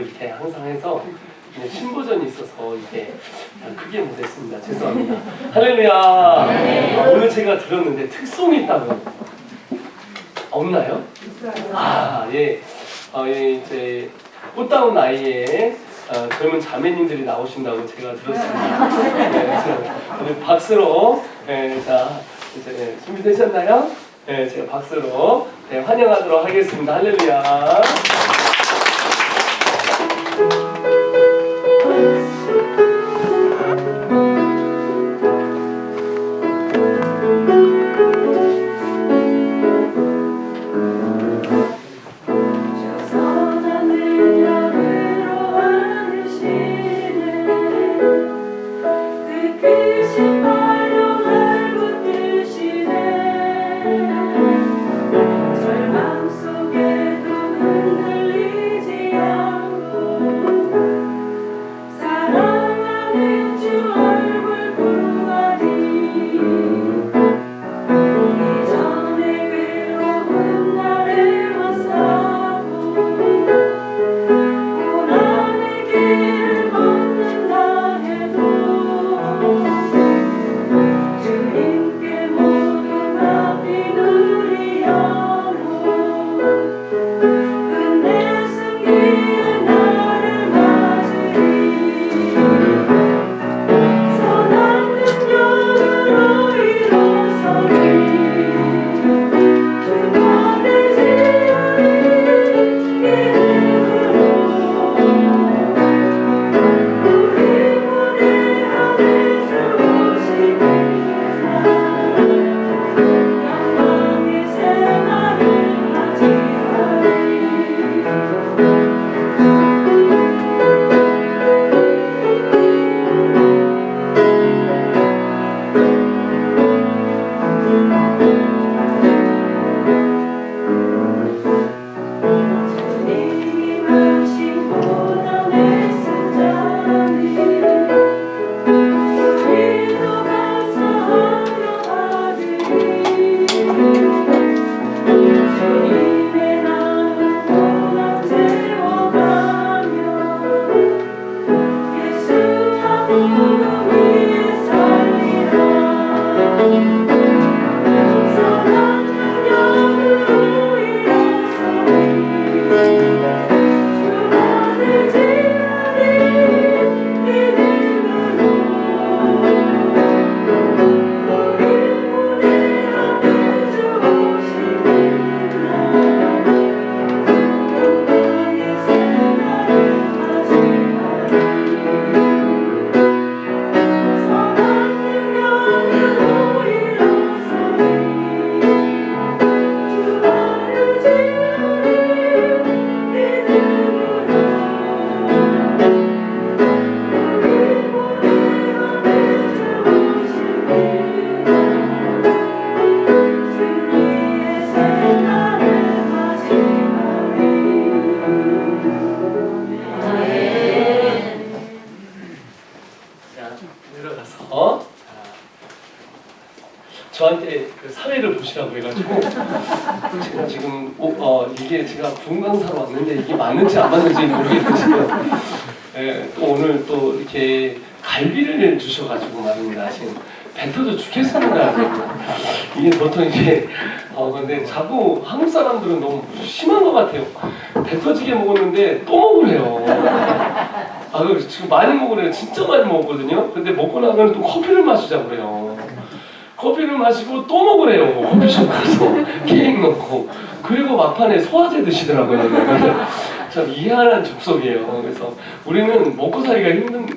기도를 이렇게 항상 해서 신보전이 있어서 이게 크게 못했습니다. 죄송합니다. 할렐루야. 오늘 제가 들었는데 특송이 있다고 없나요? 예. 예, 이제 꽃다운 아이의 젊은 자매님들이 나오신다고 제가 들었습니다. 네, 그래서 우리 박수로 자 이제 준비되셨나요? 네, 제가 박수로 환영하도록 하겠습니다. 할렐루야. 저한테 그 사회를 보시라고 해가지고 제가 지금 이게 제가 부흥강사로 왔는데 이게 맞는지 안 맞는지 모르겠거든요. 또 오늘 또 이렇게 갈비를 주셔가지고 말입니다. 지금 뱉어도 죽겠습니다. 이게 보통 이게 근데 자꾸 한국 사람들은 너무 심한 것 같아요. 뱉어지게 먹었는데 또 먹으래요. 지금 많이 먹으래요. 진짜 많이 먹었거든요. 근데 먹고 나면 또 커피를 마시자고 그래요. 커피를 마시고 또 먹으래요. 커피숍 가서 케이크 넣고 그리고 막판에 소화제 드시더라고요. 참 이해하는 족속이에요. 그래서 우리는 먹고 살기가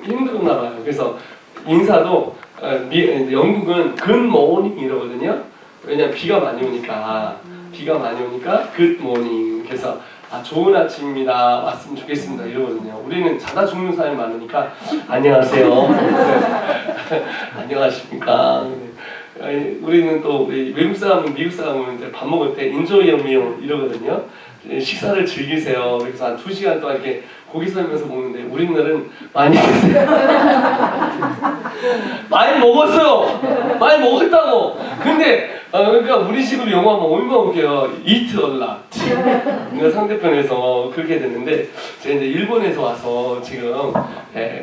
힘들었나 봐요. 그래서 인사도 영국은 굿모닝 이러거든요. 왜냐면 비가 많이 오니까 굿모닝. 그래서 좋은 아침입니다. 왔으면 좋겠습니다. 이러거든요. 우리는 자다 죽는 사람이 많으니까 안녕하세요. 안녕하십니까. 우리는 또 외국 사람은 미국 사람은 이제 밥 먹을 때 enjoy your meal 이러거든요. 식사를 즐기세요. 그래서 한 2시간 동안 이렇게 고기 썰면서 먹는데 우리나라는 많이 드세요. 많이 먹었어요. 많이 먹었다고. 근데 그러니까 우리식으로 영어 하면 얼마나 웃겨요. Eat a lot. 그러니까 상대편에서 그렇게 됐는데 제가 이제 일본에서 와서 지금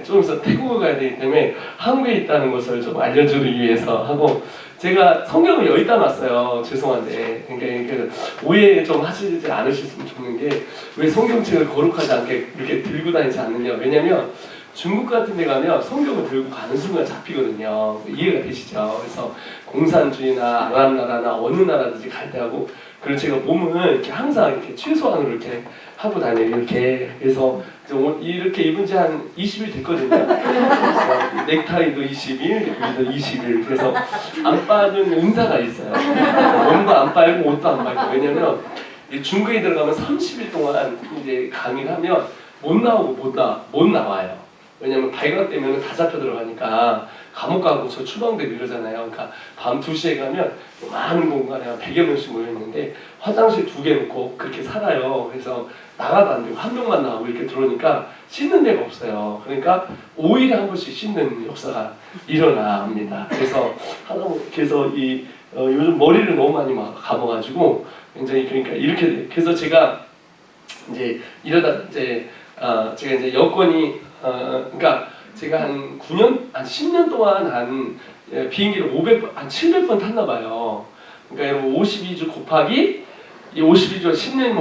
좀 있어 태국을 가야 되기 때문에 한국에 있다는 것을 좀 알려주기 위해서 하고 제가 성경을 여기다 놨어요. 죄송한데 그러니까 오해 좀 하시지 않으셨으면 좋는 게 왜 성경책을 거룩하지 않게 이렇게 들고 다니지 않느냐. 왜냐면 중국 같은 데 가면 성경을 들고 가는 순간 잡히거든요. 이해가 되시죠? 그래서 공산주의나 아랍나라나 어느 나라든지 갈 때 하고 그리고 제가 몸을 이렇게 항상 이렇게 최소한으로 이렇게 하고 다녀요. 이렇게. 그래서 이렇게 입은 지 한 20일 됐거든요. 그래서 넥타이도 20일, 여기도 20일. 그래서 안 빠진 은사가 있어요. 몸도 안 빨고 옷도 안 빨고. 왜냐면 중국에 들어가면 30일 동안 이제 강의를 하면 못 나오고 못 나와요. 왜냐면 발각되면 다 잡혀 들어가니까 감옥 가고 저 추방되고 이러잖아요. 그러니까 밤 2시에 가면 많은 공간에 한 100여 명씩 모여있는데 화장실 2개 놓고 그렇게 살아요. 그래서 나가도 안 되고 한 명만 나오고 이렇게 들어오니까 씻는 데가 없어요. 그러니까 5일에 한 번씩 씻는 역사가 일어납니다. 그래서 요즘 머리를 너무 많이 막 감아가지고 굉장히 그러니까 이렇게 돼요. 그래서 제가 이제 이러다 제가 이제 여권이 그러니까 제가 한 9년, 한 10년 동안 비행기를 700번 탔나 봐요. 그러니까 여러분 52주 곱하기 이 52주가 10년이면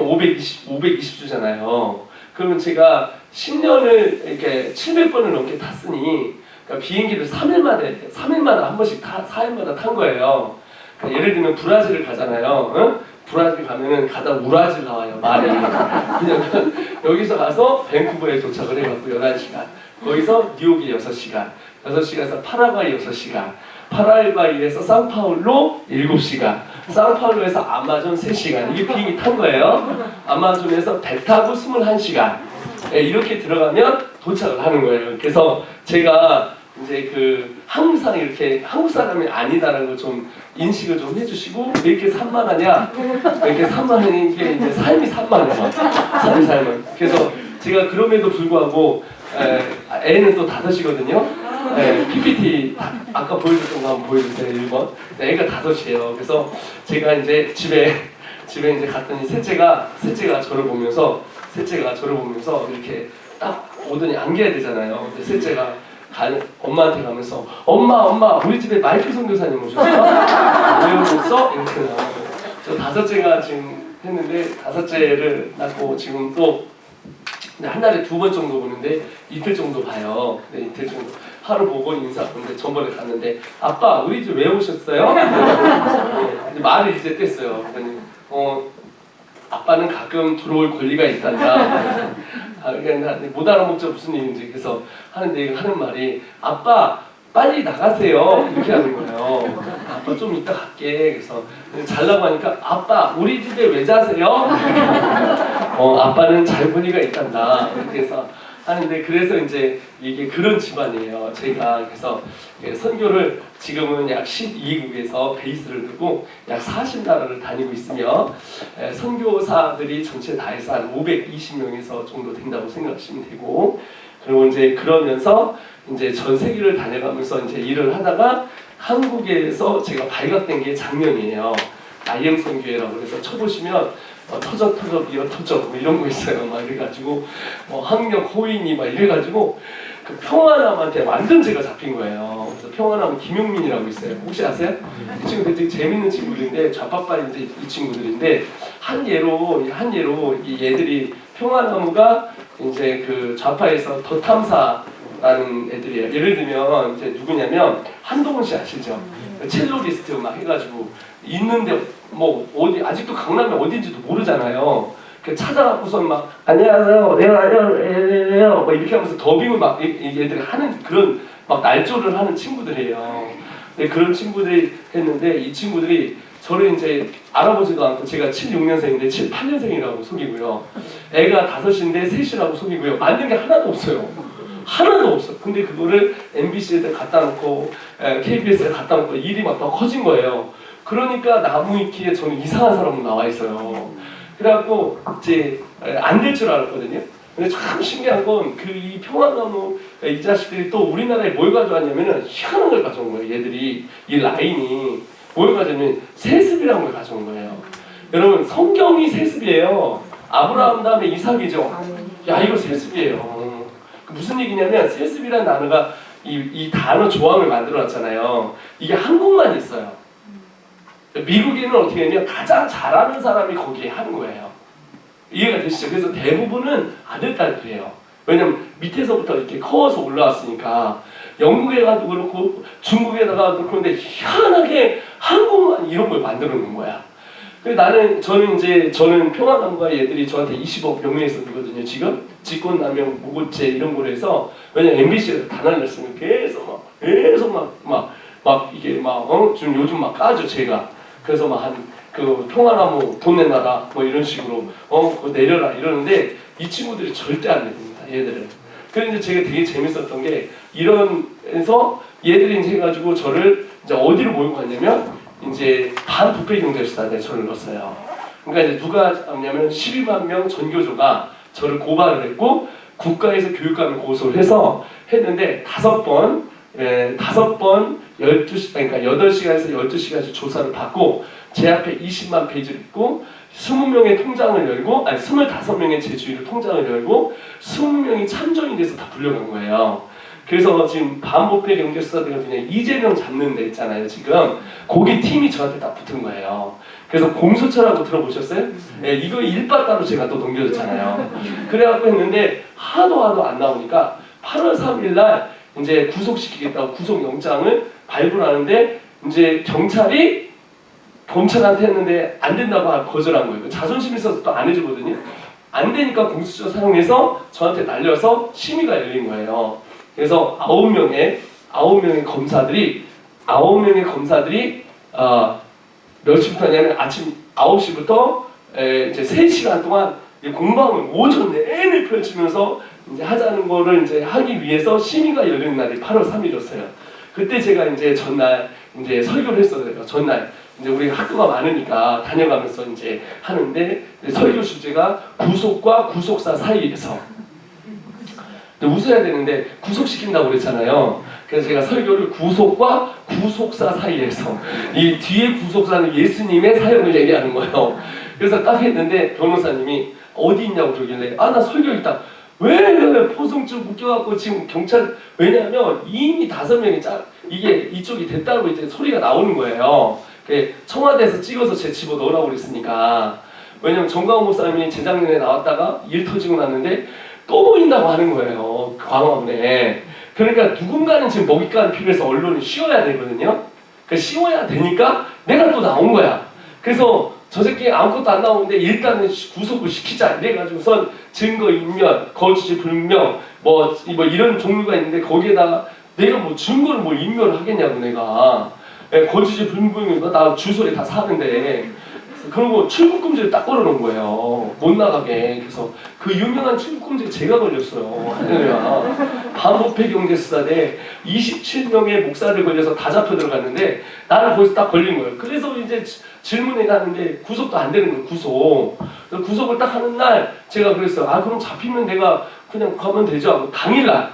520주잖아요. 그러면 제가 10년을 이렇게 700번을 넘게 탔으니 그러니까 비행기를 3일마다 한 번씩 4일마다 탄 거예요. 그러니까 예를 들면 브라질을 가잖아요. 응? 브라질 가면은 가다 우라질 나와요. 말이. 왜냐면 여기서 가서 밴쿠버에 도착을 해갖고 11시간. 거기서 뉴욕이 6시간. 6시간에서 파라과이 6시간. 파라과이에서 상파울로 7시간. 상파울로에서 아마존 3시간. 이게 비행기 탄 거예요. 아마존에서 배 타고 21시간. 이렇게 들어가면 도착을 하는 거예요. 그래서 제가 이제 항상 이렇게 한국 사람이 아니다라는 걸 좀 인식을 좀 해주시고 왜 이렇게 산만하냐? 왜 이렇게 산만한 게 이제 삶이 산만해요. 삶. 그래서 제가 그럼에도 불구하고 애는 또 5이거든요. PPT 아까 보여줬던 거 한번 보여주세요. 1번. 애가 5이에요. 그래서 제가 이제 집에 이제 갔더니 셋째가 저를 보면서 이렇게 딱 오더니 안겨야 되잖아요. 근데 셋째가 엄마한테 가면서 엄마 우리 집에 마이크 선교사님 오셨어? 왜 오셨어? 이렇게 나와요. 저 5째가 지금 했는데 5째를 낳고 지금 또 한 달에 2번 정도 보는데 이틀 정도 봐요. 네, 이틀 정도 하루 보고 인사. 근데 전번에 갔는데 아빠 우리 집 왜 오셨어요? 네, 말을 이제 뗐어요. 그러니 아빠는 가끔 들어올 권리가 있단다. 그러니까 못 알아먹자 무슨 일인지. 그래서 하는 말이 아빠 빨리 나가세요 이렇게 하는 거예요. 아빠 좀 이따 갈게. 그래서 잘라고 하니까 아빠 우리 집에 왜 자세요? 아빠는 잘 권리가 있단다. 이렇게 해서 하는데 그래서 이제 이게 그런 집안이에요. 제가 그래서 선교를 지금은 약 12국에서 베이스를 두고 약 40나라를 다니고 있으며 선교사들이 전체 다 해서 한 520명에서 정도 된다고 생각하시면 되고 그리고 이제 그러면서 이제 전 세계를 다녀가면서 이제 일을 하다가 한국에서 제가 발각된 게 작년이에요. 아이엠선교회라고 그래서 쳐보시면 터져 미어 터져 뭐 이런 거 있어요. 막 이래가지고 학력 호인이 막 이래가지고 그 평안함한테 완전 제가 잡힌 거예요. 그래서 평안함 김용민이라고 있어요. 혹시 아세요? 이 친구 되게 재밌는 친구들인데 좌파빠인 이제 이 친구들인데 한 예로 이 얘들이 평안함가 이제 그 좌파에서 더 탐사라는 애들이에요. 예를 들면 이제 누구냐면 한동훈 씨 아시죠? 첼로리스트 막 해가지고 있는데 뭐 어디 아직도 강남이 어딘지도 모르잖아요. 그 찾아갖고선 막 안녕하세요, 안녕하세요, 막 이렇게 하면서 더빙을 막 얘들이 하는 그런 막 날조를 하는 친구들이에요. 근데 그런 친구들이 했는데 이 친구들이 저를 이제 알아보지도 않고 제가 76년생인데 78년생이라고 속이고요. 애가 5인데 3이라고 속이고요. 맞는 게 하나도 없어요. 하나도 없어. 근데 그거를 MBC에다 갖다 놓고 KBS에 갖다 놓고 일이 막 더 커진 거예요. 그러니까 나무위키에 저는 이상한 사람으로 나와 있어요. 그래갖고 이제 안 될 줄 알았거든요. 근데 참 신기한 건 이 평화나무 이 자식들이 또 우리나라에 뭘 가져왔냐면은 희한한 걸 가져온 거예요. 얘들이 이 라인이 뭘 가져오냐면 세습이라는 걸 가져온 거예요. 여러분 성경이 세습이에요. 아브라함 다음에 이삭이죠. 야 이거 세습이에요. 무슨 얘기냐면 세습이라는 단어가 이 단어 조항을 만들어놨잖아요. 이게 한국만 있어요. 미국에는 어떻게 하냐면 가장 잘하는 사람이 거기에 하는 거예요. 이해가 되시죠? 그래서 대부분은 아들, 딸들이에요. 왜냐면 밑에서부터 이렇게 커서 올라왔으니까. 영국에 가도 그렇고 중국에다가 그렇고 근데 희한하게 한국만 이런 걸 만들어 놓은 거야. 저는 평화남과 얘들이 저한테 20억 명예훼손 이거든요. 지금 직권남용, 무고죄 이런 거로 해서 왜냐면 MBC에서 다 날렸으면 계속 막 이게 지금 요즘 막 까죠 제가. 그래서 막 그 평화나무 돈 내놔라 뭐 이런 식으로 그거 내려라 이러는데 이 친구들이 절대 안 내립니다. 얘들은. 그런데 제가 되게 재밌었던 게 이런에서 얘들이 이제 해가지고 저를 이제 어디로 모이고 갔냐면 이제 반부패경제수사대에 저를 넣었어요. 그러니까 이제 누가 하냐면 12만 명 전교조가 저를 고발을 했고 국가에서 교육감을 고소를 해서 했는데 5번 12시 그러니까 8시간에서 12시간씩 조사를 받고 제 앞에 20만 페이지를 읽고 20명의 통장을 열고 25명의 제주의를 통장을 열고 20명이 참전이 돼서 다 불려간 거예요. 그래서 지금 반부패 경제수사대가 그냥 이재명 잡는 데 있잖아요. 지금 거기 팀이 저한테 딱 붙은 거예요. 그래서 공수처라고 들어보셨어요? 네, 이거 일바따로 제가 또 넘겨줬잖아요. 그래갖고 했는데 하도 안 나오니까 8월 3일 날 이제 구속시키겠다고 구속영장을 발부하는데 이제 경찰이 검찰한테 했는데 안 된다고 거절한 거예요. 자존심 있어서 또 안 해주거든요. 안 되니까 공수처 사용해서 저한테 날려서 심의가 열린 거예요. 그래서 9명의 검사들이 몇 시부터 하냐면 아침 9시부터 이제 3시간 동안 공방을 오전 내내 펼치면서 이제 하자는 거를 이제 하기 위해서 심의가 열리는 날이 8월 3일이었어요. 그때 제가 이제 전날 이제 설교를 했어요. 전날 이제 우리 학교가 많으니까 다녀가면서 이제 하는데 설교 주제가 구속과 구속사 사이에서 웃어야 되는데 구속시킨다고 그랬잖아요. 그래서 제가 설교를 구속과 구속사 사이에서 이 뒤에 구속사는 예수님의 사역을 얘기하는 거예요. 그래서 딱 했는데 변호사님이 어디 있냐고 그러길래 나 설교 있다. 왜 포송증 묶여갖고 지금 경찰 왜냐하면 이미 5명이 이게 이쪽이 됐다고 이제 소리가 나오는 거예요. 청와대에서 찍어서 제 집어 넣으라고 그랬으니까 왜냐면 정광훈 목사님이 재작년에 나왔다가 일 터지고 났는데 또 모인다고 하는 거예요. 광화문에. 그러니까 누군가는 지금 먹잇감이 필요해서 언론이 쉬어야 되거든요. 쉬어야 되니까 내가 또 나온 거야. 그래서 저 새끼 아무것도 안 나오는데 일단은 구속을 시키자 이래가지고선 증거인멸, 거주지 불명 뭐 이런 종류가 있는데 거기에다가 내가 뭐 증거를 뭘 인멸을 하겠냐고 내가 거주지 불명이고 나 주소에 다 사는데 그리고 출국금지를 딱 걸어놓은 거예요. 못 나가게. 그래서 그 유명한 출국금지를 제가 걸렸어요. 반부패 경제수사대 27명의 목사들 걸려서 다 잡혀 들어갔는데 나는 거기서 딱 걸린 거예요. 그래서 이제 질문에 가는데 구속도 안 되는 거예요. 구속을 딱 하는 날 제가 그랬어요. 그럼 잡히면 내가 그냥 가면 되죠 하고 당일날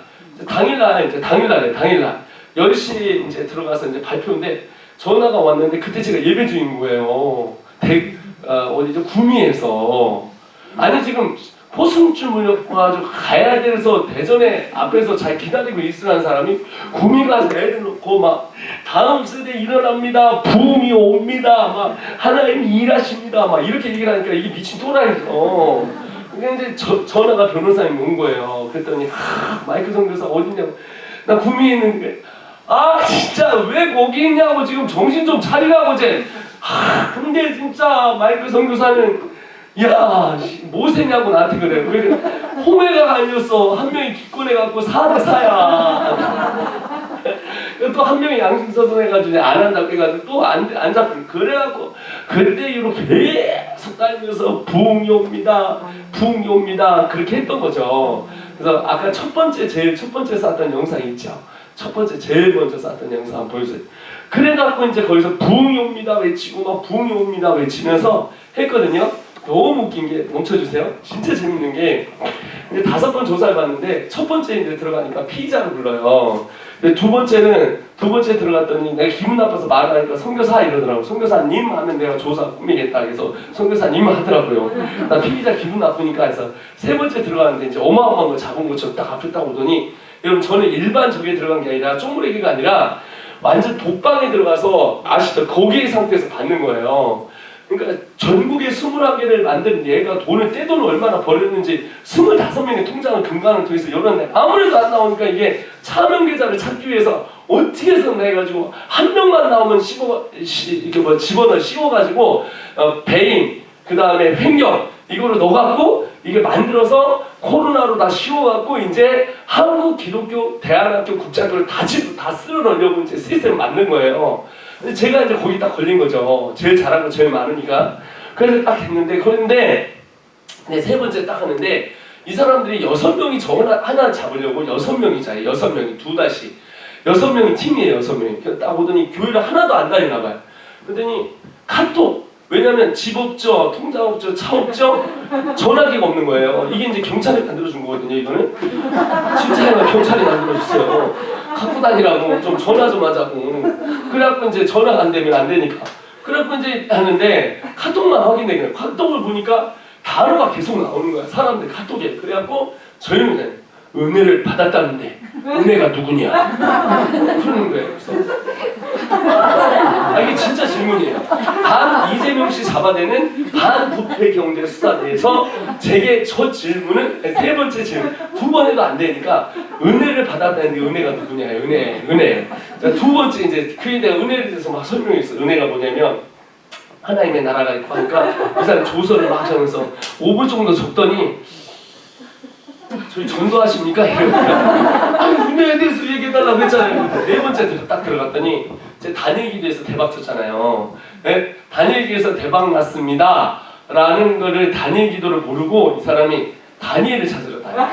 10시에 이제 들어가서 이제 발표인데 전화가 왔는데 그때 제가 예배 중인 거예요. 어디죠? 구미에서. 아니 지금 포승줄 물려가지고 가야 돼서 대전에 앞에서 잘 기다리고 있으라는 사람이 구미 가서 애를 놓고 막 다음 세대 일어납니다. 부흥이 옵니다. 막 하나님이 일하십니다. 막 이렇게 얘기를 하니까 이게 미친 또라이죠. 근데 전화가 변호사님이 온 거예요. 그랬더니 마이크 선교사 어딨냐고. 나 구미에 있는데 진짜 왜 거기 있냐고 지금 정신 좀 차리라고 쟤. 근데 진짜 마이크 선교사는 뭐세냐고 나한테 그래. 왜 홍해가 갈렸어. 한 명이 기권해갖고 4대4야. 또 한 명이 양심서성해가지고 안 한다고 해가지고 또 안 잡혀. 그래갖고 그때 이후로 계속 다니면서 부흥이 옵니다. 그렇게 했던 거죠. 그래서 아까 제일 첫 번째 쌌던 영상 있죠. 제일 먼저 쌌던 영상 한번 보여주세요. 그래갖고 이제 거기서 부흥이 옵니다 외치고 막 부흥이 옵니다 외치면서 했거든요. 너무 웃긴 게 멈춰주세요. 진짜 재밌는 게 5번 조사를 받는데 첫 번째 이제 들어가니까 피의자를 불러요. 근데 두 번째 들어갔더니 내가 기분 나빠서 말하니까 선교사 이러더라고. 선교사님 하면 내가 조사 꾸미겠다. 그래서 선교사님 하더라고요. 나 피의자 기분 나쁘니까 해서 세 번째 들어갔는데 이제 어마어마한 거 잡은 것처럼 딱 앞에 딱 오더니 여러분 저는 일반 저기에 들어간 게 아니라 쪼무레기가 아니라 완전 독방에 들어가서 아시죠? 거기의 상태에서 받는 거예요. 그러니까 전국에 21개를 만든 얘가 돈을 떼돈을 얼마나 벌었는지 25명의 통장을 금강을 통해서 열었네. 아무래도 안 나오니까 이게 차명계좌를 찾기 위해서 어떻게 해서든 해가지고 한 명만 나오면 이렇게 뭐 집어넣어 씌워가지고 배임 그 다음에 횡령 이거를 넣어갖고 이게 만들어서 코로나로 다 씌워갖고 이제 한국 기독교 대안학교 국장교를 다 쓸어 넣으려고 이제 시스템을 만든 거예요. 근데 제가 이제 거기 딱 걸린 거죠. 제일 잘한 거 제일 많으니까. 그래서 딱 했는데 그런데 세 번째 딱 하는데 이 사람들이 6명이 저 하나 잡으려고 6명이 자요. 6명이 2달씩 6명이 팀이에요. 6명이. 그래서 딱 오더니 교회를 하나도 안 다니나 봐요. 그랬더니 카톡 왜냐면 집 없죠, 통장 없죠, 차 없죠, 전화기가 없는 거예요. 이게 이제 경찰이 만들어준 거거든요. 이거는 진짜 경찰이 만들어줬어요. 갖고 다니라고 좀 전화 좀 하자고. 그래갖고 이제 전화가 안 되면 안 되니까. 그래갖고 이제 하는데 카톡만 확인된 거예요. 카톡을 보니까 단어가 계속 나오는 거야. 사람들 카톡에. 그래갖고 저희는 은혜를 받았다는데 은혜가 누구냐? 그러는 거예요. 그래서 이게 진짜 질문이에요. 반 이재명 씨 잡아내는 반부패 경제 수사대에서 제게 첫 질문은 세 번째 질문 2번 해도 안 되니까 은혜를 받았다는데 은혜가 누구냐? 은혜. 자, 두 번째 이제 그에 대한 은혜에 대해서 막 설명했어. 은혜가 뭐냐면 하나님의 나라가 있고 하니까 이 사람 조서를 막 하면서 5분 정도 적더니 저희 전도하십니까? 이러니까 아니 은혜에 대해서 얘기해달라고 했잖아요. 네 번째 딱 들어갔더니 제 다니엘기도에서 대박 쳤잖아요. 네? 다니엘기도에서 대박 났습니다 라는 거를 다니엘기도를 모르고 이 사람이 다니엘을 찾으러 다녀.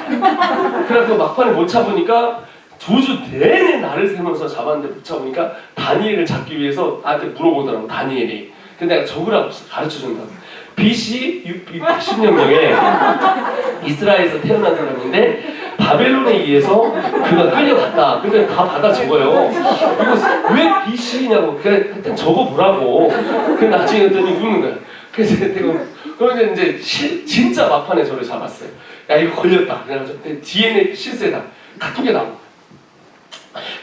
그래갖고 막판에 못 잡으니까 2주 내내 날을 새면서 잡았는데 못 잡으니까 다니엘을 잡기 위해서 나한테 물어보더라고. 다니엘이. 근데 내가 적으라고 가르쳐준다고. BC 680년경에 이스라엘에서 태어난 사람인데 바벨론에 의해서 그가 끌려갔다. 근데 다 받아 적어요. 이거 왜 BC냐고. 그래 하여튼 적어보라고. 그 나중에 했더니 웃는 거야. 그래서 내가 그러면 이제 진짜 막판에 저를 잡았어요. 야 이거 걸렸다. 그래가지고 DNA 실세다. 카톡에 나오고.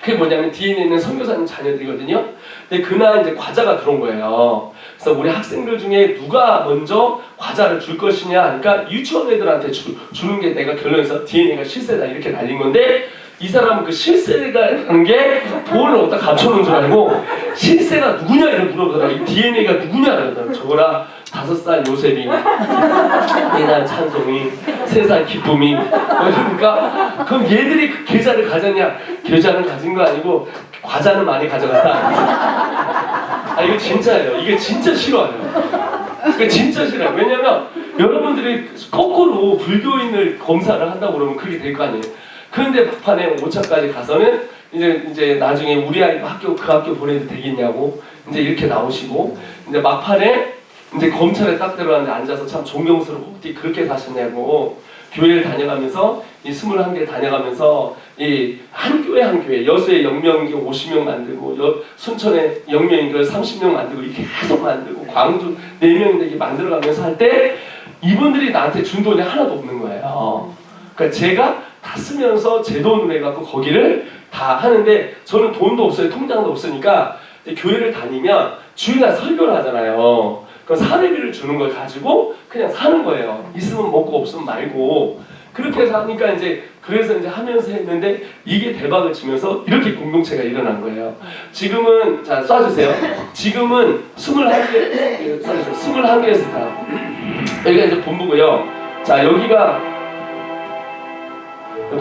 그게 뭐냐면 DNA는 선교사님 자녀들이거든요. 근데 그날 이제 과자가 들어온 거예요. 그래서 우리 학생들 중에 누가 먼저 과자를 줄 것이냐 하니까 유치원 애들한테 주는 게 내가 결론에서 DNA가 실세다 이렇게 날린 건데 이 사람은 그 실세라는 게 돈을 어디다 감춰놓은 줄 알고 실세가 누구냐 이렇게 물어보더라. 이 DNA가 누구냐 그러더라. 저거라 5살 요셉이 4살 찬송이 3살 기쁨이 그러니까 그럼 얘들이 그 계좌를 가졌냐? 계좌는 가진 거 아니고 과자는 많이 가져갔다. 이거 진짜예요. 이게 진짜 싫어요. 이게 진짜 싫어요. 왜냐면 여러분들이 거꾸로 불교인을 검사를 한다고 그러면 그게 될 거 아니에요. 그런데 막판에 5차까지 가서는 이제 나중에 우리 아이 그 학교 보내도 되겠냐고 이제 이렇게 나오시고 이제 막판에 이제 검찰에 딱 들어갔는데 앉아서 참 존경스럽고 어떻게 그렇게 사셨냐고 교회를 다녀가면서 이 21개 다녀가면서 이 한 교회 여수에 영명교 50명 만들고 순천에 영명교 30명 만들고 이렇게 계속 만들고 광주 4명 되게 만들어가면서 할 때 이분들이 나한테 준 돈이 하나도 없는 거예요. 그러니까 제가 다 쓰면서 제 돈으로 해갖고 거기를 다 하는데 저는 돈도 없어요. 통장도 없으니까 교회를 다니면 주일날 설교를 하잖아요. 그 사례비를 주는 걸 가지고 그냥 사는 거예요. 있으면 먹고 없으면 말고 그렇게 해서 하니까 이제 그래서 이제 하면서 했는데 이게 대박을 치면서 이렇게 공동체가 일어난 거예요. 지금은 자 쏴주세요. 지금은 21개였습니다. 여기가 이제 본부고요. 자 여기가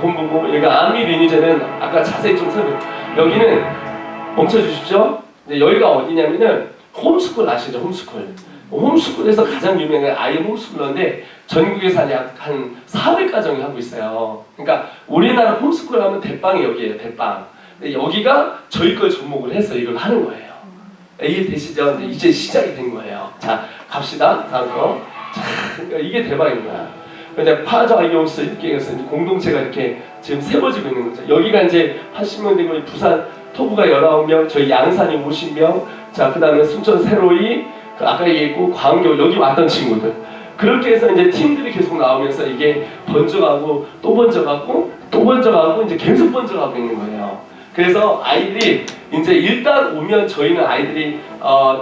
본부고 여기가 아미 리니제는 아까 자세히 좀 설명. 여기는 멈춰주십시오. 여기가 어디냐면은 홈스쿨 아시죠? 홈스쿨에서 가장 유명한 아이 홈스쿨러인데 전국에서 한 400가정이 하고 있어요. 그러니까 우리나라 홈스쿨 하면 대빵이 여기예요. 대빵. 근데 여기가 저희 걸 접목을 해서 이걸 하는 거예요. 이해되시죠? 이제 시작이 된 거예요. 자 갑시다. 다음 거. 그러니까 이게 대박인 거야. 그냥 파자이오스 이렇게 해서 공동체가 이렇게 지금 세워지고 있는 거죠. 여기가 이제 80명대고 부산 토부가 19명, 저희 양산이 50명, 자 그다음에 순천 세로이, 그 아까 얘기했고 광교 여기 왔던 친구들. 그렇게 해서 이제 팀들이 계속 나오면서 이게 번져가고 또 번져가고 또 번져가고 이제 계속 번져가고 있는 거예요. 그래서 아이들이 이제 일단 오면 저희는 아이들이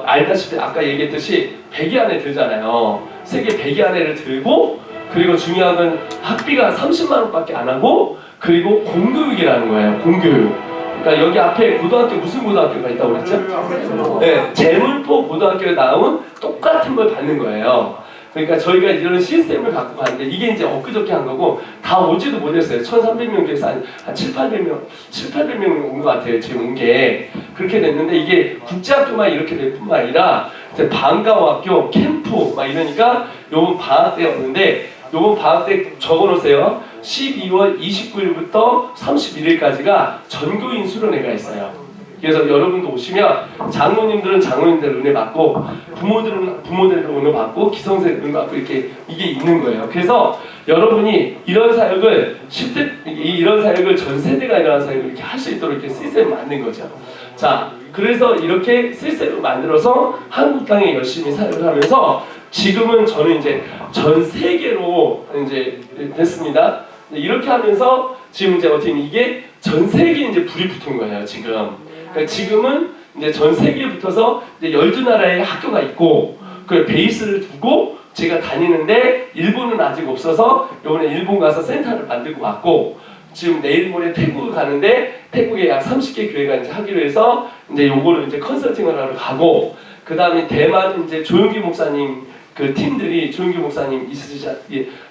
알다시피 아까 얘기했듯이 100위 안에 들잖아요. 세계 100위 안에를 들고 그리고 중요한 건 학비가 30만 원밖에 안 하고 그리고 공교육이라는 거예요. 공교육. 그러니까 여기 앞에 고등학교 무슨 고등학교가 있다고 그랬죠? 네, 재물포 고등학교에 나온 똑같은 걸 받는 거예요. 그러니까 저희가 이런 시스템을 갖고 가는데 이게 이제 엊그저께 한 거고 다 오지도 못했어요. 1,300명 중에서 한 7,800명 온 것 같아요. 지금 온 게. 그렇게 됐는데 이게 국제학교만 이렇게 될 뿐만 아니라 이제 방과학교, 캠프 막 이러니까 요번 방학 때였는데 요번 방학 때 적어놓으세요. 12월 29일부터 31일까지가 전교인 수련회가 있어요. 그래서 여러분도 오시면 장로님들은 장로님들 은혜 받고 부모들은 부모들의 은혜 받고 기성세들 은혜 받고 이렇게 이게 있는 거예요. 그래서 여러분이 이런 사역을 10대 이런 사역을 전 세대가 이런 사역을 이렇게 할 수 있도록 이렇게 시스템을 만든 거죠. 자, 그래서 이렇게 시스템을 만들어서 한국 땅에 열심히 사역을 하면서 지금은 저는 이제 전 세계로 이제 됐습니다. 이렇게 하면서 지금 이제 어떻게 이게 전 세계에 이제 불이 붙은 거예요. 그러니까 지금은 이제 전 세계에 붙어서 이제 12나라의 학교가 있고 그 베이스를 두고 제가 다니는데 일본은 아직 없어서 이번에 일본 가서 센터를 만들고 왔고 지금 내일 모레 태국을 가는데 태국에 약 30개 교회가 이제 하기로 해서 이제 요거를 이제 컨설팅을 하러 가고 그 다음에 대만 이제 조용기 목사님 그 팀들이 조용기 목사님 있으시죠?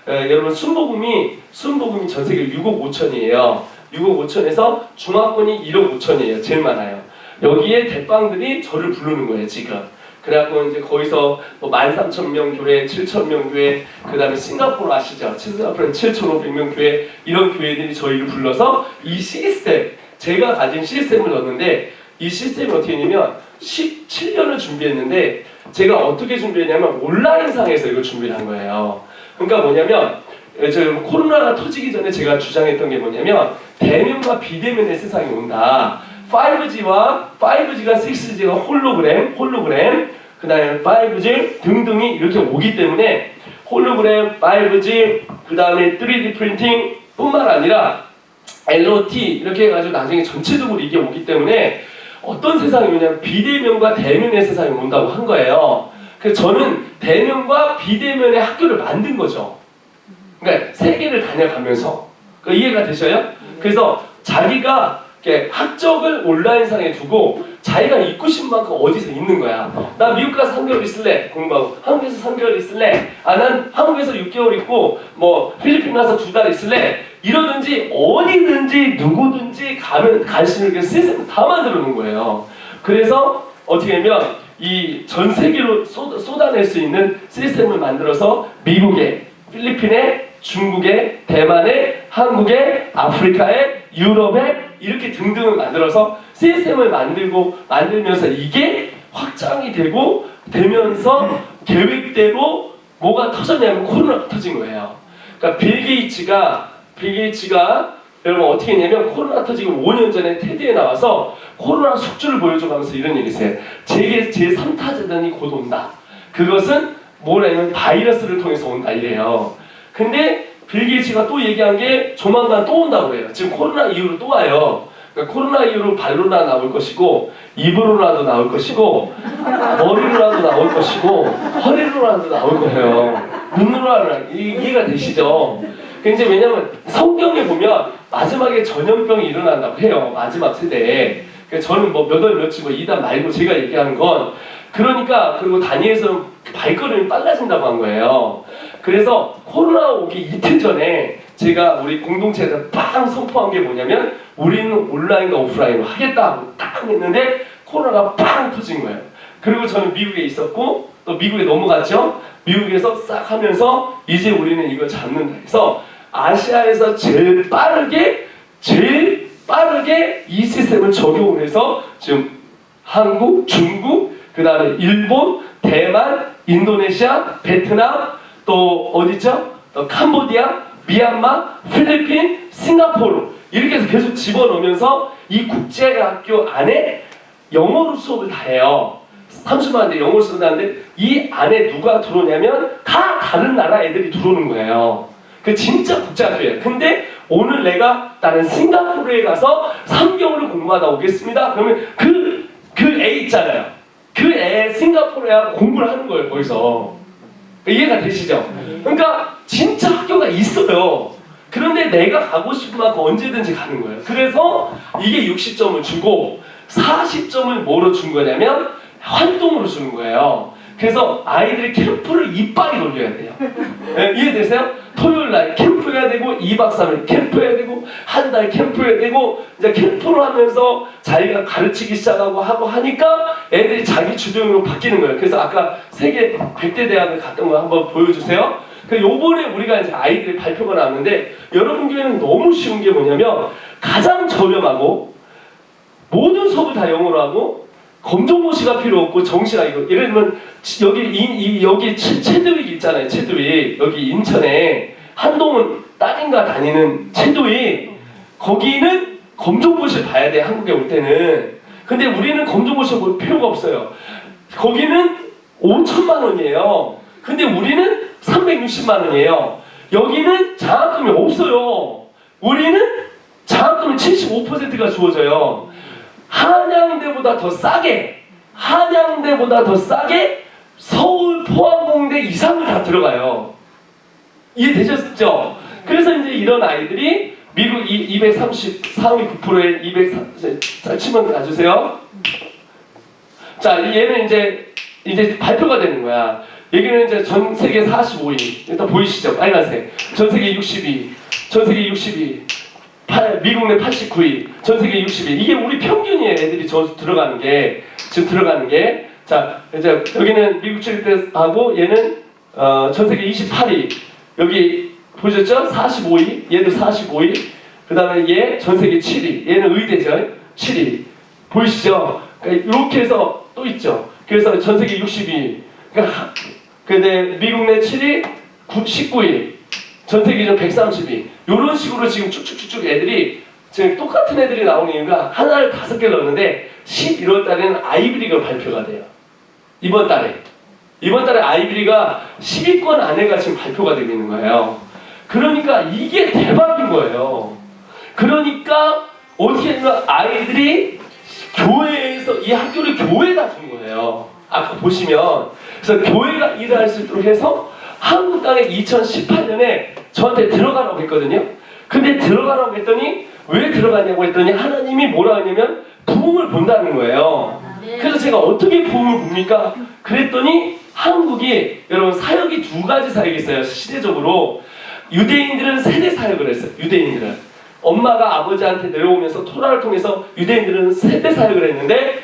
여러분 순복음이 전 세계 6억 5천이에요. 6억 5천에서 중화권이 1억 5천이에요. 제일 많아요. 여기에 대빵들이 저를 부르는 거예요, 지금. 그래갖고 이제 거기서 뭐 13,000명 교회, 7,000명 교회, 그 다음에 싱가포르 아시죠? 싱가포르는 7,500명 교회, 이런 교회들이 저희를 불러서 이 시스템, 제가 가진 시스템을 넣었는데 이 시스템이 어떻게 되냐면 17년을 준비했는데 제가 어떻게 준비했냐면 온라인상에서 이걸 준비를 한 거예요. 그러니까 뭐냐면 저 코로나가 터지기 전에 제가 주장했던 게 뭐냐면 대면과 비대면의 세상이 온다. 5G가 6G가 홀로그램 그 다음에 5G 등등이 이렇게 오기 때문에 홀로그램, 5G 그 다음에 3D 프린팅 뿐만 아니라 LOT 이렇게 해가지고 나중에 전체적으로 이게 오기 때문에 어떤 세상이 오냐면 비대면과 대면의 세상이 온다고 한 거예요. 그래서 저는 대면과 비대면의 학교를 만든 거죠. 그러니까 세계를 다녀가면서 이해가 되셔요? 그래서 자기가 학적을 온라인상에 두고 자기가 있고 싶은 만큼 어디서 있는 거야. 나 미국 가서 3개월 있을래 공부하고 한국에서 3개월 있을래 난 한국에서 6개월 있고 뭐 필리핀 가서 2달 있을래 이러든지 어디든지 누구든지 가면 갈 수 있는 시스템을 다 만들어 놓은 거예요. 그래서 어떻게 하면 이 전 세계로 쏟아낼 수 있는 시스템을 만들어서 미국에 필리핀에 중국에 대만에 한국에 아프리카에 유럽에 이렇게 등등을 만들어서 시스템을 만들면서 이게 확장이 되면서 계획대로 뭐가 터졌냐면 코로나가 터진 거예요. 그러니까 빌 게이츠가 여러분 어떻게 했냐면 코로나 터지고 5년 전에 테드에 나와서 코로나 숙주를 보여줘가면서 이런 얘기 했어요. 제3타재단이 곧 온다. 그것은 뭐라면 바이러스를 통해서 온다 이래요. 근데 빌 게이츠가 또 얘기한 게 조만간 또 온다고 해요. 지금 코로나 이후로 또 와요. 그러니까 코로나 이후로 발로나 나올 것이고 입으로라도 나올 것이고 머리로라도 나올 것이고 허리로라도 나올 거예요. 눈으로라도 이해가 되시죠? 근데 왜냐면 성경에 보면 마지막에 전염병이 일어난다고 해요. 마지막 세대에. 그러니까 저는 뭐 몇 월 며칠 뭐 이단 말고 제가 얘기하는 건 그러니까 그리고 다니엘서 발걸음이 빨라진다고 한 거예요. 그래서 코로나 오기 이틀 전에 제가 우리 공동체에서 빵 선포한 게 뭐냐면 우리는 온라인과 오프라인으로 하겠다고 딱 했는데 코로나가 빵 터진 거예요. 그리고 저는 미국에 있었고 또 미국에 넘어갔죠. 미국에서 싹 하면서 이제 우리는 이걸 잡는다 해서 아시아에서 제일 빠르게 이 시스템을 적용을 해서 지금 한국, 중국, 그 다음에 일본, 대만, 인도네시아, 베트남, 또 어디죠? 또 캄보디아, 미얀마, 필리핀, 싱가포르 이렇게 해서 계속 집어넣으면서 이 국제학교 안에 영어로 수업을 다 해요. 30만인데 영어를 쓰는데 이 안에 누가 들어오냐면 다 다른 나라 애들이 들어오는 거예요. 그 진짜 국제학교예요. 근데 오늘 나는 싱가포르에 가서 3개월을 공부하다 오겠습니다. 그러면 그 애 있잖아요. 그 애 싱가포르에 공부를 하는 거예요. 거기서. 이해가 되시죠? 그러니까 진짜 학교가 있어요. 그런데 내가 가고 싶은 만큼 언제든지 가는 거예요. 그래서 이게 60점을 주고 40점을 뭐로 준 거냐면 활동으로 주는 거예요. 그래서 아이들이 캠프를 이빨이 돌려야 돼요. 네, 이해되세요? 토요일 날 캠프 해야 되고 2박 3일 캠프 해야 되고 한 달 캠프 해야 되고 이제 캠프를 하면서 자기가 가르치기 시작하고 하니까 애들이 자기 주도형으로 바뀌는 거예요. 그래서 아까 세계 100대 대학을 갔던 거 한번 보여주세요. 요번에 우리가 이제 아이들이 발표가 나왔는데 여러분 교회는 너무 쉬운 게 뭐냐면 가장 저렴하고 모든 수업을 다 영어로 하고 검정고시가 필요 없고 정시가 이거 예를 들면 여기 체드윅 있잖아요. 체드윅 여기 인천에 한동훈 딸인가 다니는 체드윅 거기는 검정고시를 봐야 돼. 한국에 올 때는. 근데 우리는 검정고시 볼 필요가 없어요. 거기는 5천만 원이에요. 근데 우리는 360만 원이에요. 여기는 장학금이 없어요. 우리는 장학금이 75%가 주어져요. 한양대보다 더 싸게 서울 포항공대 이상을 다 들어가요. 이해되셨죠? 그래서 이제 이런 아이들이 미국 234.9%에 230, 치면 가주세요. 자, 얘는 이제 발표가 되는 거야. 여기는 이제 전 세계 45위. 일단 보이시죠? 빨간색. 전 세계 62. 전 세계 62. 미국 내 89위. 전 세계 62. 이게 우리 평균이에요. 애들이 들어가는 게. 지금 들어가는 게. 자, 이제 여기는 미국 출입 때 하고 얘는 전 세계 28위. 여기 보셨죠? 45위. 얘도 45위. 그 다음에 얘 전 세계 7위. 얘는 의대죠. 7위. 보이시죠? 그러니까 이렇게 해서 또 있죠. 그래서 전 세계 60위. 그러니까 근데 미국 내 7위, 19위, 전 세계적 130위. 이런 식으로 지금 쭉쭉쭉쭉 애들이 지금 똑같은 애들이 나오는 이유가 하나를 5개를 넣었는데 11월 달에는 아이비리가 발표가 돼요. 이번 달에 아이비리가 10위권 안에가 지금 발표가 되고 있는 거예요. 그러니까 이게 대박인 거예요. 그러니까 어떻게 하면 아이들이 교회에서 이 학교를 교회에다 준 거예요. 아까 보시면 그래서 교회가 일을 할 수 있도록 해서 한국 땅에 2018년에 저한테 들어가라고 했거든요. 근데 들어가라고 했더니 왜 들어가냐고 했더니 하나님이 뭐라 하냐면 부흥을 본다는 거예요. 그래서 제가 어떻게 부흥을 봅니까? 그랬더니 한국이 여러분 사역이 2가지 사역이 있어요. 시대적으로 유대인들은 세대 사역을 했어요. 유대인들은 엄마가 아버지한테 내려오면서 토라를 통해서 유대인들은 세대 사역을 했는데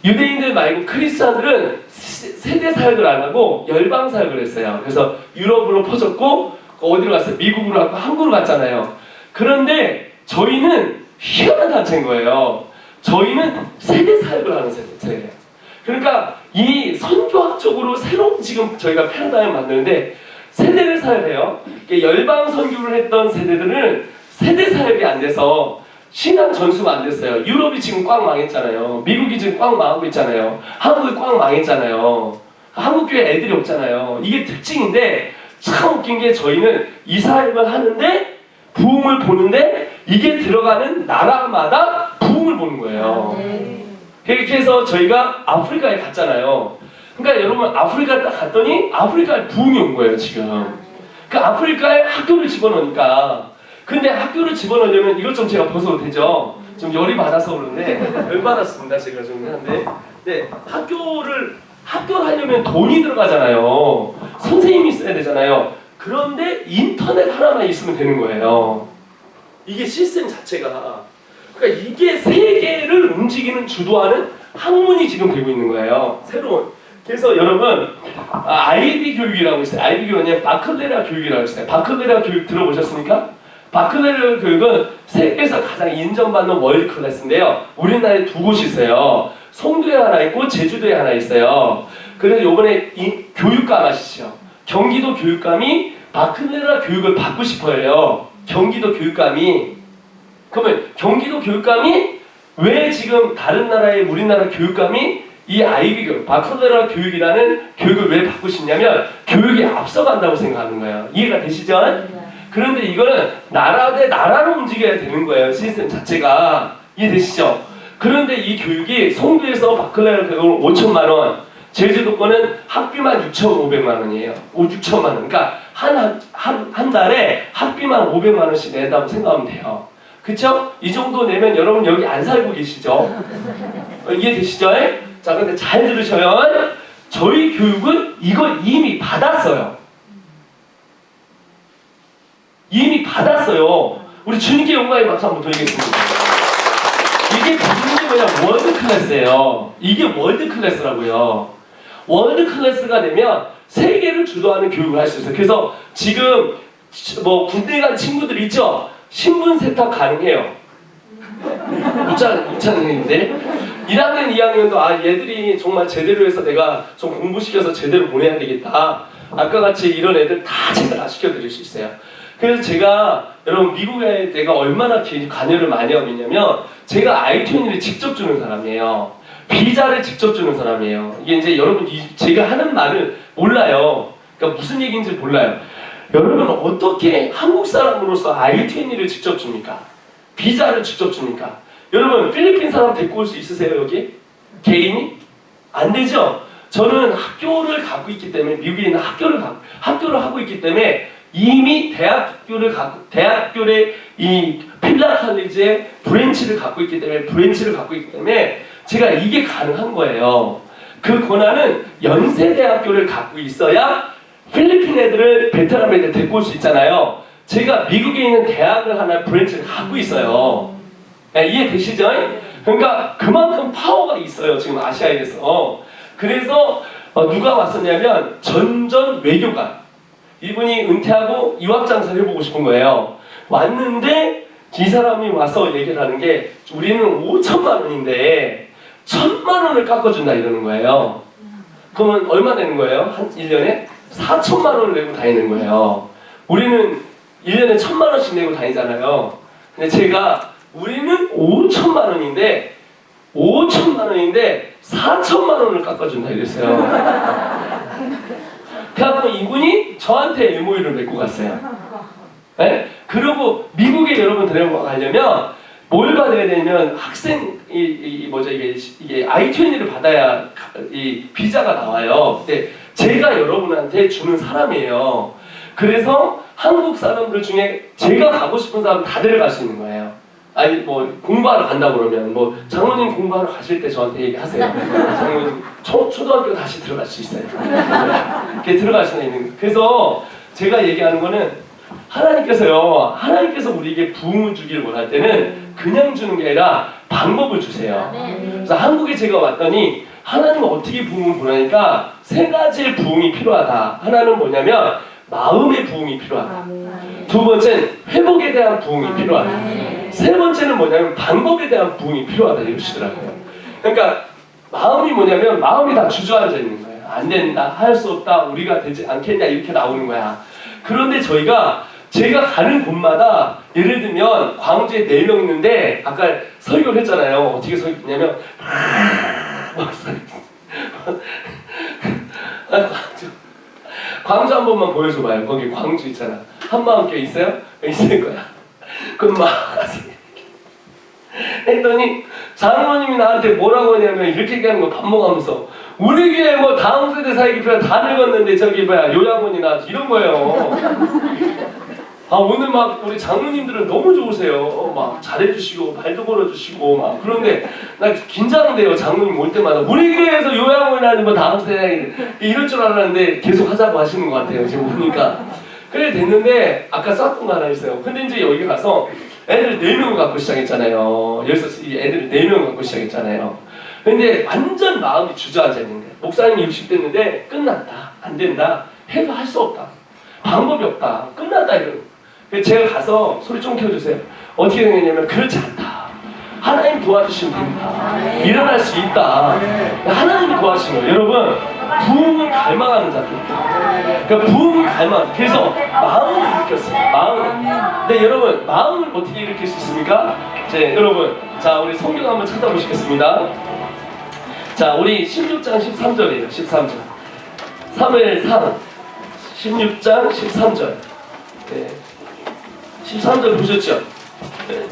유대인들 말고 크리스찬들은 세대 사역을 안 하고 열방 사역을 했어요. 그래서 유럽으로 퍼졌고 어디로 갔어요? 미국으로 갔고 한국으로 갔잖아요. 그런데 저희는 희한한 단체인 거예요. 저희는 세대 사역을 하는 세대예요. 그러니까 이 선교학적으로 새로운 지금 저희가 패러다임을 만드는데 세대를 사역해요. 열방 선교를 했던 세대들은 세대 사역이 안 돼서 신앙 전수가 안 됐어요. 유럽이 지금 꽉 망했잖아요. 미국이 지금 꽉 망하고 있잖아요. 한국이 꽉 망했잖아요. 한국 교회 애들이 없잖아요. 이게 특징인데 참 웃긴 게 저희는 이 사역을 하는데 부흥을 보는데 이게 들어가는 나라마다 부흥을 보는 거예요. 그렇게 해서 저희가 아프리카에 갔잖아요. 그러니까 여러분 아프리카에 딱 갔더니 아프리카에 부흥이 온 거예요 지금. 그 아프리카에 학교를 집어넣으니까 근데 학교를 집어넣으려면 이것 좀 제가 벗어도 되죠? 좀 열이 받아서 그러는데 열 받았습니다 제가 좀 하는데 네, 학교를 하려면 돈이 들어가잖아요. 선생님이 있어야 되잖아요. 그런데 인터넷 하나만 있으면 되는 거예요. 이게 시스템 자체가 그러니까 이게 세계를 움직이는 주도하는 학문이 지금 되고 있는 거예요. 새로운. 그래서 여러분 아이비 교육이라고 있어요. 아이비 교육은 바클레라 교육이라고 있어요. 바클레라 교육 들어보셨습니까? 바클레라 교육은 세계에서 가장 인정받는 월드 클래스인데요. 우리나라에 2곳이 있어요. 송도에 하나 있고 제주도에 하나 있어요. 그래서 이번에 교육감 아시죠? 경기도 교육감이 바클레라 교육을 받고 싶어요. 경기도 교육감이. 그러면 경기도 교육감이 왜 지금 다른 나라의 우리나라 교육감이 이 아이비 교육, 바클레라 교육이라는 교육을 왜 받고 싶냐면 교육이 앞서간다고 생각하는 거예요. 이해가 되시죠? 그런데 이거는 나라 대 나라로 움직여야 되는 거예요. 시스템 자체가. 이해되시죠? 그런데 이 교육이 송도에서 바클레라 교육을 5천만 원, 제주도권은 학비만 6,500만 원이에요. 6천만 원. 그러니까 한 달에 학비만 500만 원씩 낸다고 생각하면 돼요. 그쵸? 이 정도 내면 여러분 여기 안 살고 계시죠? 이해되시죠? 자, 근데 잘 들으셔요. 저희 교육은 이걸 이미 받았어요. 이미 받았어요. 우리 주님께 영광의 박수 한번 드리겠습니다. 이게 무슨 게 뭐냐? 월드 클래스예요. 이게 월드 클래스라고요. 월드 클래스가 되면 세계를 주도하는 교육을 할 수 있어요. 그래서 지금 뭐 군대 간 친구들 있죠? 신분 세탁 가능해요. 못찾는데 1학년, 2학년도 얘들이 정말 제대로 해서 내가 좀 공부시켜서 제대로 보내야 되겠다. 아까 같이 이런 애들 제가 다 시켜드릴 수 있어요. 그래서 제가 여러분 미국에 내가 얼마나 관여를 많이 하고 있냐면 제가 I-20를 직접 주는 사람이에요. 비자를 직접 주는 사람이에요. 이게 이제 여러분 제가 하는 말을 몰라요. 그러니까 무슨 얘기인지 몰라요. 여러분 어떻게 한국 사람으로서 I-20를 직접 줍니까? 비자를 직접 줍니까? 여러분 필리핀 사람 데리고 올 수 있으세요 여기? 개인이? 안 되죠? 저는 학교를 갖고 있기 때문에 미국에 있는 학교를 하고 있기 때문에 이미 대학교의 이 필라 칼리지의 브랜치를 갖고 있기 때문에 제가 이게 가능한 거예요. 그 권한은 연세대학교를 갖고 있어야 필리핀 애들을 베트남 애들 데리고 올 수 있잖아요. 제가 미국에 있는 대학을 하나 브랜치를 갖고 있어요. 네, 이해되시죠? 그러니까 그만큼 파워가 있어요. 지금 아시아에서. 그래서 누가 왔었냐면 전전 외교관. 이분이 은퇴하고 유학장사를 해보고 싶은 거예요. 왔는데 이 사람이 와서 얘기를 하는 게 우리는 5천만 원인데 1,000만 원을 깎아준다 이러는 거예요. 그러면 얼마 내는 거예요? 한 1년에? 4천만 원을 내고 다니는 거예요. 우리는 1년에 1,000만 원씩 내고 다니잖아요. 근데 제가 우리는 5천만 원인데 4천만 원을 깎아준다 이랬어요. 그래서 이분이 저한테 MOU를 맺고 갔어요. 네? 그리고 미국에 여러분 데려가려면 뭘 받아야 되냐면 학생 이게 I-20를 받아야 이 비자가 나와요. 근데 제가 여러분한테 주는 사람이에요. 그래서 한국 사람들 중에 제가 가고 싶은 사람 다 데려갈 수 있는 거예요. 아니 뭐 공부하러 간다고 그러면 뭐 장모님 공부하러 가실 때 저한테 얘기하세요. 장모님 초등학교 다시 들어갈 수 있어요. 이렇게 들어갈 수는 있는 거예요. 그래서 제가 얘기하는 거는 하나님께서 우리에게 부흥을 주기를 원할 때는 그냥 주는 게 아니라 방법을 주세요. 그래서 한국에 제가 왔더니 하나님은 어떻게 부흥을 보내니까 세 가지의 부흥이 필요하다. 하나는 뭐냐면 마음의 부흥이 필요하다. 두 번째는 회복에 대한 부흥이 필요하다. 세 번째는 뭐냐면 방법에 대한 부흥이 필요하다 이러시더라고요. 그러니까 마음이 뭐냐면 마음이 다 주저앉아 있는 거예요. 안 된다, 할 수 없다, 우리가 되지 않겠냐 이렇게 나오는 거야. 그런데 제가 가는 곳마다 예를 들면 광주에 4명 있는데 아까 설교를 했잖아요. 어떻게 설교했냐면 광주 한 번만 보여줘봐요. 거기 광주 있잖아. 한마음교회 있어요? 있을 거야. 그럼 막 했더니 장로님이 나한테 뭐라고 하냐면 이렇게 얘기하는 거 반복하면서 우리 교회 뭐 다음 세대 사이기표야 다 늙었는데 저기 뭐야 요양원이나 이런 거예요. 오늘 막 우리 장로님들은 너무 좋으세요. 막 잘해주시고 말도 걸어주시고 막 그런데 나 긴장돼요. 장로님 올 때마다 우리 교회에서 요양원이나 뭐 다음 세대 이럴 줄 알았는데 계속 하자고 하시는 것 같아요. 지금 보니까. 그래 됐는데 아까 쌌던 거 하나 있어요. 근데 이제 여기 가서 애들 4명을 갖고 시작했잖아요. 여기서 애들 4명을 갖고 시작했잖아요. 근데 완전 마음이 주저앉아 있는 거예요. 목사님이 60대인데 끝났다. 안 된다. 해도 할 수 없다. 방법이 없다. 끝났다 이러고. 제가 가서 소리 좀 켜주세요. 어떻게 생겼냐면 그렇지 않다. 하나님 도와주시면 됩니다. 일어날 수 있다. 하나님이 도와주시면 돼요. 여러분, 부흥을 갈망하는 자들. 그러니까 부흥을 갈망하는. 그래서 마음을 일으켰어요. 마음. 근데 여러분, 마음을 어떻게 일으킬 수 있습니까? 여러분, 자, 우리 성경 한번 찾아보시겠습니다. 자, 우리 16장 13절이에요. 13절. 사무엘상 16장 13절. 네. 13절 보셨죠? 네.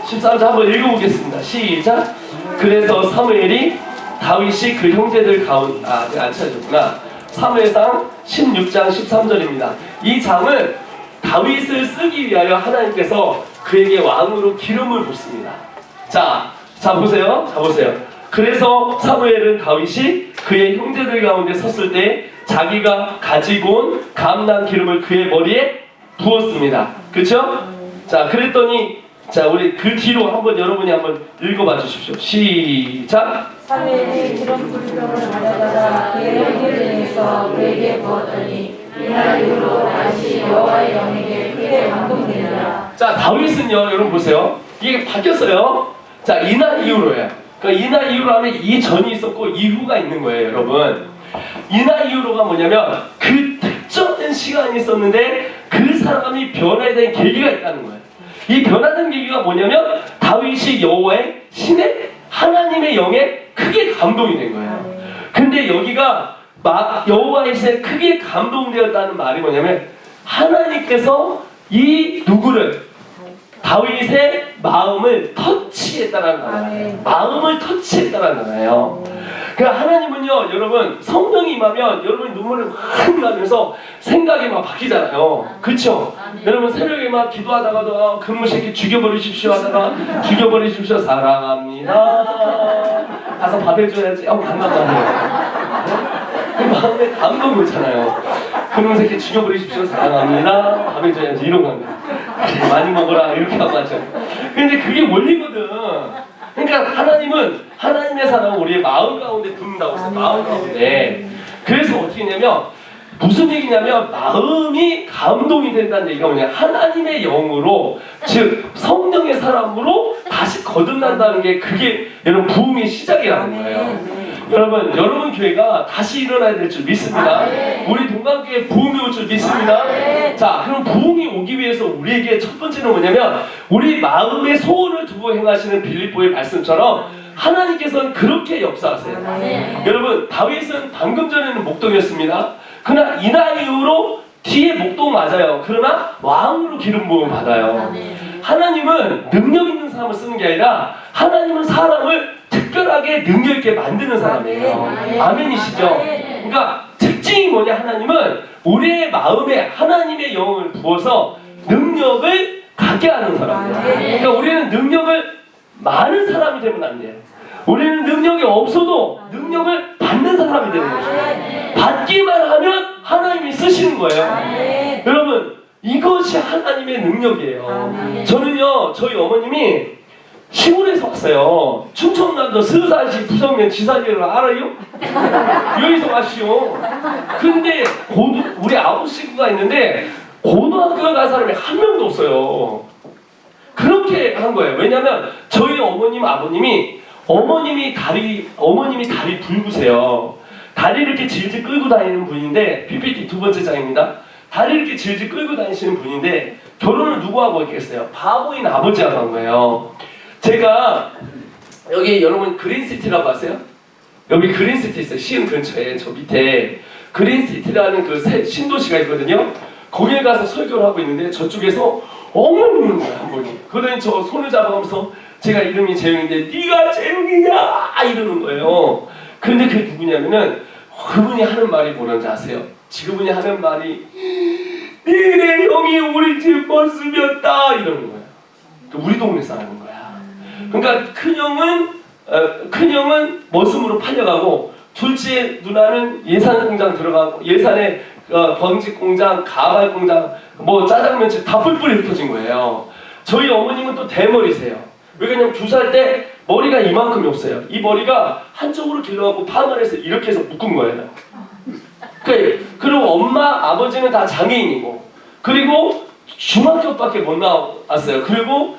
13절 한번 읽어보겠습니다. 시작. 그래서 사무엘이 다윗이 그 형제들 가운데 안 찾으셨구나. 사무엘상 16장 13절입니다. 이 장은 다윗을 쓰기 위하여 하나님께서 그에게 왕으로 기름을 붓습니다. 자 보세요. 자 보세요. 그래서 사무엘은 다윗이 그의 형제들 가운데 섰을 때 자기가 가지고 온 감난 기름을 그의 머리에 부었습니다. 그렇죠? 자, 그랬더니 자, 우리 그 뒤로 한번 여러분이 한번 읽어봐 주십시오. 시작. 사무엘이 기름 부스러기를 가져다가 그의 형제들에게서 그에게 부었더니 이날 이후로 다시 여호와의 영에게 크게 감동되니라. 자, 다윗은요, 여러분 보세요. 이게 바뀌었어요. 자, 이날 이후로예요. 그러니까 이날 이후로 하면 이전이 있었고 이후가 있는 거예요, 여러분. 이날 이후로가 뭐냐면 그 특정된 시간이 있었는데 그 사람이 변화된 계기가 있다는 거예요. 이 변화된 계기가 뭐냐면 다윗이 여호와의 신의 하나님의 영에 크게 감동이 된 거예요. 근데 여기가 여호와의 신에 크게 감동되었다는 말이 뭐냐면 하나님께서 이 누구를 다윗의 마음을 터치했다는 거예요. 마음을 터치했다는 거예요. 그러니까 하나님은요, 여러분 성령이 임하면 여러분이 눈물을 막 흘리면서 생각이 막 바뀌잖아요. 그렇죠? 여러분 새벽에 막 기도하다가도 근무 새끼 죽여버리십시오 하다가 죽여버리십시오 사랑합니다. 가서 밥 해줘야지. 감사합니다. 그 마음에 감동이 오잖아요. 근무 새끼 죽여버리십시오 사랑합니다. 밥 해줘야지 이런 겁니다. 많이 먹어라 이렇게 하고 하죠. 근데 그게 원리거든. 그러니까 하나님은 하나님의 사랑을 우리의 마음 가운데 붓는다고 했어요. 마음 가운데. 그래서 어떻게 했냐면 무슨 얘기냐면 마음이 감동이 된다는 얘기가 뭐냐, 하나님의 영으로 즉 성령의 사람으로 다시 거듭난다는 게 그게 여러분 부흥의 시작이라는 거예요. 여러분 교회가 다시 일어나야 될 줄 믿습니다. 우리 동강교회 부흥이 올 줄 믿습니다. 자, 그럼 부흥이 오기 위해서 우리에게 첫 번째는 뭐냐면 우리 마음의 소원을 두고 행하시는 빌립보의 말씀처럼 하나님께서는 그렇게 역사하세요. 여러분, 다윗은 방금 전에는 목동이었습니다. 그러나 이날 이후로 뒤에 목동 맞아요. 그러나 왕으로 기름 부음 받아요. 하나님은 능력 있는 사람을 쓰는 게 아니라 하나님은 사람을 특별하게 능력 있게 만드는 사람이에요. 아멘이시죠? 그러니까 특징이 뭐냐, 하나님은 우리의 마음에 하나님의 영을 부어서 능력을 갖게 하는 사람이에요. 그러니까 우리는 능력을 많은 사람이 되면 안 돼요. 우리는 능력이 없어도 능력을 받는 사람이 되는 거죠. 받기만 하면 하나님이 쓰시는 거예요. 여러분, 이것이 하나님의 능력이에요. 저는요, 저희 어머님이 시골에서 왔어요. 충청남도 서산시 부성면 지사리를 알아요? 여기서 왔시오. 근데 우리 아홉 식구가 있는데 고등학교 간 사람이 한 명도 없어요. 그렇게 한 거예요. 왜냐면 저희 어머님, 아버님이 어머님이 다리 붉으세요. 다리 이렇게 질질 끌고 다니는 분인데, PPT 두 번째 장입니다. 다리 이렇게 질질 끌고 다니시는 분인데 결혼을 누구하고 했겠어요? 바보인 아버지하고 한 거예요. 제가 여기 여러분 그린시티라고 아세요? 여기 그린시티 있어요. 시흥 근처에 저 밑에 그린시티라는 그 신도시가 있거든요. 거기에 가서 설교를 하고 있는데 저쪽에서 엉엉 우는 거예요, 한 분이. 그러더니 저 손을 잡아가면서 제가 이름이 재용인데 네가 재용이냐 이러는 거예요. 근데 그게 누구냐면은 그분이 하는 말이 뭐라는지 아세요? 지금분이 하는 말이 니네 형이 우리 집 머슴이었다 이러는 거예요. 우리 동네 사람인 거야. 그러니까 큰형은 머슴으로 팔려가고 둘째 누나는 예산 공장 들어가고 예산에 번직 공장, 가발 공장, 뭐 짜장면집 다 뿔뿔이 흩어진 거예요. 저희 어머님은 또 대머리세요. 왜냐면 주사할 때 머리가 이만큼이 없어요. 이 머리가 한쪽으로 길러갖고 파마를 해서 이렇게 해서 묶은 거예요. 그리고 엄마, 아버지는 다 장애인이고, 그리고 중학교밖에 못 나왔어요. 그리고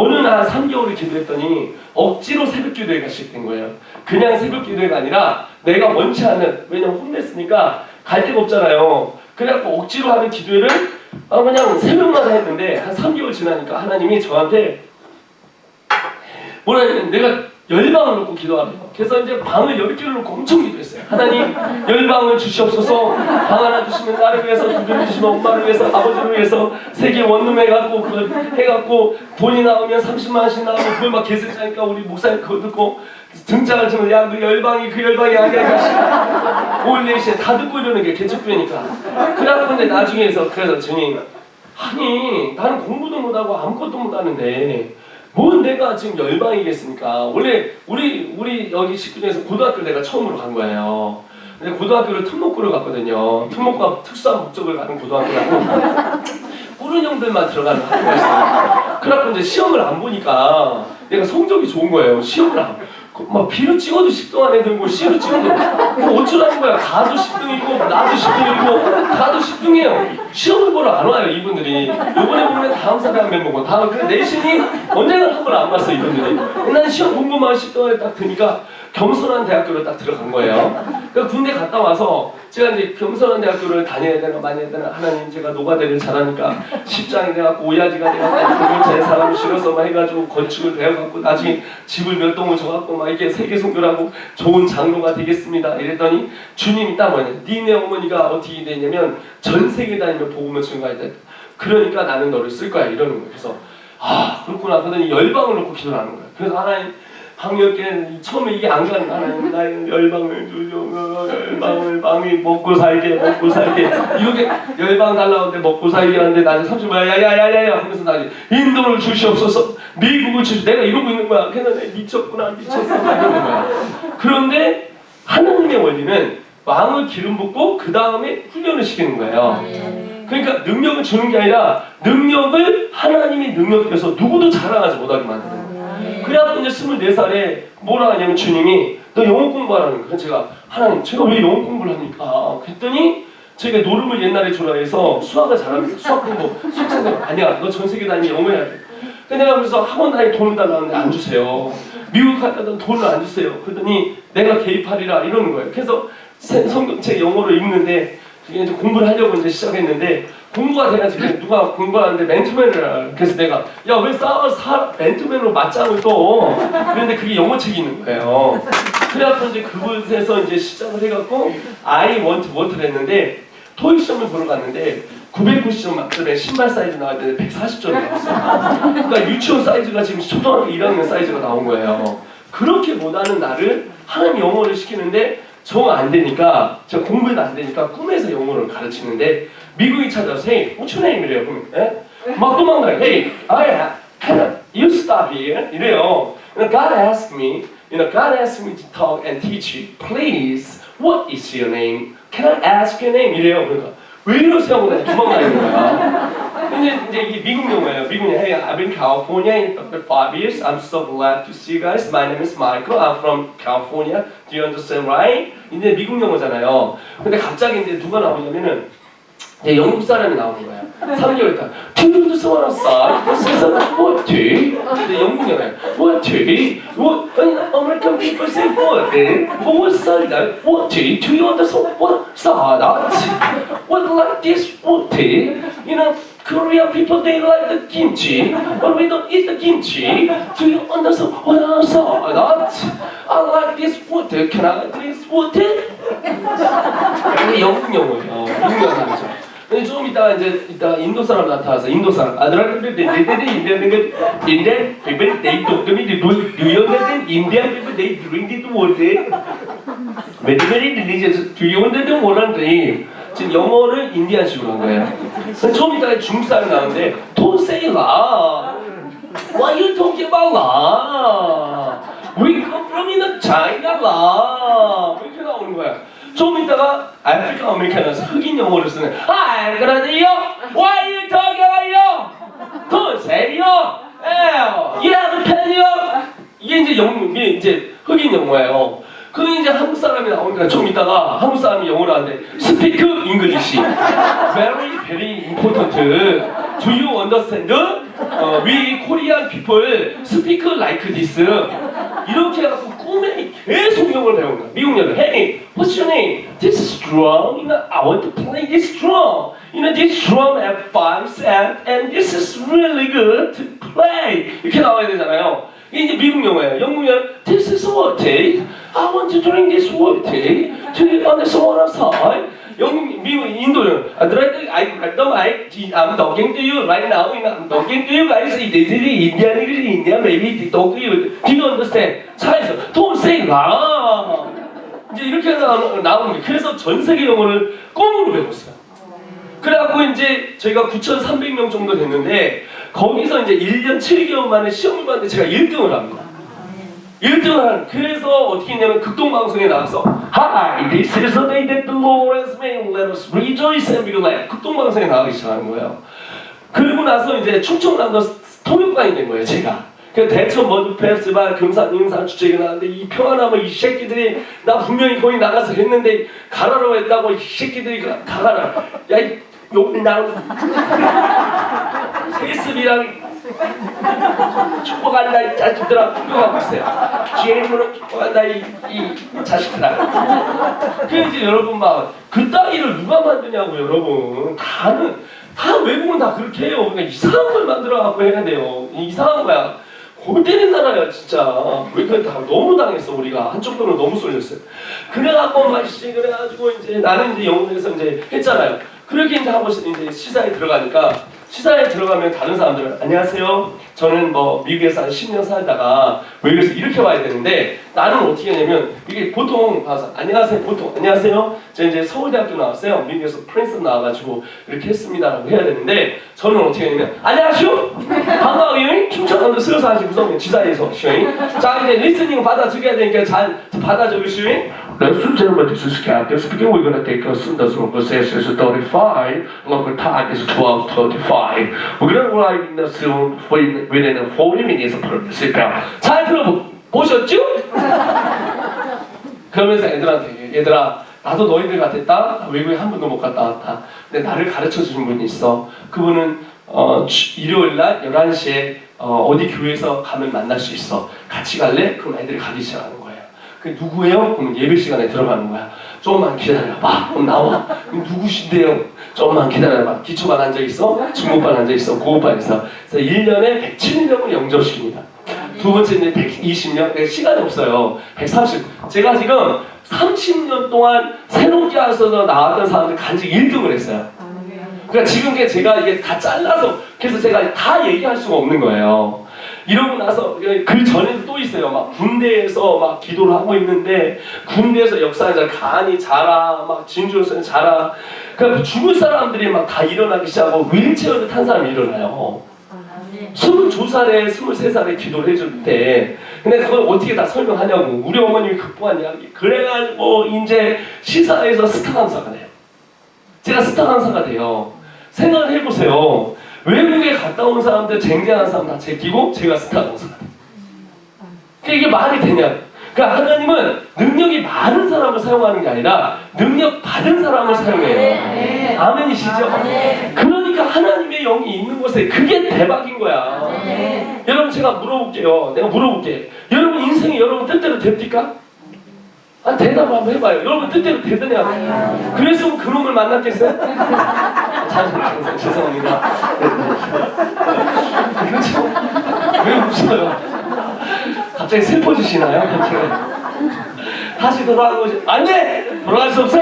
어느 날 3개월을 기도했더니 억지로 새벽 기도회가 시작된 거예요. 그냥 새벽 기도회가 아니라 내가 원치 않는, 왜냐면 혼냈으니까 갈 데가 없잖아요. 그래갖고 억지로 하는 기도회를 그냥 새벽마다 했는데 한 3개월 지나니까 하나님이 저한테 뭐라 해야 되냐, 내가 열방을 놓고 기도하래요. 그래서 이제 방을 10개를 놓고 엄청 기도했어요. 하나님 열방을 주시옵소서. 방 하나 주시면 나를 위해서, 두 개를 주시면 엄마를 위해서, 아버지를 위해서, 세계 원룸 해갖고 그걸 해갖고 돈이 나오면 30만 원씩 나오면 그걸 막 계산하니까 우리 목사님 그거 듣고 등장을 치면 야 그 열방이 아니야. 올레시에 다 듣고 이러는 게 개척교회니까. 그래갖고 근데 나중에서 그래서 주님, 아니 나는 공부도 못하고 아무것도 못하는데 뭔 내가 지금 열방이겠습니까? 원래 우리 여기 식구 중에서 고등학교를 내가 처음으로 간 거예요. 근데 고등학교를 특목고를 갔거든요. 특목고가 특수한 목적을 가는 고등학교라고 꾸른 형들만 들어가는 학교가 있어요. 그래갖고 이제 시험을 안 보니까 내가 성적이 좋은 거예요. 시험을 안. 막 B로 찍어도 10등 안에 들고 C로 찍어도 뭐 어쩌라는 거야. 가도 10등이고 나도 10등이고 가도 10등이에요. 시험을 보러 안 와요 이분들이. 이번에 보면 다음 사람 한 명 보고 다음 그 내신이 언젠가 한 번 안 봤어 이분들이. 난 시험 공부만 10등 안에 딱 드니까 겸손한 대학교를 딱 들어간 거예요. 그러니까 군대 갔다 와서 제가 이제 겸손한 대학교를 다녀야 되나 말아야 되나 하나님 제가 노가다를 잘하니까 십장이 돼갖고 오야지가 돼갖고 제 사람을 실어서 막 해가지고 건축을 배워갖고 나중에 집을 몇 동을 져갖고 막 이렇게 세계 선교하고 좋은 장로가 되겠습니다. 이랬더니 주님이 딱 뭐냐 니네 어머니가 어떻게 되냐면 전 세계 다니면 복음을 증거해야 돼. 그러니까 나는 너를 쓸 거야 이러는 거예요. 그래서 아 그렇구나 하더니 열방을 놓고 기도를 하는 거예요. 그래서 하나님 학력계는 처음에 이게 안 가는 하나님 나의 열방을 주셔 열방을 방이 먹고 살게 이렇게 열방 달라는데 먹고 살게 하는데 나는 30만 야야야야야 하면서 나는 인도를 주시옵소서 미국을 주시 내가 이러고 있는 거야. 그래서 내가 미쳤구나 이러는 거야. 그런데 하나님의 원리는 왕을 기름 붓고 그 다음에 훈련을 시키는 거예요. 그러니까 능력을 주는 게 아니라 능력을 하나님이 능력해서 누구도 자랑하지 못하게 만드는 거예요. 그래갖고 이제 24살에 뭐라 하냐면 주님이 너 영어 공부하라는 거예요. 제가 하나님 제가 왜 영어 공부를 합니까? 그랬더니 제가 노름을 옛날에 좋아해서 수학을 잘하면서 수학 공부 수학생각 아니야 너 전 세계 다니면 영어 해야 돼. 근데 내가 그래서 학원 다니 돈을 달라는데 안 주세요. 미국 갔다던 돈을 안 주세요. 그랬더니 내가 개입하리라 이러는 거예요. 그래서 성경책 영어로 읽는데 이제 공부를 하려고 이제 시작했는데 공부가 돼가지고 누가 공부하는데 맨투맨을 알아. 그래서 내가 야 왜 맨투맨으로 맞짱을 떠? 그런데 그게 영어책이 있는 거예요. 그래갖고 이제 그곳에서 이제 시작을 해갖고 I want what를 했는데 토익 시험을 보러 갔는데 990점 만점에 신발 사이즈 나왔는데 140점이 나왔어요. 그러니까 유치원 사이즈가 지금 초등학교 1학년 사이즈가 나온 거예요. 그렇게 못하는 나를 하나님 영어를 시키는데 정 안 되니까 제가 공부도 안 되니까 꿈에서 영어를 가르치는데 미국이 찾아서 Hey, what's your name? 이래요. 그러면 막 도망가요. Hey, you stop here. 이래요. God asked me, God asked me to talk and teach you. Please, what is your name? Can I ask your name? 이래요. 그러니까 왜 이러세요? 하고 내가 도망가는 거야. 근데 이제 이게 미국 영어예요. 미국 영어. Hey, I've been in California for 5 years. I'm so glad to see you guys. My name is Michael. I'm from California. Do you understand, right? 이제 미국 영어잖아요. 근데 갑자기 이제 누가 나오냐면은 이제 영국 사람이 나오는 거야. 3개월 있다. Do you understand what I said? This is what? 근데 영국 영어예요. What? American people say what? What say that? What? Do you understand what I said? What like this? What? Korean people they like the kimchi, but we don't eat the kimchi. Do you understand what I said? I like this water. Can I like this water? 이게 영국 영어예요. 미국 영어죠. 근데 좀 이따 인도 사람 나타나서 인도 사람 아들한테 Indian people they talk to me. Do you understand? Indian people they drink it water. Very delicious. Do you understand what I'm saying? 지금 영어를 인디안식으로 한 거예요. 좀 이따 중국 사람이 나오는데 Don't say la. Why you talking about la? We come from China la. 이렇게 나오는 거야. 좀 이따가 아프리카 아메리카에서 흑인 영어를 쓰는 Hi, 그러세요? Why you talking about? Don't say you. You have a pen? 이게 이제 흑인 영어예요. 그는 이제 한국 사람이 나오니까 좀 이따가 한국 사람이 영어를 하는데 Speak English. Very, very important. Do you understand? We Korean people speak like this. 이렇게 해갖고 꿈에 계속 영어를 배우는 거야. 미국 영어. Hey, what's your name? This is drum. I want to play this drum. This drum have 5 cents and this is really good to play. 이렇게 나와야 되잖아요. 이게 이제 미국 영어예요. 영국 영어. This is water. I want to drink this water. Do you understand what I'm saying? 영국, 미국, 인도 영어. I'm talking to you right now. I'm talking to you guys. India, maybe they talk to you. Do you understand? 차에서 Don't say la. 이제 이렇게 나오는 게 그래서 전 세계 영어를 꽁으로 배웠어요. 그래갖고 이제 저희가 9,300명 정도 됐는데 거기서 이제 1년 7개월 만에 시험을 봤는데 제가 1등을 합니다. 1등을 하는. 그래서 어떻게 했냐면 극동방송에 나가서 Hi, this is the day that the Lord has made. Let us rejoice and be glad. 극동방송에 나가기 시작하는 거예요. 그리고 나서 이제 충청남도 통역관이 된 거예요, 제가. 그 대천 머드 페스티벌 금산 인상 주제가 나왔는데 이 평안하면 이 새끼들이 나 분명히 거기 나가서 했는데 가라고 했다고 이 새끼들이 가라. 야 이 욕나 세습이랑 축복한다 이 자식들아 축복하고 있어요. GM으로 축복한다 이 자식들아. 그 이제 여러분 막 그따위를 누가 만드냐고 여러분. 다 외국은 다 그렇게 해요. 그러니까 이상한 걸 만들어갖고 해야 돼요. 이상한 거야. 골 때린 나라야 진짜. 왜 그래 다 너무 당했어 우리가. 한쪽으로 너무 쏠렸어요. 그래갖고 막 그래가지고 이제 나는 이제 영국에서 이제 했잖아요. 그렇게 이제 하고 이제 시사에 들어가니까 시사에 들어가면 다른 사람들은 안녕하세요. 저는 뭐 미국에서 한 10년 살다가 외국에서 이렇게 와야 되는데 나는 어떻게 하냐면 이게 보통 가서 안녕하세요. 보통 안녕하세요. 저 이제 서울대학교 나왔어요. 미국에서 프린스턴 나와가지고 이렇게 했습니다라고 해야 되는데 저는 어떻게 하냐면 안녕하세요. 반가워요. 충청남도 서울사시 구성면 지사에서 시행. 자 이제 리스닝 받아주게 되니까 잘 받아주시오. Ladies and gentlemen, this is Captain speaking. We're going to take us in this room. The session is 35. Local time is 12:35. We're going to ride in the room within 40 minutes per seatbelt. 잘 들어보셨죠? 그러면서 애들한테 얘들아 나도 너희들 같았다. 외국에 한 번도 못 갔다 왔다. 근데 나를 가르쳐 주신 분이 있어. 그분은 일요일날 11시에 어디 교회에서 가면 만날 수 있어. 같이 갈래? 그럼 애들이 가기 시작하는 거야. 그 누구예요? 그럼 예배 시간에 들어가는 거야. 조금만 기다려봐. 그럼 나와. 그럼 누구신데요? 조금만 기다려봐. 기초반 앉아있어? 중고반 앉아있어? 고급반 있어? 그래서 1년에 170명을 영접시킵니다. 두 번째 이제 120명? 시간이 없어요. 130. 제가 지금 30년 동안 새롭게 와서 나왔던 사람들 간직 1등을 했어요. 그러니까 지금 제가 이게 다 잘라서 그래서 제가 다 얘기할 수가 없는 거예요. 이러고 나서 그 전에도 또 있어요. 막 군대에서 막 기도를 하고 있는데 군대에서 역사하자 간이 자라 막 진주에서는 자라. 그러니까 죽을 사람들이 막 다 일어나기 시작하고 휠체어를 탄 사람이 일어나요. 22살에 23살에 기도를 해줄 때 근데 그걸 어떻게 다 설명하냐고 우리 어머님이 극복한 이야기. 그래가지고 이제 시사에서 스타 강사가 돼요. 제가 스타 강사가 돼요. 생각을 해보세요. 외국에 갔다 온 사람들 쟁쟁한 사람 다 제끼고 제가 스타 강사가 돼요. 그러니까 이게 말이 되냐? 그러니까 하나님은 능력이 많은 사람을 사용하는 게 아니라 능력 받은 사람을 사용해요. 아멘이시죠? 그러니까 하나님의 영이 있는 곳에 그게 대박인 거야. 여러분 제가 물어볼게요. 내가 물어볼게. 여러분 인생이 여러분 뜻대로 됩니까? 아 대답을 한번 해봐요. 여러분 뜻대로 되더냐고요. 그래서 그놈을 만났겠어요? 죄송합니다. 그렇죠? 왜 웃어요? 갑자기 슬퍼지시나요? 다시 돌아가고 안 돼! 돌아갈 수 없어!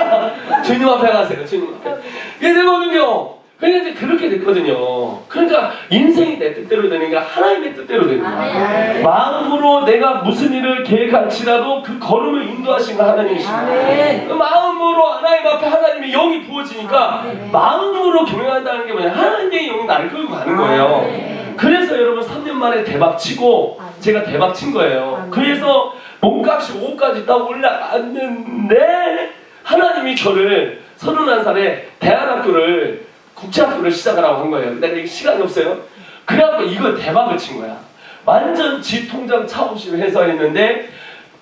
주님 앞에 가세요. 주님 앞에. 이게 되거든요. 그러니까 이제 그렇게 됐거든요. 그러니까 인생이 내 뜻대로 되는 게 하나님의 뜻대로 되는 거야. 마음으로 내가 무슨 일을 계획할지라도 그 걸음을 인도하신 거 하나님이십니다. 그 마음으로 하나님 앞에 하나님의 영이 부어지니까 마음으로 경영한다는 게 뭐냐. 하나님의 영이 나를 끌고 가는 거예요. 그래서 여러분 3년 만에 대박 치고 제가 대박 친 거예요. 그래서 몸값이 5억까지 딱 올라갔는데 하나님이 저를 31살에 대안학교를 국제학교를 시작하라고 한 거예요. 근데 이게 시간이 없어요. 그래갖고 이걸 대박을 친 거야. 완전 집 통장 차없이 해서 했는데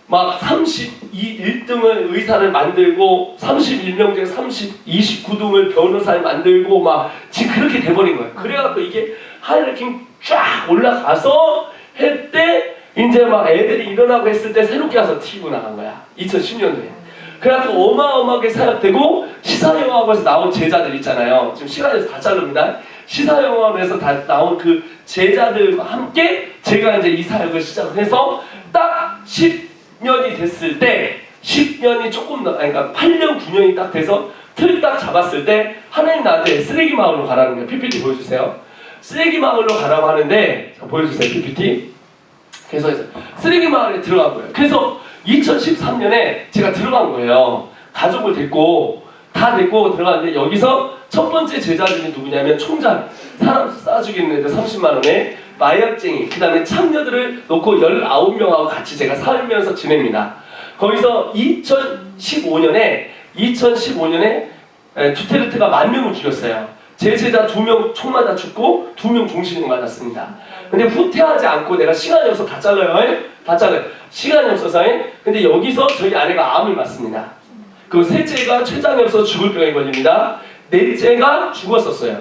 막 1등을 의사를 만들고 31명 중에 29등을 변호사를 만들고 막 지금 그렇게 돼버린 거야. 그래갖고 이게 하이라킹 쫙 올라가서 했대 이제 막 애들이 일어나고 했을 때 새롭게 와서 튀고 나간 거야. 2010년도에. 그래갖고 어마어마하게 사역되고 시사영화관에서 나온 제자들 있잖아요. 지금 시간에서 다 자릅니다. 시사영화관에서 다 나온 그 제자들과 함께 제가 이제 이 사역을 시작해서 딱 10년이 됐을 때 10년이 조금 그러니까 8년 9년이 딱 돼서 틀 딱 잡았을 때 하나님 나한테 쓰레기 마을로 가라는 거예요. PPT 보여주세요. 쓰레기 마을로 가라고 하는데 자, 보여주세요. PPT. 그래서 쓰레기 마을에 들어간 거예요. 그래서 2013년에 제가 들어간 거예요. 가족을 데리고 다 데리고 들어갔는데 여기서 첫 번째 제자들이 누구냐면 총장 사람 쏴 죽이는 애들 30만 원에 마약쟁이 그 다음에 참녀들을 놓고 19명하고 같이 제가 살면서 지냅니다. 거기서 2015년에 두테르테가 10,000명을 죽였어요. 제 제자 2명 총 맞아 죽고 2명 종신형 맞았습니다. 근데 후퇴하지 않고 내가 시간이 없어서 다 잘라요. 다 잘라요. 시간이 없어서. 근데 여기서 저희 아내가 암을 맞습니다. 그 셋째가 췌장이 없어서 죽을 병에 걸립니다. 넷째가 죽었었어요.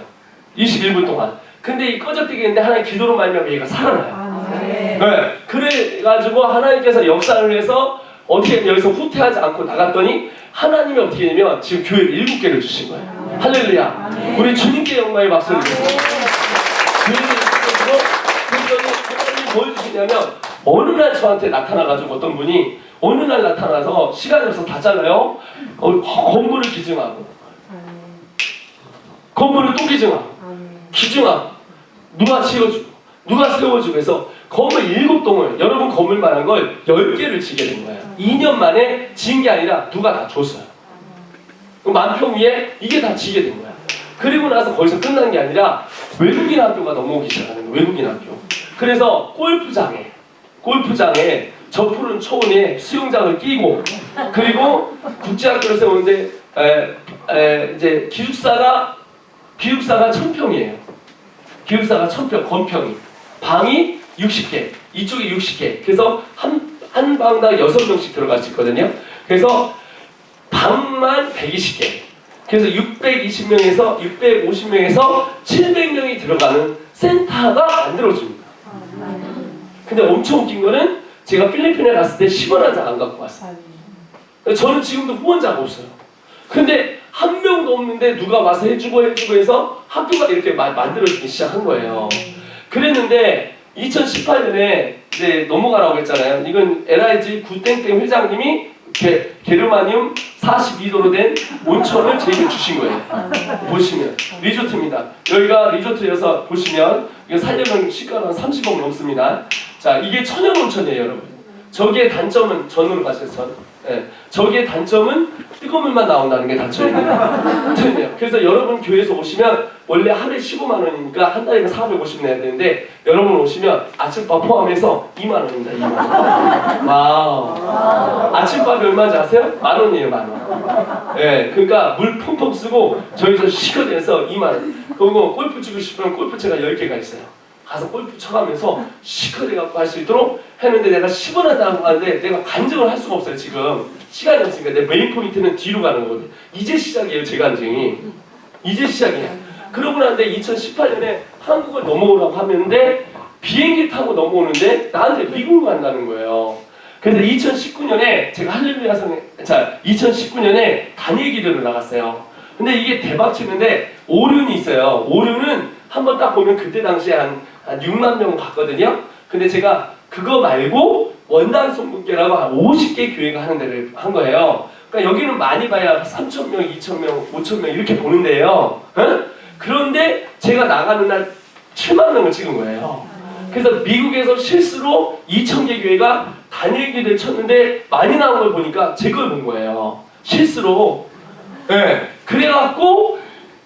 21분 동안. 근데 이 꺼져뛰기인데 하나님 기도로 말미암아 얘가 살아나요. 네. 그래가지고 하나님께서 역사를 해서 어떻게 여기서 후퇴하지 않고 나갔더니 하나님이 어떻게 되냐면 지금 교회를 7개를 주신 거예요. 할렐루야. 우리 주님께 영광의 박수를 드립니다. 교회를 7개로 하나님이 뭘 주시냐면 어느 날 저한테 나타나가지고 어떤 분이 어느 날 나타나서 시간이 없어서 다 잘라요. 건물을 기증하고 건물을 또 기증하고 누가 지어주고 누가 세워주고 해서 건물 7동을 여러분 건물 만한 걸 10개를 지게 된 거예요. 2년 만에 지은 게 아니라 누가 다 줬어요. 만평 위에 이게 다 지게 된 거야. 그리고 나서 거기서 끝난 게 아니라 외국인 학교가 넘어오기 시작하는 거예요. 외국인 학교. 그래서 골프장에 저 푸른 초원에 수영장을 끼고 그리고 국제학교를 세우는데 이제 기숙사가 1000평이에요. 기숙사가 1000평, 건평이. 방이 60개, 이쪽에 60개. 그래서 한 방당 6명씩 들어갈 수 있거든요. 그래서 방만 120개. 그래서 620명에서 650명에서 700명이 들어가는 센터가 만들어집니다. 근데 엄청 웃긴 거는 제가 필리핀에 갔을 때 10원 한 장 안 갖고 왔어요. 저는 지금도 후원자가 없어요. 근데 한 명도 없는데 누가 와서 해주고 해서 학교가 이렇게 만들어지기 시작한 거예요. 그랬는데 2018년에 이제 넘어가라고 했잖아요. 이건 LIG 구땡땡 회장님이 게르마늄 42도로 된 온천을 저에게 주신 거예요. 보시면 리조트입니다. 여기가 리조트여서 보시면 이거 살려면 시가가 한 30억 넘습니다. 자, 이게 천연 온천이에요, 여러분. 저기의 단점은 전으로 가세요, 전. 네. 저기의 단점은 뜨거운 물만 나온다는 게 단점이에요. 그래서 여러분 교회에서 오시면 원래 하루에 15만 원이니까 한 달이면 450 내야 되는데 여러분 오시면 아침밥 포함해서 2만 원입니다. 2만 원. 와우. 아침밥이 얼마인지 아세요? 10,000원이에요, 10,000원. 네, 그러니까 물 펑펑 쓰고 저희서 시커내서 2만 원. 그리고 골프 치고 싶으면 골프채가 10개가 있어요. 가서 골프 쳐가면서 시커내갖고 할 수 있도록 했는데 내가 10원 한다고 하는데 내가 간증을 할 수가 없어요. 지금 시간이 없으니까 내 메인 포인트는 뒤로 가는 거거든요. 이제 시작이에요. 제 간증이. 이제 시작이에요. 그러고 나는데 2018년에 한국을 넘어오라고 하는데 비행기 타고 넘어오는데 나한테 미국을 간다는 거예요. 그래서 2019년에 제가 할렐루야성에 2019년에 단일 기도를 나갔어요. 근데 이게 대박 치는데 오륜이 있어요. 오륜은 한번 딱 보면 그때 당시에 한 6만 명 갔거든요. 근데 제가 그거 말고 원단 송국계라고 한 50개 교회가 하는 데를 한 거예요. 그러니까 여기는 많이 봐야 3,000명, 2,000명, 5,000명 이렇게 보는데요. 응? 그런데 제가 나가는 날 7만 명을 찍은 거예요. 그래서 미국에서 실수로 2,000개 교회가 단일 기도를 쳤는데 많이 나온 걸 보니까 제 걸 본 거예요. 실수로. 네. 그래갖고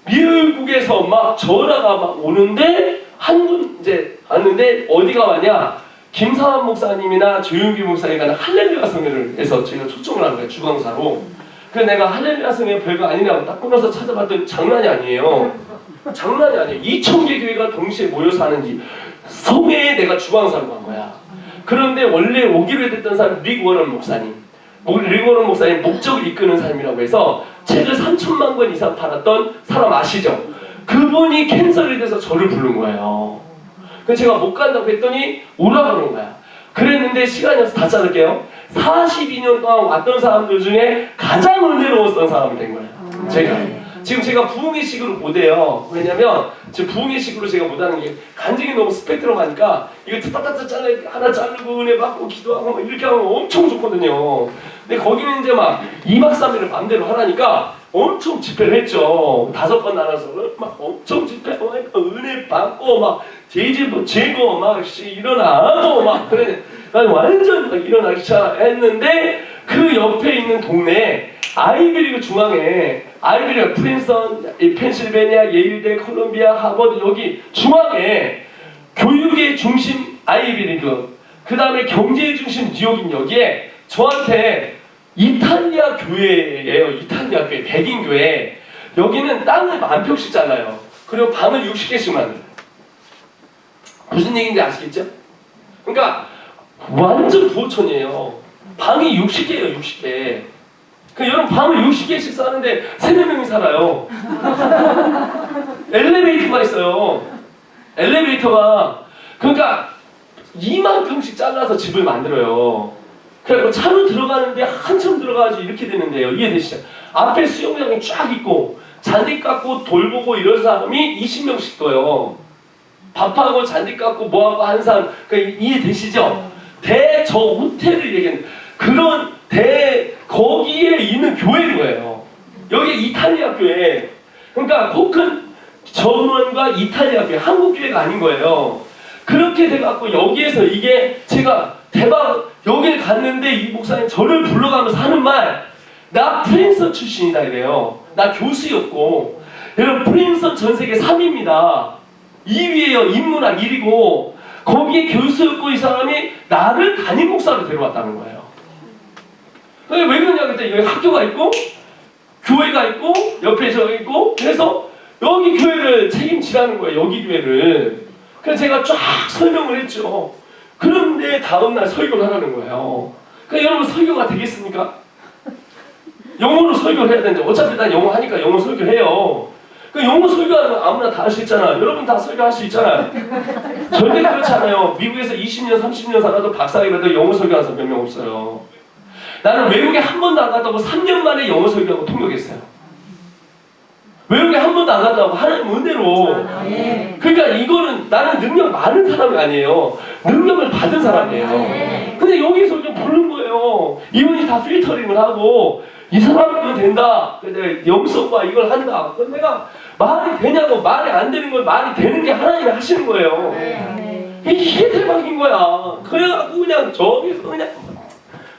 미국에서 막 전화가 막 오는데 한군 이제 왔는데 어디가 왔냐? 김사환 목사님이나 조윤기 목사님이 할렐루야 성회를 해서 저희가 초청을 한 거예요. 주광사로. 그래서 내가 할렐루야 성회 별거 아니냐고 딱 끊어서 찾아봤더니 장난이 아니에요. 장난이 아니에요. 2,000개 교회가 동시에 모여서 하는지 성회에 내가 주광사로 간 거야. 그런데 원래 오기로 했던 사람이 릭 워런 목사님. 릭 워런 목사님 목적을 이끄는 사람이라고 해서 책을 3,000만 권 이상 팔았던 사람 아시죠? 그분이 캔슬이 돼서 저를 부른 거예요. 그래서 제가 못 간다고 했더니 오라고 그런 거야. 그랬는데 시간이 없어서 다 자를게요. 42년 동안 왔던 사람들 중에 가장 은혜로웠던 사람이 된 거예요. 지금 제가 부흥의식으로 못해요. 왜냐면 지금 부흥의식으로 제가 못하는 게 간증이 너무 스펙트럼하니까 이거 따따따 하나 자르고 은혜 받고 기도하고 막 이렇게 하면 엄청 좋거든요. 근데 거기는 이제 막 2박 3일을 맘대로 하라니까 엄청 집회를 했죠. 5번 나눠서 막 엄청 집회하고 은혜 받고 막 제지부 재고 막 일어나고 막 그래. 난 완전 막 일어나기 시작했는데 그 옆에 있는 동네에 아이비리그 중앙에 아이비리그 프린스턴, 펜실베니아, 예일대, 콜롬비아, 하버드 여기 중앙에 교육의 중심 아이비리그 그 다음에 경제의 중심 뉴욕인 여기에 저한테 이탈리아 교회예요. 이탈리아 교회, 백인 교회. 여기는 땅을 10,000평씩 잘라요. 그리고 방을 60개씩 만들어요. 무슨 얘기인지 아시겠죠? 그러니까 완전 부호촌이에요. 방이 60개예요, 60개. 여러분 방을 60개씩 사는데 3-4명이 살아요. 엘리베이터가 있어요. 엘리베이터가 그러니까 2만 평씩 잘라서 집을 만들어요. 그래서 차로 들어가는데 한참 들어가야지 이렇게 되는데요. 이해되시죠? 앞에 수영장이 쫙 있고 잔디 깎고 돌 보고 이런 사람이 20명씩 둬요. 밥하고 잔디 깎고 뭐하고 하는 사람 그러니까 이해되시죠? 저 호텔을 얘기하는 그런 거기에 있는 교회인 거예요. 여기 이탈리아 교회. 그러니까 혹은 전원과 이탈리아 교회, 한국 교회가 아닌 거예요. 그렇게 돼갖고 여기에서 이게 제가 대박 여기를 갔는데 이 목사님 저를 불러가면서 하는 말, 나 프린스턴 출신이다 이래요. 나 교수였고 여러분 프린스턴 전 세계 3위입니다. 2위에요. 인문학 1위고 거기에 교수였고 이 사람이 나를 담임 목사로 데려왔다는 거예요. 왜 그러냐 그랬더니 여기 학교가 있고 교회가 있고 옆에 저기 있고 그래서 여기 교회를 책임지라는 거예요. 여기 교회를. 그래서 제가 쫙 설명을 했죠. 그런데 다음날 설교를 하라는 거예요. 그러니까 여러분 설교가 되겠습니까? 영어로 설교를 해야 되는데 어차피 난 영어 하니까 영어 설교해요. 그 영어 설교하면 아무나 다 할 수 있잖아요. 여러분 다 설교할 수 있잖아요. 절대 그렇지 않아요. 미국에서 20년, 30년 살아도 박사학위 받아도 영어 설교하는 사람 몇 명 없어요. 나는 외국에 한 번도 안 갔다고 3년 만에 영어 설교하고 통역했어요. 외국에 한 번도 안 갔다고 하나님 은혜로. 그러니까 이거는 나는 능력 많은 사람이 아니에요. 능력을 받은 사람이에요. 근데 여기서 좀 부른 거예요. 이분이 다 필터링을 하고 이 사람이면 된다. 내가 영성과 이걸 한다. 그럼 내가 말이 되냐고 말이 안 되는 걸 말이 되는 게 하나님이 하시는 거예요. 이게 대박인 거야. 그래갖고 그냥 저기서 그냥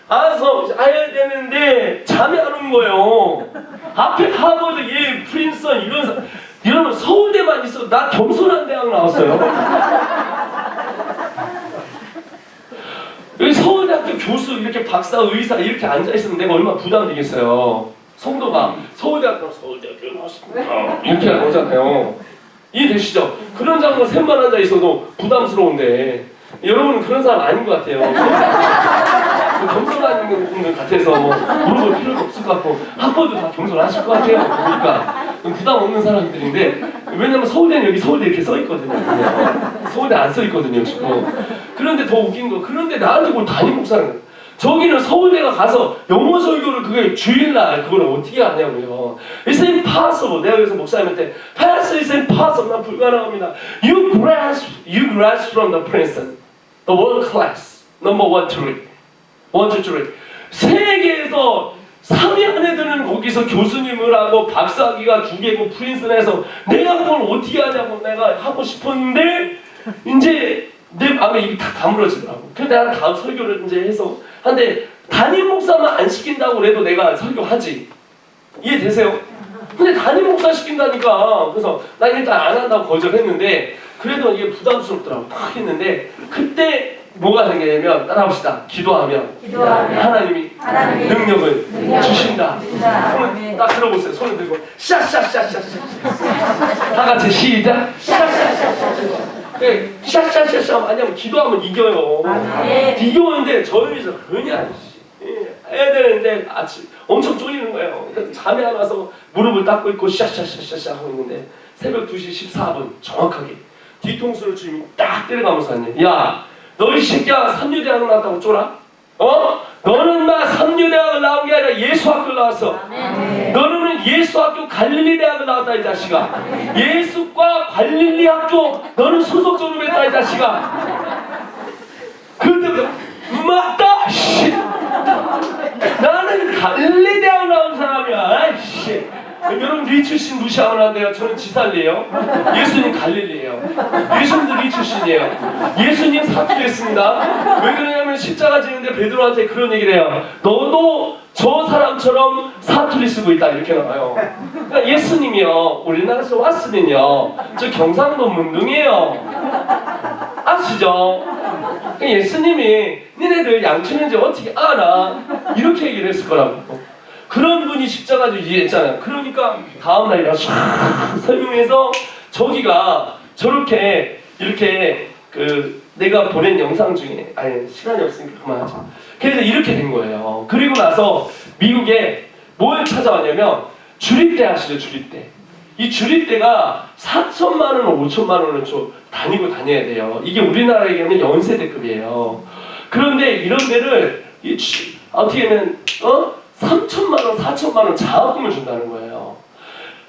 알아서 해야 되는데 잠이 안 온 거예요. 앞에 하버드, 예, 프린스턴 이러면 서울대만 있어. 나 겸손한 대학 나왔어요. 여기 서울대학교 교수 이렇게 박사, 의사 이렇게 앉아 있으면 내가 얼마나 부담되겠어요. 성도가 서울대학교 나왔습니다. 이렇게 오잖아요. 이해되시죠? 그런 장면 셋만 앉아 있어도 부담스러운데 여러분은 그런 사람 아닌 것 같아요. 겸손한 분들 같아서 물어볼 필요가 없을 것 같고 학벌도 다 겸손하실 것 같아요. 그러니까 부담 없는 사람들인데 왜냐면 서울대는 여기 서울대 이렇게 써 있거든요. 서울대 안 써 있거든요 지금. 그런데 더 웃긴 거 그런데 나한테 뭘 담임 목사는 저기는 서울대가 가서 영어 설교를 그게 주일날 그걸 어떻게 하냐고요. It's impossible. 내가 그래서 목사님한테 Pastor, it's impossible. 난 불가능합니다. You grasp from the Princeton, the world class, number 1 to 3. 세계에서 3위 안에 드는 거기서 교수님을 하고 박사학위가 2개고 프린스턴에서 내가 그걸 어떻게 하냐고 내가 하고 싶었는데 이제 내 마음에 입이 다 다물어지더라고. 그래서 내가 다음 설교를 이제 해서 근데 담임 목사만 안 시킨다고 그래도 내가 설교하지. 이해되세요? 근데 담임 목사 시킨다니까 그래서 난 일단 안 한다고 거절했는데 그래도 이게 부담스럽더라고. 탁 했는데 그때 뭐가 생기냐면 따라합시다. 기도하면 하나님이 능력을 주신다. 손을 딱 들어보세요. 손을 들고 샤샤샤샤샤 다 같이 시작 샤샤샤샤샤 샤샤샤샤 아니면 기도하면 이겨요. 이겨오는데 저희서 그냥 해야 되는데 아침 엄청 쫄리는 거예요. 잠이 안 와서 무릎을 닦고 있고 샤샤샤샤샤 하고 있는데 새벽 2시 14분 정확하게 뒤통수를 주님이 딱 때려가면서 하네. 야, 너 이 새끼야 삼류대학을 나왔다고 쫄아? 너는 막 삼류대학을 나온 게 아니라 예수학교를 나왔어. 너는 예수학교 갈릴리대학을 나왔다 이 자식아. 예수과 갈릴리학교 너는 소속 졸업했다 이 자식아. 그런데 맞다 씨. 나는 갈릴리대학 나온 사람이야. 아이씨. 여러분 리 출신 무시하면 안 돼요. 저는 지살리예요. 예수님 갈릴리예요. 예수님도 리 출신이에요. 예수님 사투리했습니다. 왜 그러냐면 십자가 지는데 베드로한테 그런 얘기를 해요. 너도 저 사람처럼 사투리 쓰고 있다 이렇게 나와요. 그러니까 예수님이요 우리나라에서 왔으면요 저 경상도 문둥이에요. 아시죠? 예수님이 니네들 양치는지 어떻게 알아? 이렇게 얘기를 했을 거라고. 그런 분이 십자가 지고 이해했잖아요. 그러니까 다음날 일어나서 설명해서 저기가 저렇게 이렇게 내가 보낸 영상 중에 시간이 없으니까 그만하자. 그래서 이렇게 된 거예요. 그리고 나서 미국에 뭘 찾아왔냐면 주립대 아시죠? 주립대. 이 주립대가 4천만 원, 5천만 원을 좀 다녀야 돼요. 이게 우리나라 얘기하면 연세대급이에요. 그런데 이런 데를 어떻게 하면 3천만 원, 4천만 원 장학금을 준다는 거예요.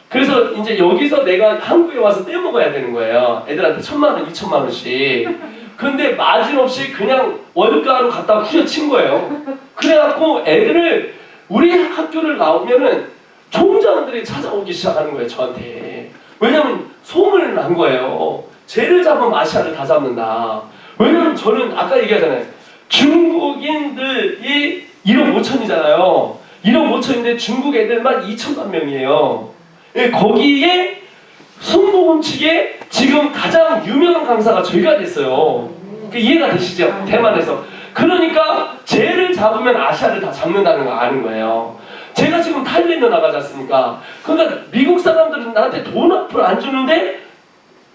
그래서 이제 여기서 내가 한국에 와서 떼먹어야 되는 거예요. 애들한테 1,000만 원, 2천만 원씩. 근데 마진없이 그냥 원가로 갖다가 후려친 거예요. 그래갖고 애들을 우리 학교를 나오면은 총장들이 찾아오기 시작하는 거예요, 저한테. 왜냐면 소문을 난 거예요. 쟤를 잡으면 아시아를 다 잡는다. 왜냐면 저는 아까 얘기하잖아요. 중국인들이 1억 5천이잖아요. 1억 5천인데 중국 애들만 2천만 명이에요. 거기에 순복음 측에 지금 가장 유명한 강사가 저희가 됐어요. 이해가 되시죠? 대만에서. 그러니까 쟤를 잡으면 아시아를 다 잡는다는 거 아는 거예요. 제가 지금 타일랜드 나가지 않습니까? 그러니까 미국 사람들은 나한테 돈 앞을 안 주는데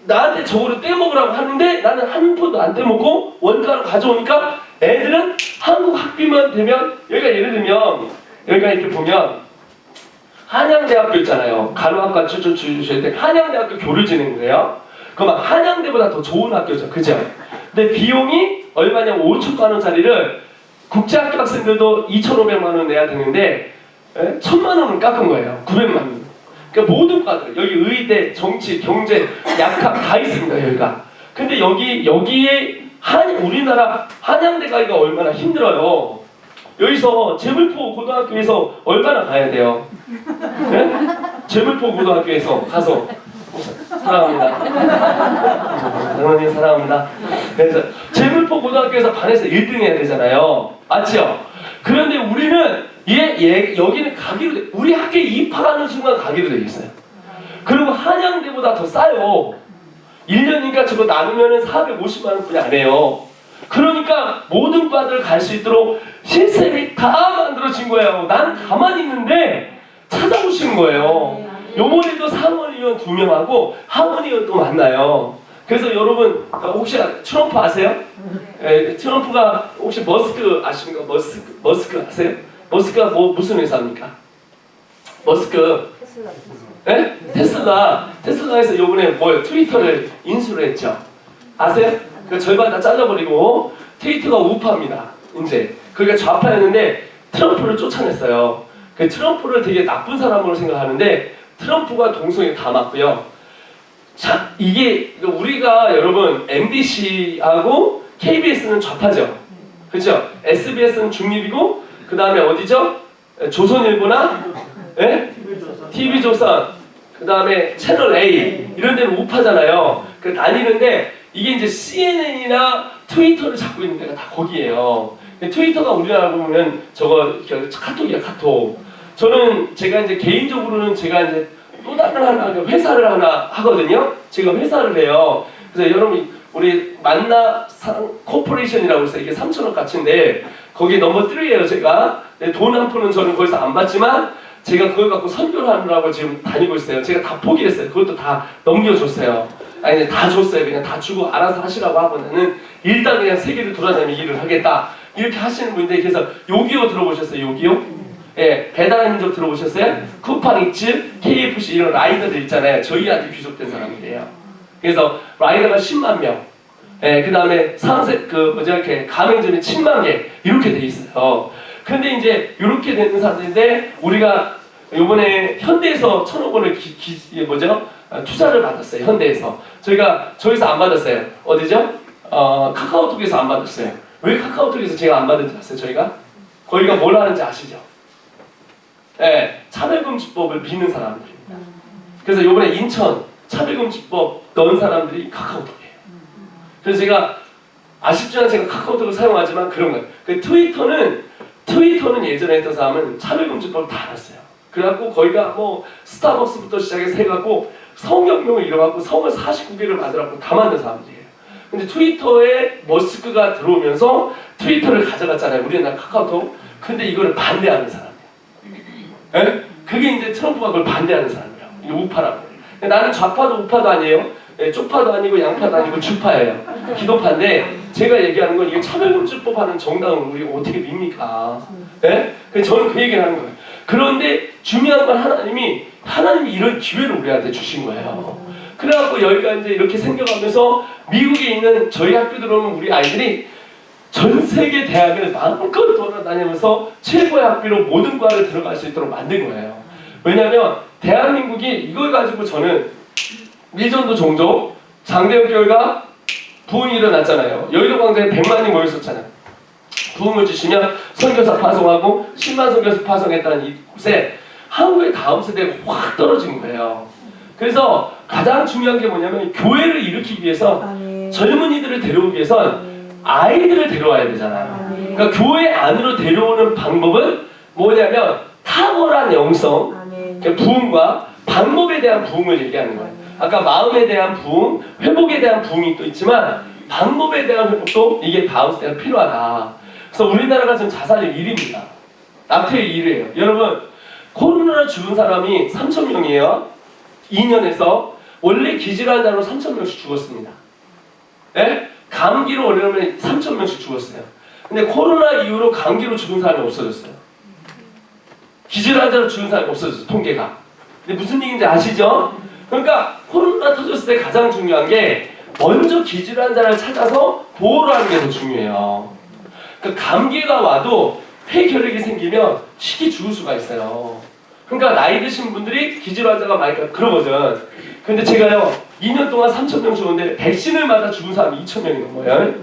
나한테 저거를 떼먹으라고 하는데 나는 한 푼도 안 떼먹고 원가로 가져오니까 애들은 한국 학비만 되면 여기가 예를 들면 여기가 이렇게 보면 한양대학교 있잖아요. 간호학과 주셔야 돼. 한양대학교 교를 지낸 거예요. 그러면 한양대보다 더 좋은 학교죠. 그죠? 근데 비용이 얼마냐면 5천만 원짜리를 국제학교 학생들도 2,500만 원 내야 되는데 1,000만 원을 깎은 거예요. 900만 원. 그러니까 모든 과들 여기 의대, 정치, 경제, 약학 다 있습니다. 여기가. 근데 여기에 우리나라 한양대 가기가 얼마나 힘들어요. 여기서 재물포 고등학교에서 얼마나 가야 돼요? 네? 재물포 고등학교에서 가서 사랑합니다. 장로님 사랑합니다. 그래서 재물포 고등학교에서 반에서 1등 해야 되잖아요. 맞죠? 그런데 우리는 여기는 가기로 돼. 우리 학교에 입학하는 순간 가기로 돼 있어요. 그리고 한양대보다 더 싸요. 1년이니까 저거 나누면 450만 원뿐이 안 해요. 그러니까 모든 과들 갈 수 있도록 시스템이 다 만들어진 거예요. 난 가만히 있는데 찾아오신 거예요. 요번에도 상원의원 2명하고 하원의원 또 만나요. 그래서 여러분 혹시 트럼프 아세요? 트럼프가 혹시 머스크 아십니까? 머스크 아세요? 머스크가 무슨 회사입니까? 머스크 테슬라에서 요번에 트위터를 인수를 했죠. 아세요? 그 절반 다 잘라버리고 트위터가 우파입니다. 이제 그러니까 좌파였는데 트럼프를 쫓아냈어요. 그 트럼프를 되게 나쁜 사람으로 생각하는데 트럼프가 동성애 다 맞고요. 자, 이게 우리가 여러분 MBC하고 KBS는 좌파죠. 그렇죠? SBS는 중립이고 그 다음에 어디죠? 조선일보나 TV조선 그 다음에 채널 A 이런 데는 우파잖아요. 그 나뉘는데 이게 이제 CNN이나 트위터를 잡고 있는 데가 다 거기에요. 트위터가 우리나라 보면 저거 카톡이야 카톡. 저는 제가 이제 개인적으로는 제가 이제 또 다른 하나 회사를 하나 하거든요. 제가 회사를 해요. 그래서 여러분 우리 만나 코퍼레이션이라고 해서 이게 3천억 가치인데 거기 넘버 3예요 제가. 돈 한 푼은 저는 거기서 안 받지만 제가 그걸 갖고 선교를 하느라고 지금 다니고 있어요. 제가 다 포기했어요. 그것도 다 넘겨줬어요. 아니 다 줬어요. 그냥 다 주고 알아서 하시라고 하고 나는 일단 그냥 세계를 돌아다니며 일을 하겠다. 이렇게 하시는 분인데 그래서 요기요 들어보셨어요? 요기요? 예, 배달의 민족 들어보셨어요? 쿠팡이츠, KFC 이런 라이더들 있잖아요. 저희한테 귀속된 사람들이에요. 그래서 라이더가 10만 명, 예, 그 다음에 이렇게 가맹점이 7만 개 이렇게 돼 있어요. 근데 이제 이렇게 되는 사람들인데 우리가 요번에 현대에서 1,000억 원을 투자를 받았어요. 현대에서 저희서 안 받았어요. 어디죠? 카카오톡에서 안 받았어요. 왜 카카오톡에서 제가 안 받은지 아세요? 거기가 뭘 하는지 아시죠? 네, 차별금지법을 미는 사람들입니다. 그래서 요번에 인천 차별금지법 넣은 사람들이 카카오톡이에요. 그래서 제가 아쉽지만 제가 카카오톡을 사용하지만 그런 거예요. 그 트위터는 예전에 했던 사람은 차별금지법을 다 알았어요. 그래갖고 거기가 스타벅스부터 시작해서 해갖고 성혁명을 이뤄갖고 성을 49개를 만들어갖고 다 만든 사람들이에요. 근데 트위터에 머스크가 들어오면서 트위터를 가져갔잖아요. 우리나라 카카오톡. 근데 이거를 반대하는 사람이에요. 에? 그게 이제 트럼프가 그걸 반대하는 사람이에요. 우파라고. 나는 좌파도 우파도 아니에요. 예, 쪽파도 아니고 양파도 아니고 주파예요. 기도파인데 제가 얘기하는 건 이게 차별금지법 하는 정당을 우리가 어떻게 밉니까? 예? 저는 그 얘기를 하는 거예요. 그런데 중요한 건 하나님이 이런 기회를 우리한테 주신 거예요. 그래갖고 여기가 이제 이렇게 생겨가면서 미국에 있는 저희 학교 들어오는 우리 아이들이 전 세계 대학을 마음껏 돌아다니면서 최고의 학비로 모든 과를 들어갈 수 있도록 만든 거예요. 왜냐하면 대한민국이 이걸 가지고 저는 미전도 종종 장대현 교회가 부흥이 일어났잖아요. 여의도 광장에 100만이 모였었잖아요. 부흥을 주시면 선교사 파송하고 10만 선교사 파송했다는 이곳에 한국의 다음 세대가 확 떨어진 거예요. 그래서 가장 중요한 게 뭐냐면 교회를 일으키기 위해서 젊은이들을 데려오기 위해선 아이들을 데려와야 되잖아요. 그러니까 교회 안으로 데려오는 방법은 뭐냐면 탁월한 영성, 그러니까 부흥과 방법에 대한 부흥을 얘기하는 거예요. 아까 마음에 대한 부흥, 회복에 대한 부흥이 또 있지만 방법에 대한 회복도 이게 다음 세대가 필요하다. 그래서 우리나라가 지금 자살이 1위입니다. 낙태의 1위예요. 여러분 코로나로 죽은 사람이 3,000명이에요. 2년에서 원래 기질 환자로 3,000명씩 죽었습니다. 네? 감기로 원래는 3,000명씩 죽었어요. 근데 코로나 이후로 감기로 죽은 사람이 없어졌어요. 기질 환자로 죽은 사람이 없어졌어요. 통계가. 근데 무슨 얘기인지 아시죠? 그러니까 코로나 터졌을 때 가장 중요한 게 먼저 기질 환자를 찾아서 보호를 하는 게 더 중요해요. 그러니까 감기가 와도 폐결핵이 생기면 쉽게 죽을 수가 있어요. 그러니까 나이 드신 분들이 기질 환자가 많이 그러거든. 근데 제가요 2년 동안 3,000명 죽었는데 백신을 맞아 죽은 사람이 2,000명이 넘어요.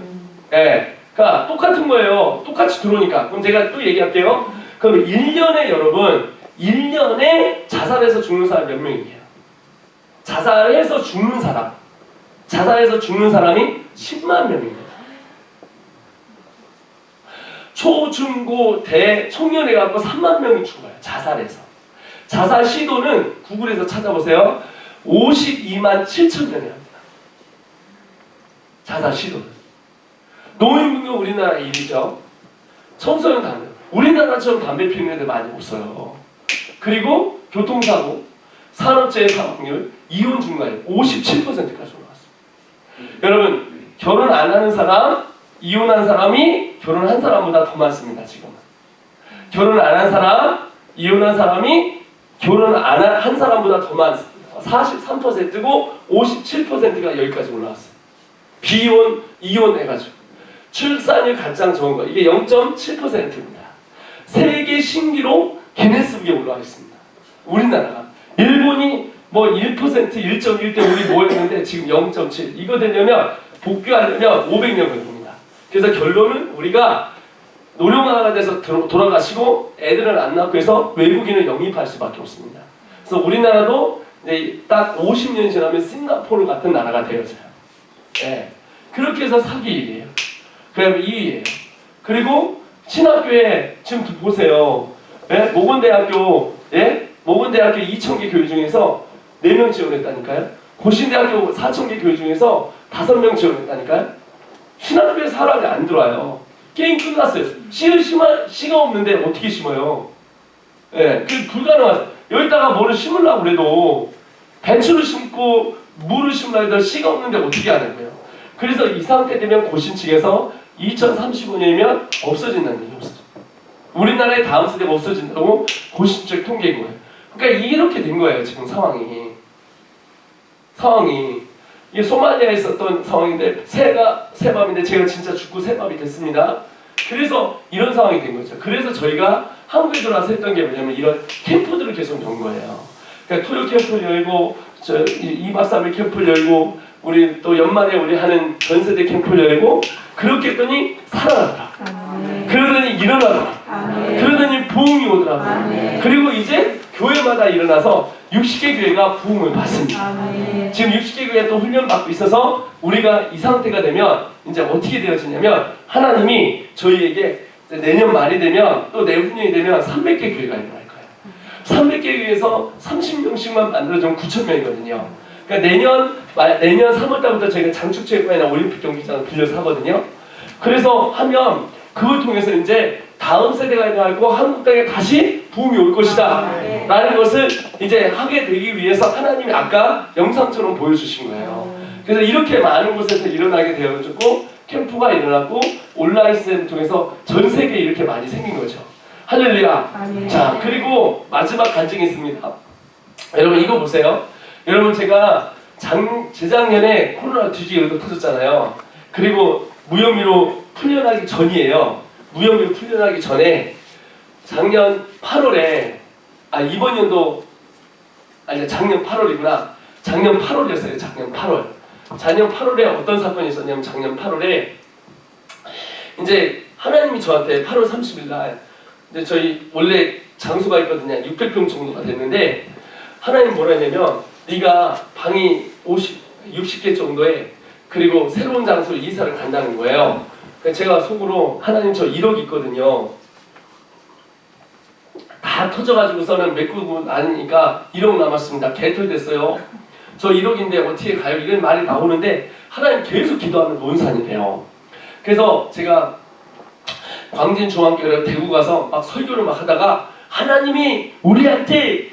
예. 그러니까 똑같은 거예요. 똑같이 들어오니까. 그럼 제가 또 얘기할게요. 그럼 1년에 여러분 1년에 자살해서 죽는 사람 몇 명이에요? 자살해서 죽는 사람이 10만 명입니다. 초, 중, 고, 대, 청년 해갖고 3만 명이 죽어요. 자살해서. 자살 시도는 구글에서 찾아보세요. 52만 7천 명이 합니다. 자살 시도는. 노인분도 우리나라 1위죠. 청소년 담배. 우리나라처럼 담배 피우는 애들 많이 없어요. 그리고 교통사고, 산업재해 사망률, 이혼 중과율 57%까지 올라갔습니다. 여러분 결혼 안 하는 사람, 이혼한 사람이 결혼한 사람보다 더 많습니다. 지금은. 결혼 안 한 사람, 이혼한 사람이 결혼 안 한 사람보다 더 많습니다. 43%고 57%가 여기까지 올라왔어요. 비혼, 이혼 해가지고. 출산율 가장 적은 거 이게 0.7%입니다. 세계 신기록 기네스북에 올라와 있습니다. 우리나라가. 일본이 뭐 1%, 1.1대 우리 모였는데 지금 0.7. 이거 되려면 복귀하려면 500년 걸립니다. 그래서 결론은 우리가 노령화가 돼서 돌아가시고 애들은 안 낳고 해서 외국인을 영입할 수밖에 없습니다. 그래서 우리나라도 이제 딱 50년 지나면 싱가포르 같은 나라가 되어져요. 예. 그렇게 해서 사기 1위에요. 그다음에 2위에요. 그리고 신학교에 지금 보세요. 예? 모건대학교 2,000개 교회 중에서 4명 지원했다니까요. 고신대학교 4,000개 교회 중에서 5명 지원했다니까요. 신학교에 사람이 안 들어와요. 게임 끝났어요. 씨가 없는데 어떻게 심어요? 예, 그 불가능하죠. 여기다가 뭐를 심으려고 그래도 배추를 심고 물을 심으려고 해도 씨가 없는데 어떻게 하냐고요. 그래서 이 상태 되면 고신 측에서 2035년이면 없어진다는 얘기 없어져. 우리나라의 다음 세대가 없어진다고 고신 측 통계인 거예요. 그러니까 이렇게 된 거예요. 지금 상황이. 이게 소말리아에 있었던 상황인데 새밤인데 제가 진짜 죽고 새밤이 됐습니다. 그래서 이런 상황이 된 거죠. 그래서 저희가 한국에 들어와서 했던 게 뭐냐면 이런 캠프들을 계속 연 거예요. 그러니까 토요 캠프를 열고 2박 3일 캠프를 열고 우리 또 연말에 우리 하는 전세대 캠프를 열고 그렇게 했더니 살아나더라. 그러더니 일어나더라. 그러더니 부흥이 오더라고요. 그리고 이제 교회마다 일어나서 60개 교회가 부흥을 받습니다. 지금 60개 교회 또 훈련받고 있어서 우리가 이 상태가 되면 이제 어떻게 되어지냐면 하나님이 저희에게 내년 말이 되면 또 내후년이 되면 300개 교회가 일어날 거예요. 300개 교회에서 30명씩만 만들어주면 9,000명이거든요. 그러니까 내년 3월달부터 저희가 장축체육관이나 올림픽 경기장을 빌려서 하거든요. 그래서 하면 그걸 통해서 이제 다음 세대가 일어나고 한국 땅에 다시 부흥이 올 것이다 라는 것을 이제 하게 되기 위해서 하나님이 아까 영상처럼 보여주신 거예요. 그래서 이렇게 많은 곳에서 일어나게 되어졌고 캠프가 일어났고 온라인 시스템을 통해서 전 세계에 이렇게 많이 생긴 거죠. 할렐루야. 아멘. 자, 그리고 마지막 간증이 있습니다. 여러분 이거 보세요. 여러분 제가 재작년에 코로나 뒤지기로 터졌잖아요. 그리고 무혐의로 풀려나기 전이에요. 무혐의로 풀려나기 전에 작년 8월에 이번 연도 작년 8월이구나. 작년 8월이었어요. 작년 8월. 작년 8월에 어떤 사건이 있었냐면 작년 8월에 이제 하나님이 저한테 8월 30일 날 이제 저희 원래 장소가 있거든요. 600평 정도가 됐는데 하나님 뭐라 했냐면 네가 방이 60개 정도에 그리고 새로운 장소로 이사를 간다는 거예요. 그래서 제가 속으로 하나님 저 1억 있거든요. 다 터져가지고서는 메꾸고 나니까 1억 남았습니다. 개털됐어요. 저 1억인데 어떻게 가요? 이런 말이 나오는데 하나님 계속 기도하면 논산이래요. 그래서 제가 광진중앙교회 대구 가서 막 설교를 막 하다가 하나님이 우리한테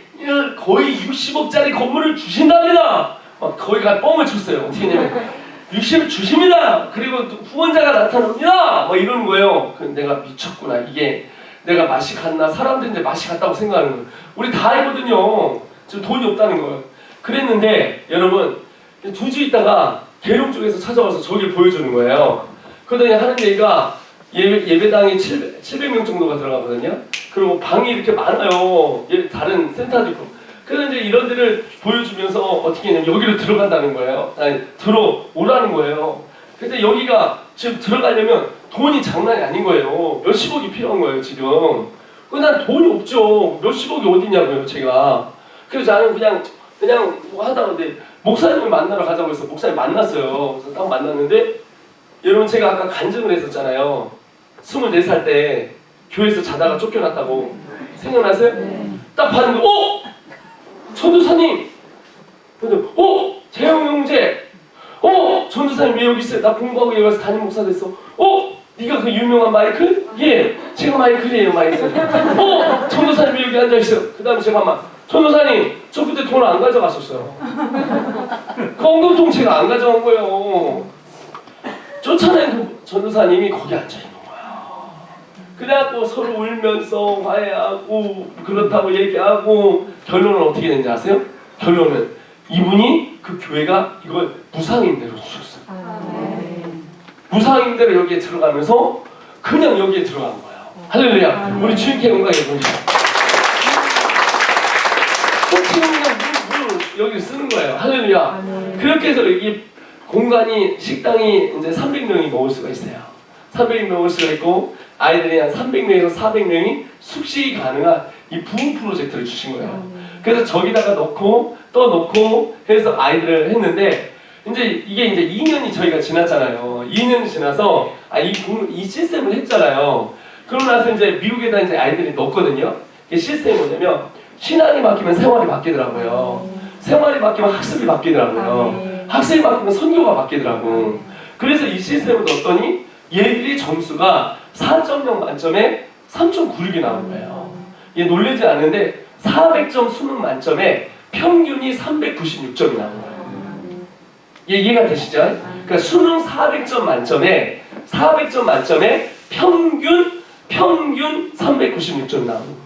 거의 60억짜리 건물을 주신답니다. 막 거기가 뻥을 쳤어요. 어떻게 했냐면 60을 주십니다. 그리고 후원자가 나타납니다. 막 이러는 거예요. 그럼 내가 미쳤구나. 이게 내가 맛이 갔나? 사람들인데 맛이 갔다고 생각하는 거예요. 우리 다 알거든요. 지금 돈이 없다는 거예요. 그랬는데 여러분 2주 있다가 계룡 쪽에서 찾아와서 저길 보여주는 거예요. 그러더니 하는 얘기가 예배당이 700명 정도가 들어가거든요. 그리고 방이 이렇게 많아요. 다른 센터도 있고. 그래서 이제 이런 데를 보여주면서 어떻게 했냐면 여기로 들어간다는 거예요. 들어오라는 거예요. 근데 여기가 지금 들어가려면 돈이 장난이 아닌 거예요. 몇십억이 필요한 거예요, 지금. 난 돈이 없죠. 몇십억이 어디냐고요, 제가. 그래서 나는 그냥 뭐 하다가 목사님을 만나러 가자고 해서 목사님 만났어요. 그래서 딱 만났는데 여러분 제가 아까 간증을 했었잖아요. 24살 때 교회에서 자다가 쫓겨났다고. 생각나세요? 네. 딱 봤는데 전도사님! 재영 형제! 전도사님 왜 여기 있어요? 나 공부하고 여기 와서 담임 목사 됐어. 네가 그 유명한 마이클? 예, 제가 마이클이에요, 마이클. 전도사님 왜 여기 앉아있어요? 그 다음에 제가 전도사님, 저 그때 돈 안 가져갔었어요. 그 헌금통 제가 안 가져간 거예요. 쫓아낸 그 전도사님이 거기 앉아있는 거야. 그래갖고 서로 울면서 화해하고 그렇다고 얘기하고 결론은 어떻게 되는지 아세요? 결론은 이분이 그 교회가 이걸 무상임대로 주셨어요. 무상임대로 여기에 들어가면서 그냥 여기에 들어간 거예요. 할렐루야. 우리 주님께 영광이 보이죠. 그냥 여기 쓰는 거예요. 할렐루야. 그렇게 해서 여기 공간이 식당이 이제 300명이 먹을 수가 있어요. 300명이 먹을 수가 있고 아이들이 한 300명에서 400명이 숙식이 가능한 이 부흥 프로젝트를 주신 거예요. 그래서 저기다가 넣고 또 넣고 해서 아이들을 했는데 이게 이제 2년이 저희가 지났잖아요. 2년이 지나서 이 시스템을 했잖아요. 그러고 나서 이제 미국에다 이제 아이들이 넣었거든요. 이게 시스템이 뭐냐면 신앙이 바뀌면 생활이 바뀌더라고요. 생활이 바뀌면 학습이 바뀌더라고요. 학습이 바뀌면 선교가 바뀌더라고. 그래서 이 시스템을 넣었더니 얘들이 점수가 4.0 만점에 3.96이 나온 거예요. 얘 놀라지 않는데 400점 수능 만점에 평균이 396점이 나온 거예요. 이해가 되시죠? 그러니까 수능 400점 만점에 평균 396점 나오는 거예요.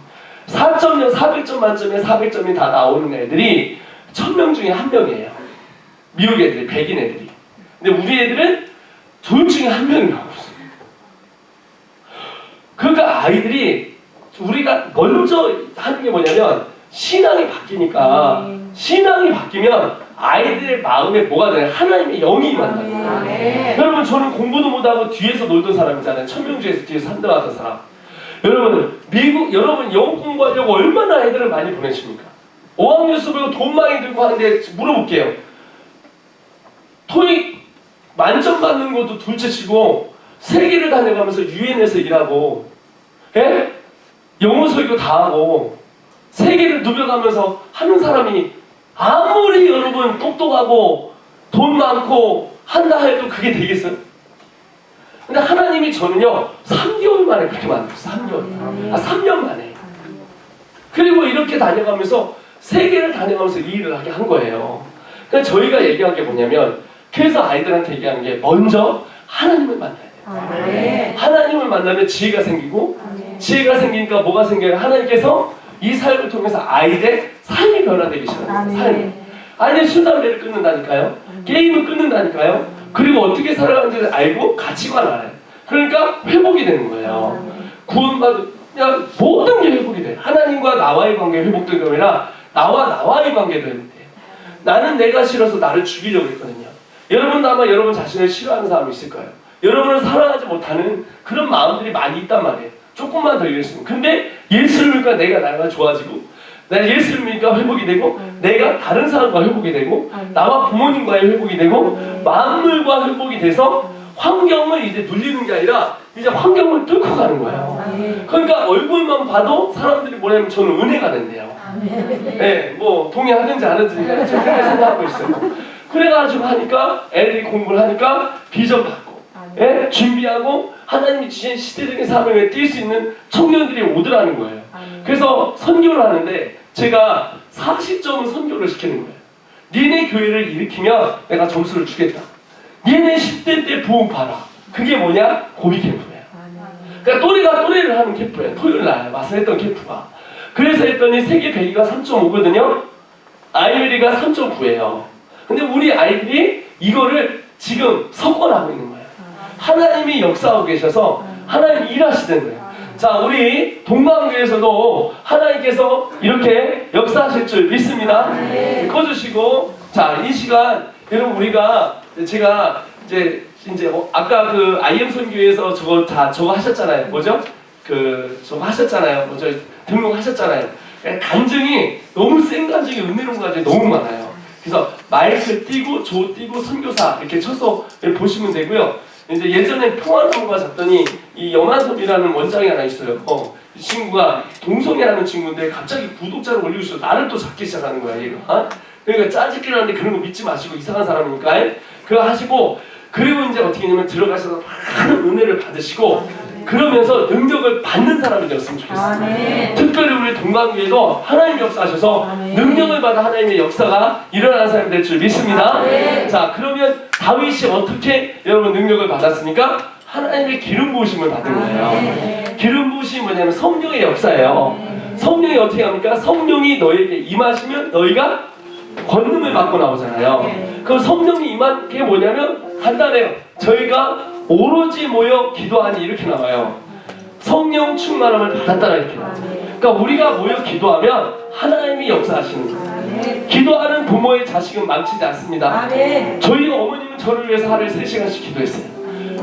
4.0, 400점 만점에 400점이 다 나오는 애들이 1000명 중에 1명이에요. 미국 애들이, 백인 애들이. 근데 우리 애들은 둘 중에 1명이 나오고 있어요. 그러니까 아이들이 우리가 먼저 하는 게 뭐냐면 신앙이 바뀌니까 신앙이 바뀌면 아이들의 마음에 뭐가 되냐? 하나님의 영이 임한다. 여러분 저는 공부도 못하고 뒤에서 놀던 사람이잖아요. 1000명 중에서 뒤에서 3등 하던 사람. 여러분 영어 공부하려고 얼마나 애들을 많이 보내십니까? 어학연 수업이고 돈 많이 들고 하는데 물어볼게요. 토익 만점 받는 것도 둘째치고 세계를 다녀가면서 유엔에서 일하고 영어 설교 다 하고 세계를 누벼가면서 하는 사람이 아무리 여러분 똑똑하고 돈 많고 한다 해도 그게 되겠어요? 근데 하나님이 저는요 3개월 만에 그렇게 만들었어요. 3개월. 3년 만에. 그리고 이렇게 다녀가면서 세계를 다녀가면서 이 일을 하게 한 거예요. 그러니까 저희가 얘기한 게 뭐냐면, 그래서 아이들한테 얘기하는 게 먼저 하나님을 만나야 돼요. 하나님을 만나면 지혜가 생기고, 지혜가 생기니까 뭐가 생겨요? 하나님께서 이 삶을 통해서 아이들의 삶이 변화되기 시작합니다. 삶이. 아이들 술 담배를 끊는다니까요. 게임을 끊는다니까요. 그리고 어떻게 살아가는지를 알고 가치관 알아요. 그러니까 회복이 되는 거예요. 구원받은 그냥 모든 게 회복이 돼요. 하나님과 나와의 관계 회복된 게 아니라 나와의 관계도 회복돼요. 나는 내가 싫어서 나를 죽이려고 했거든요. 여러분도 아마 여러분 자신을 싫어하는 사람이 있을 거예요. 여러분을 사랑하지 못하는 그런 마음들이 많이 있단 말이에요. 조금만 더 이랬으면. 근데 예수를 믿으니까 내가 좋아지고, 내가 예수를 믿으니까 회복이 되고, 내가 다른 사람과 회복이 되고, 나와 부모님과의 회복이 되고, 만물과 회복이 돼서 환경을 이제 눌리는 게 아니라 이제 환경을 뚫고 가는 거예요. 그러니까 얼굴만 봐도 사람들이 뭐냐면 저는 은혜가 된대요. 네, 뭐 동의하든지 안 하든지 그렇게 생각하고 있어요. 그래가지고 하니까 애들이 공부를 하니까 비전 받고, 예? 준비하고 하나님이 주신 시대적인 사명에 뛸 수 있는 청년들이 오더라는 거예요. 그래서 선교를 하는데 제가 40점을 선교를 시키는 거예요. 니네 교회를 일으키면 내가 점수를 주겠다. 니네 10대 때 부흥 봐라. 그게 뭐냐? 고비 캠프예요. 그러니까 또래가 또래를 하는 캠프예요. 토요일날 와서 했던 캠프가. 그래서 했더니 세계 100위가 3.5거든요. 아이들이가 3.9예요. 근데 우리 아이들이 이거를 지금 석권하고 있는 거예요. 하나님이 역사하고 계셔서 하나님이 일하시는 거예요. 자, 우리 동방교회에서도 하나님께서 이렇게 역사하실 줄 믿습니다. 꺼주시고, 자, 이 시간 여러분 우리가 제가 이제 아까 그 IM 선교회에서 저거 하셨잖아요. 뭐죠? 저거 하셨잖아요. 뭐죠? 등록하셨잖아요. 간증이 너무 센 간증이 은혜로운 간증이 너무 많아요. 그래서 마이크 띄고 조 띄고 선교사 이렇게 쳐서 보시면 되고요. 이제 예전에 평안동가 잡더니 이 염한섭이라는 원장이 하나 있어요. 이 친구가 동성애라는 친구인데 갑자기 구독자를 올리고 있어. 나를 또 잡기 시작하는 거야 얘가. 그러니까 짜증기 나는데 그런 거 믿지 마시고 이상한 사람이니까 그거 하시고, 그리고 이제 어떻게 했냐면 들어가셔서 많은 은혜를 받으시고 그러면서 능력을 받는 사람이 되었으면 좋겠어요. 특별히 우리 동방교회도 하나님 역사하셔서 능력을 받아 하나님의 역사가 일어나는 사람이 될 줄 믿습니다. 자, 그러면 다윗이 어떻게 여러분 능력을 받았습니까? 하나님의 기름 부으심을 받은 거예요. 기름 부으심이 뭐냐면 성령의 역사예요. 성령이 어떻게 합니까? 성령이 너에게 임하시면 너희가 권능을 받고 나오잖아요. 그럼 성령이 임한 게 뭐냐면 간단해요. 저희가 오로지 모여 기도하니 이렇게 나와요. 성령 충만함을 받았다라 이렇게 나와요. 그러니까 우리가 모여 기도하면 하나님이 역사하시는 거예요. 기도하는 부모의 자식은 망치지 않습니다. 저희 어머님은 저를 위해서 하루에 3시간씩 기도했어요.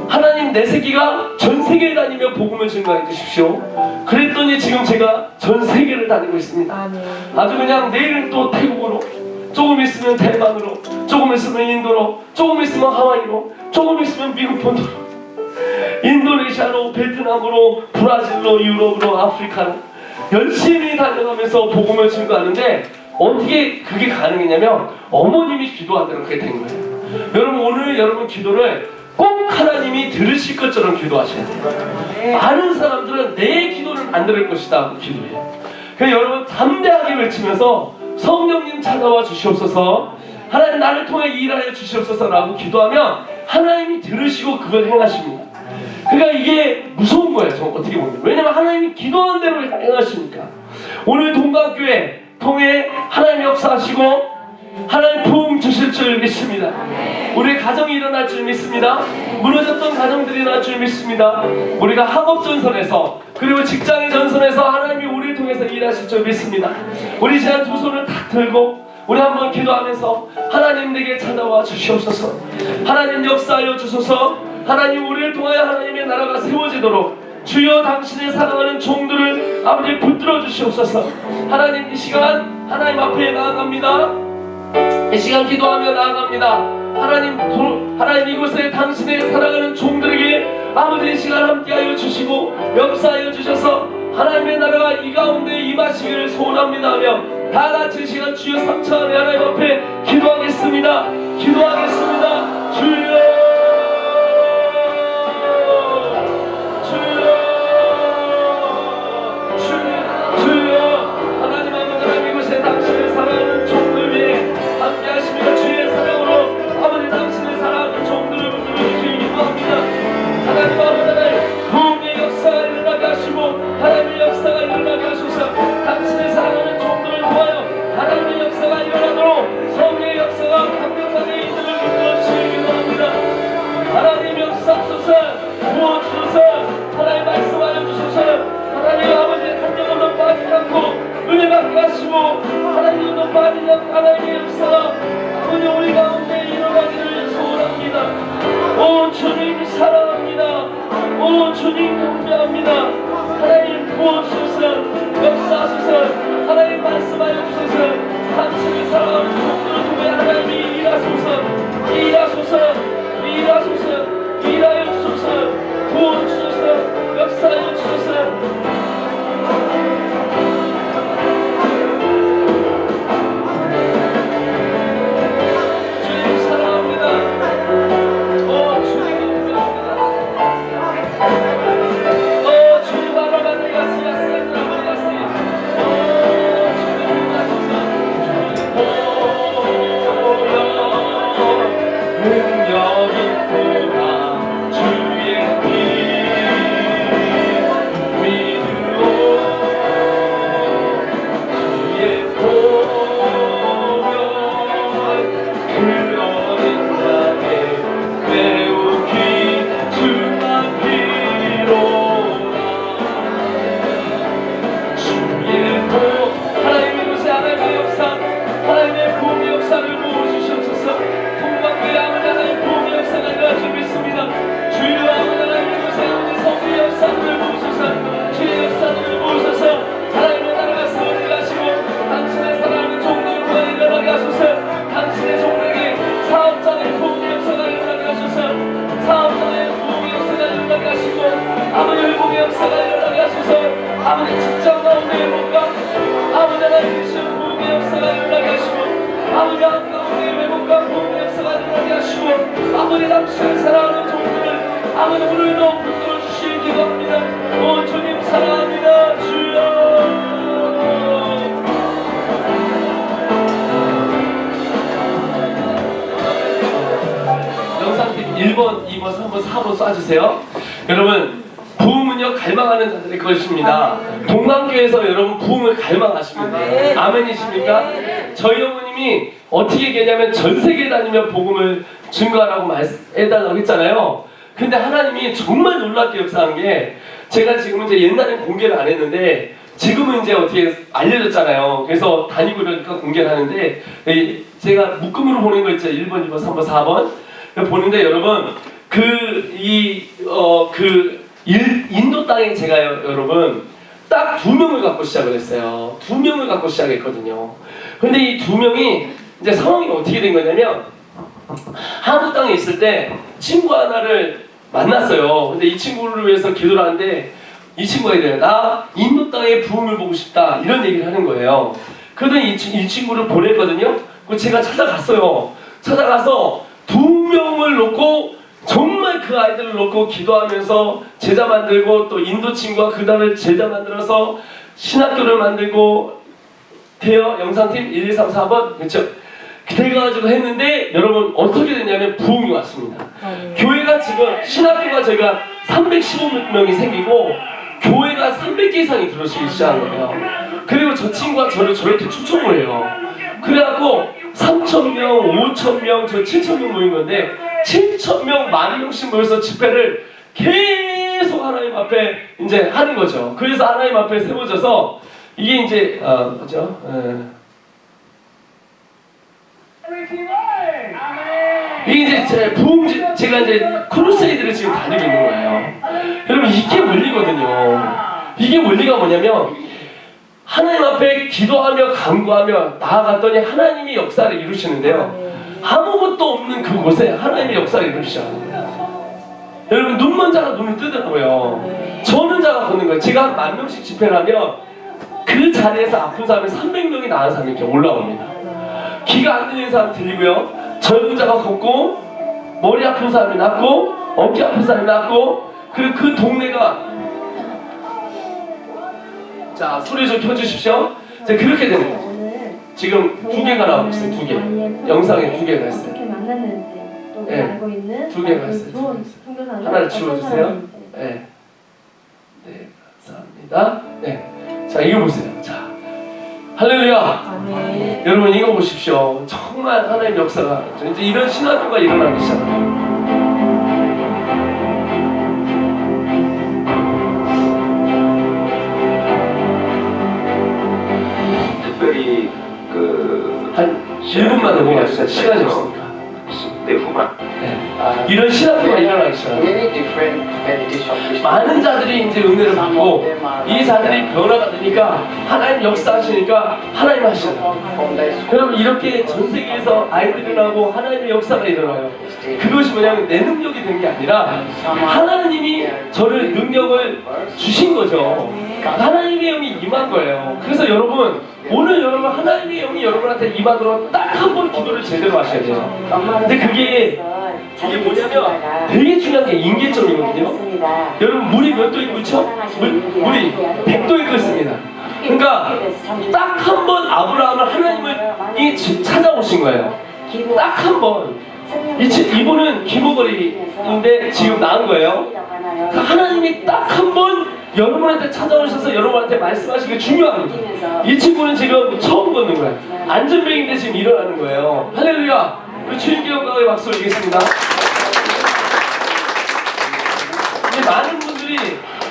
하나님 내 새끼가 전 세계를 다니며 복음을 증거해 주십시오. 그랬더니 지금 제가 전 세계를 다니고 있습니다. 아주 그냥 내일은 또 태국으로, 조금 있으면 대만으로, 조금 있으면 인도로, 조금 있으면 하와이로, 조금 있으면 미국 본토로, 인도네시아로, 베트남으로, 브라질로, 유럽으로, 아프리카로 열심히 다녀가면서 복음을 증거하는데 어떻게 그게 가능했냐면 어머님이 기도한 대로 그게 된 거예요. 여러분 오늘 여러분 기도를 꼭 하나님이 들으실 것처럼 기도하셔야 돼요. 많은 사람들은 내 기도를 안 들을 것이다 하고 기도해요. 그래서 여러분 담대하게 외치면서 성령님 찾아와 주시옵소서, 하나님 나를 통해 일하여 주시옵소서 라고 기도하면 하나님이 들으시고 그걸 행하십니다. 그러니까 이게 무서운 거예요. 어떻게 보면. 왜냐면 하나님이 기도한 대로 행하시니까. 오늘 동방교회 통해 하나님 역사하시고 하나님 부흥 주실 줄 믿습니다. 우리 가정이 일어날 줄 믿습니다. 무너졌던 가정들이 일어날 줄 믿습니다. 우리가 학업 전선에서 그리고 직장의 전선에서 하나님이 우리를 통해서 일하실 줄 믿습니다. 우리 제가 두 손을 탁 들고 우리 한번 기도하면서 하나님 내게 찾아와 주시옵소서. 하나님 역사하여 주소서. 하나님 우리를 통하여 하나님의 나라가 세워지도록 주여 당신의 사랑하는 종들을 아버지 붙들어 주시옵소서. 하나님 이 시간 하나님 앞에 나아갑니다. 이 시간 기도하며 나아갑니다. 하나님 이곳에 당신의 사랑하는 종들에게 아버지 이 시간 함께하여 주시고 역사하여 주셔서 하나님의 나라가 이 가운데 임하시기를 소원합니다 하며 다같이 이 시간 주여 3차 안에 하나님 앞에 기도하겠습니다. 기도하겠습니다. 주여 하시고 하나님 높아지는 하나님의 역사가 아버지 우리 가운데 일어나기를 소원합니다. 오 주님 사랑합니다. 오 주님 경배합니다. 하나님 부어주소서 역사하소서 하나님 말씀하여 주소서 당신을 사랑하는 종들을 통해 하나님이 일하소서 일하여 주소서 부어주소서 역사하여 주소서. 아버지 직장 가운데 회복과 아버지 하나님 주신 부흥의 역사가 일어나게 하시고 아버지 한 가운데 회복과 부흥의 역사가 일어나게 하시고 아버지 당신을 사랑하는 종들을 아버지 오늘도 붙들어 주시길 기도합니다. 오 주님 사랑합니다. 주여. 영상팀 1번, 2번, 3번, 4번 쏴주세요. 여러분 부흥은요 갈망하는 자들의 것입니다. 동강교회에서 여러분 부흥을 갈망하시면 돼요. 아멘이십니까? 저희 어머님이 어떻게 얘기하냐면 전 세계 다니며 복음을 증거하라고 해달라고 했잖아요. 근데 하나님이 정말 놀랍게 역사한 게 제가 지금 이제 옛날엔 공개를 안 했는데 지금은 이제 어떻게 알려졌잖아요. 그래서 다니고 이러니까 공개를 하는데 제가 묶음으로 보낸 거 있죠. 1번, 2번, 3번, 4번 보는데 여러분 인도 땅에 제가 여러분 딱 2명을 갖고 시작을 했어요. 2명을 갖고 시작했거든요. 근데 이 2명이 이제 상황이 어떻게 된 거냐면 한국 땅에 있을 때 친구 하나를 만났어요. 근데 이 친구를 위해서 기도를 하는데 이 친구가 이래요. 나 인도 땅에 부흥을 보고 싶다 이런 얘기를 하는 거예요. 그러더니 이 친구를 보냈거든요. 제가 찾아갔어요. 찾아가서 2명을 놓고 정말 그 아이들을 놓고 기도하면서 제자 만들고 또 인도 친구가 그 다음에 제자 만들어서 신학교를 만들고 대여 영상팀 1, 2, 3, 4번 그렇죠? 그래가지고 했는데 여러분 어떻게 됐냐면 부흥이 왔습니다. 교회가 지금 신학교가 저희가 315명이 생기고 교회가 300개 이상이 들어오기 시작한 거예요. 그리고 저 친구가 저를 저렇게 초청을 해요. 그래갖고 3,000명, 5,000명, 저 7,000명 모인 건데 7,000명, 10,000명씩 모여서 집회를 계속 하나님 앞에 이제 하는 거죠. 그래서 하나님 앞에 세워져서 이게 이제 뭐죠? 이게 이제 제가 이제 크루세이드를 지금 다니고 있는 거예요. 여러분 이게 원리거든요. 이게 원리가 뭐냐면 하나님 앞에 기도하며 간구하며 나아갔더니 하나님이 역사를 이루시는데요. 아무것도 없는 그곳에 하나님의 역사를 이루시잖아요. 여러분 눈먼 자가 눈을 뜨더라고요. 저는 자가 걷는 거예요. 제가 10,000명씩 집회를 하면 그 자리에서 아픈 사람이 300명이 나은 사람이 이렇게 올라옵니다. 귀가 안 들리는 사람 들리고요. 젊은 자가 걷고 머리 아픈 사람이 낫고 어깨 아픈 사람이 낫고 그리고 그 동네가 자 소리 좀 켜주십시오. 자 그렇게 되는 거죠. 지금 2개가 나오고 있어요. 2개 영상에 2개가 있어요. 어떻게 만났는지 또 네. 알고 있는 2개가 있어요. 하나를 지워주세요. 네. 네 감사합니다. 네. 자 이거 보세요. 자 할렐루야. 아멘. 여러분 이거 보십시오. 정말 하나님의 역사가 이제 이런 신학교가 일어나기 시작합니다. 특별히 한 1분만 넘어가주세요. 시간이 없습니다. 네, 후반. 네. 이런 신학교가 일어나기 시작합니다. Many different meditation Christian. 많은 자들이 이제 은혜를 받고 이 자들이 변화가 되니까 하나님 역사하시니까 하나님 하시잖아요. From the school, 여러분 이렇게 전 세계에서 아이들이 일어나고 하나님의 역사가 일어나요. 그것이 뭐냐면 내 능력이 된 게 아니라 하나님이 저를 능력을 주신 거죠. 하나님의 영이 임한 거예요. 그래서 여러분 오늘 여러분 하나님의 영이 여러분한테 임하도록 딱 한 번 기도를 제대로 하셔야 돼요. 근데 그게 뭐냐면 되게 중요한 게 인계점이거든요. 여러분 물이 몇 도 있고 있죠? 물이 100도 있고 있습니다. 그러니까 딱 한 번 아브라함을 하나님이 찾아오신 거예요. 딱 한 번. 이분은 기모거리인데 지금 나은 거예요. 그러니까 하나님이 딱 한 번 여러분한테 찾아오셔서 여러분한테 말씀하시는 게 중요합니다. 이 친구는 지금 처음 걷는 거예요. 안전뱅인데 지금 일어나는 거예요. 할렐루야. 우리 주님께 영광의 박수 올리겠습니다. 근데 많은 분들이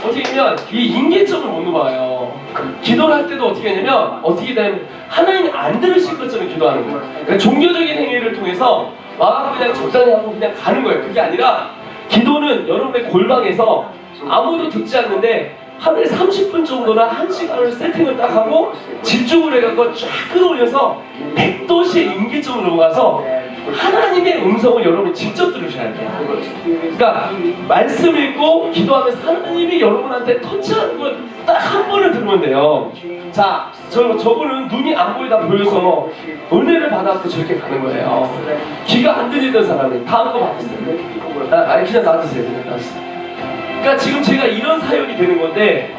어떻게 하면 이 인계점을 못 넘어가요. 기도를 할 때도 어떻게 하냐면 어떻게 되면 하나님이 안 들으실 것처럼 기도하는 거예요. 그러니까 종교적인 행위를 통해서 그냥 적당히 하고 그냥 가는 거예요. 그게 아니라 기도는 여러분의 골방에서 아무도 듣지 않는데 하루에 30분 정도나 1시간을 세팅을 딱 하고 집중을 해갖고 쫙 끌어올려서 100도시의 인계점으로 넘어가서 하나님의 음성을 여러분이 직접 들으셔야 돼요. 그러니까 말씀 읽고 기도하면서 하나님이 여러분한테 터치하는 걸 딱 한 번을 들으면 돼요. 자, 저분은 눈이 안 보이다 보여서 은혜를 받아서 저렇게 가는 거예요. 귀가 안 들리던 사람이 다음 거 받으세요. 아니 그냥 놔두세요. 그냥 놔두세요. 그러니까 지금 제가 이런 사역이 되는 건데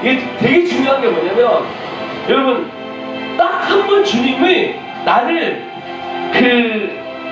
이게 되게 중요한 게 뭐냐면 여러분 딱 한 번 주님이 나를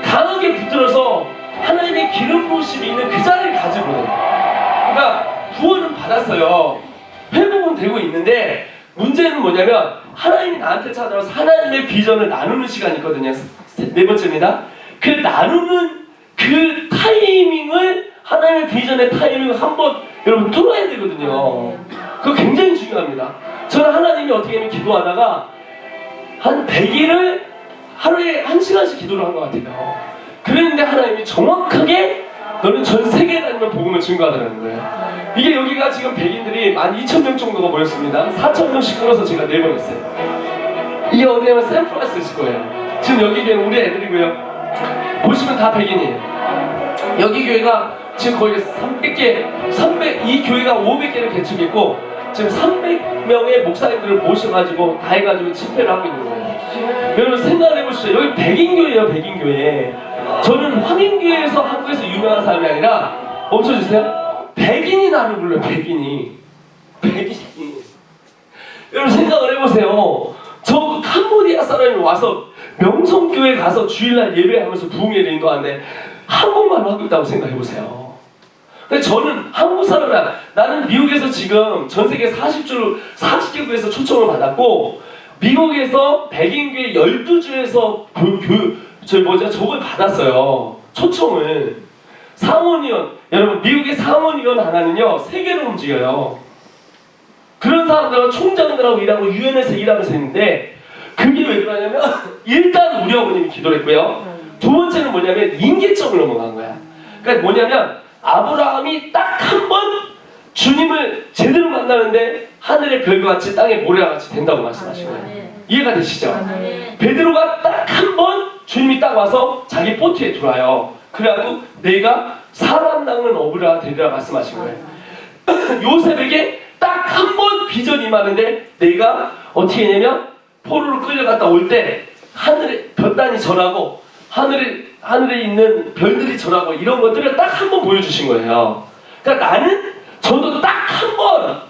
강하게 붙들어서 하나님의 기름 부으심이 있는 그 자리를 가지거든요. 그러니까 구원은 받았어요. 회복은 되고 있는데 문제는 뭐냐면 하나님이 나한테 찾아와서 하나님의 비전을 나누는 시간이 있거든요. 네 번째입니다. 그 나누는 그 타이밍을 하나님의 비전의 타이밍을 한번 여러분 뚫어야 되거든요. 그거 굉장히 중요합니다. 저는 하나님이 어떻게 하면 기도하다가 한 100일을 하루에 1시간씩 기도를 한 것 같아요. 그랬는데 하나님이 정확하게 너는 전 세계에 다니면 복음을 증거하라는 거예요. 이게 여기가 지금 백인들이 12,000명 정도가 모였습니다. 4,000명씩 끊어서 제가 4번 했어요. 이게 어디냐면 샌프란시스코 거예요. 지금 여기 교회는 우리 애들이고요. 보시면 다 백인이에요. 여기 교회가 지금 거의 300개, 이 교회가 500개를 개척했고 지금 300명의 목사님들을 모셔가지고 다 해가지고 집회를 하고 있는 거예요. 여러분 생각을 해보시죠. 여기 백인교회예요. 백인교회. 저는 황인교회에서 한국에서 유명한 사람이 아니라 멈춰주세요. 백인이 나를 불러요. 백인이. 여러분 생각을 해보세요. 저 캄보디아 사람이 와서 명성교회 가서 주일날 예배하면서 부흥회를 인도하는데 한국말로 하고 있다고 생각해보세요. 근데 저는 한국 사람이야. 나는 미국에서 지금 전 세계 40개국에서 초청을 받았고 미국에서 백인교회 12주에서 저걸 받았어요. 초청을. 상원의원, 여러분 미국의 상원의원 하나는요 세계로 움직여요. 그런 사람들은 총장들하고 일하고 유엔에서 일하면서 있는데 그게 왜 그러냐면 일단 우리 어머님이 기도를 했고요. 두 번째는 뭐냐면 인계점을 넘어간 거야. 그러니까 뭐냐면 아브라함이 딱 한 번 주님을 제대로 만나는데 하늘의 별과 같이 땅의 모래와 같이 된다고 말씀하신 거예요. 이해가 되시죠? 베드로가 딱 한 번 주님이 딱 와서 자기 보트에 들어와요. 그래가지고 내가 사람 낚는 어부가 되리라 말씀하신 거예요. 요셉에게 딱 한 번 비전이 임하는데 내가 어떻게 했냐면 포로로 끌려갔다 올 때 하늘에 별단이 절하고 하늘에 있는 별들이 절하고 이런 것들을 딱 한 번 보여주신 거예요. 그러니까 나는 저도 딱 한 번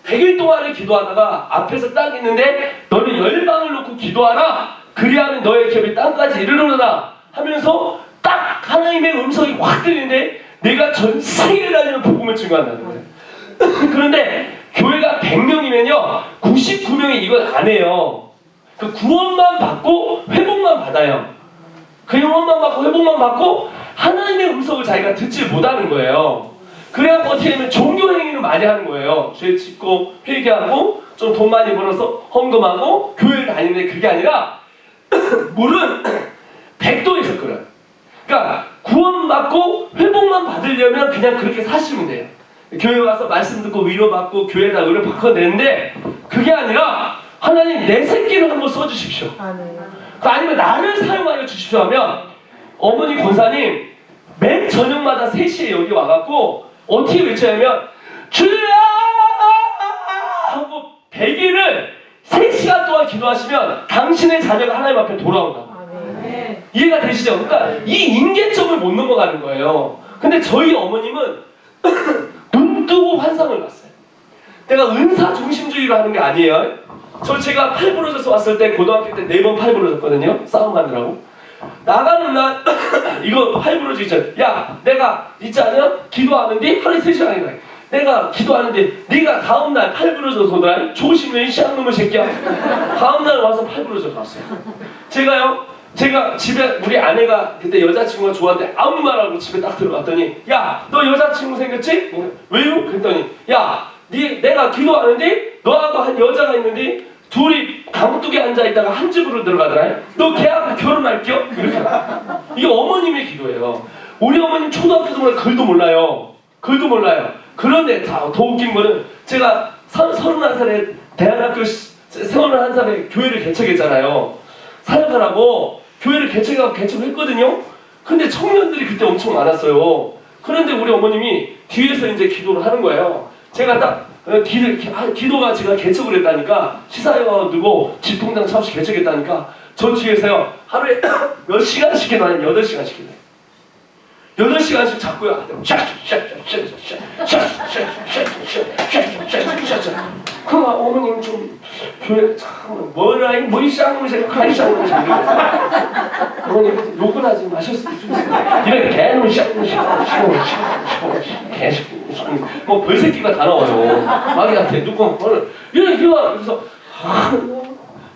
100일 동안을 기도하다가 앞에서 딱 있는데 너는 열방을 놓고 기도하라. 그리하면 너의 기업이 땅까지 이르러나 하면서 딱 하나님의 음성이 확 들리는데 내가 전 세계를 다니는 복음을 증거한다는 거예요. 그런데 교회가 100명이면요 99명이 이걸 안 해요. 그 구원만 받고 회복만 받아요. 그 구원만 받고 회복만 받고 하나님의 음성을 자기가 듣지 못하는 거예요. 그래갖고 어떻게 하면 종교행위를 많이 하는 거예요. 죄 짓고 회개하고 좀 돈 많이 벌어서 헌금하고 교회를 다니는데 그게 아니라 물은 백도에서 끓어요. 그러니까 구원받고 회복만 받으려면 그냥 그렇게 사시면 돼요. 교회 와서 말씀 듣고 위로받고 교회에다 의를 바꿔내는데 그게 아니라 하나님 내 새끼를 한번 써주십시오. 아니면 나를 사용하여 주십시오 하면 어머니 권사님 맨 저녁마다 3시에 여기 와갖고 어떻게 외쳐야면 주여 하고 100일을 3시간 동안 기도하시면 당신의 자녀가 하나님 앞에 돌아온다고. 이해가 되시죠? 그러니까 이 인계점을 못 넘어가는 거예요. 근데 저희 어머님은 눈 뜨고 환상을 봤어요. 내가 은사 중심주의로 하는 게 아니에요. 제가 팔 부러져서 왔을 때 고등학교 때 4번 팔 부러졌거든요. 싸움하느라고. 나가는 날 이거 팔 부러지기 전 야 내가 있지 않냐? 기도하는데 하루에 3시간이나 내가 기도하는데 네가 다음날 팔 부러져서 오더라. 조심해 쌍놈의 새끼야. 다음날 와서 팔 부러져서 왔어요. 제가 집에 우리 아내가 그때 여자친구가 좋아하는데 아무 말 안 하고 집에 딱 들어갔더니 야 너 여자친구 생겼지? 왜요? 그랬더니 야 내가 기도하는데 너하고 한 여자가 있는데 둘이 강둑에 앉아있다가 한 집으로 들어가더라. 너 걔하고 결혼할게요? 이렇게. 이게 어머님의 기도예요. 우리 어머님 초등학교 동안 글도 몰라요. 그런데 더 웃긴 거는 제가 31살에 대한학교 31살에 교회를 개척했잖아요. 사역하라고 교회를 개척했거든요. 근데 청년들이 그때 엄청 많았어요. 그런데 우리 어머님이 뒤에서 이제 기도를 하는 거예요. 제가 딱 기도가 제가 개척을 했다니까 시사회가 두고 집통장 차없이 개척했다니까 저 뒤에서요 하루에 몇 시간씩 기도하면 8시간씩 기도해요. 8시간씩 자꾸요. 그 어머님 좀 교회 참 뭐라 뭐 쌍놈새 가이 쌍놈새 어머님 욕은 하지 마셨으면 좋겠어요. 이런 개놈 쌍놈새 개새끼 뭐 벌새끼가 다 나와요. 마귀한테 누구 이런 기도하 그래서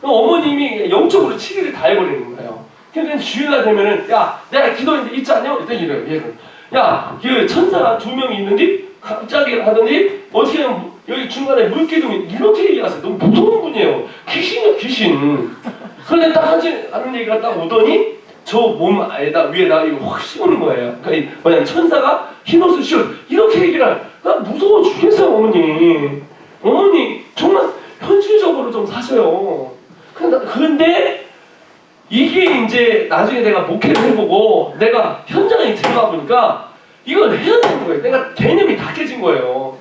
어머님이 영적으로 치기를 다 해버리는 거예요. 근데 주일날 되면은 야 내가 기도했는데 있지 않냐? 그랬더니 이래요. 얘는 야 그 천사가 2명이 있는데 갑자기 하더니 어떻게 하면 여기 중간에 물기둥이 이렇게 얘기하세요. 너무 무서운 분이에요. 귀신이요 귀신. 그런데 딱 하는 얘기가 딱 오더니 저 몸 위에다 이거 확 씌우는 거예요. 그러니까 뭐냐면 천사가 흰 옷을 씌워 이렇게 얘기를 하는. 나 무서워 죽겠어요 어머니. 어머니 정말 현실적으로 좀 사셔요. 그런데 이게 이제 나중에 내가 목회를 해보고 내가 현장에 들어가 보니까 이걸 해야 되는 거예요. 내가 개념이 다 깨진 거예요.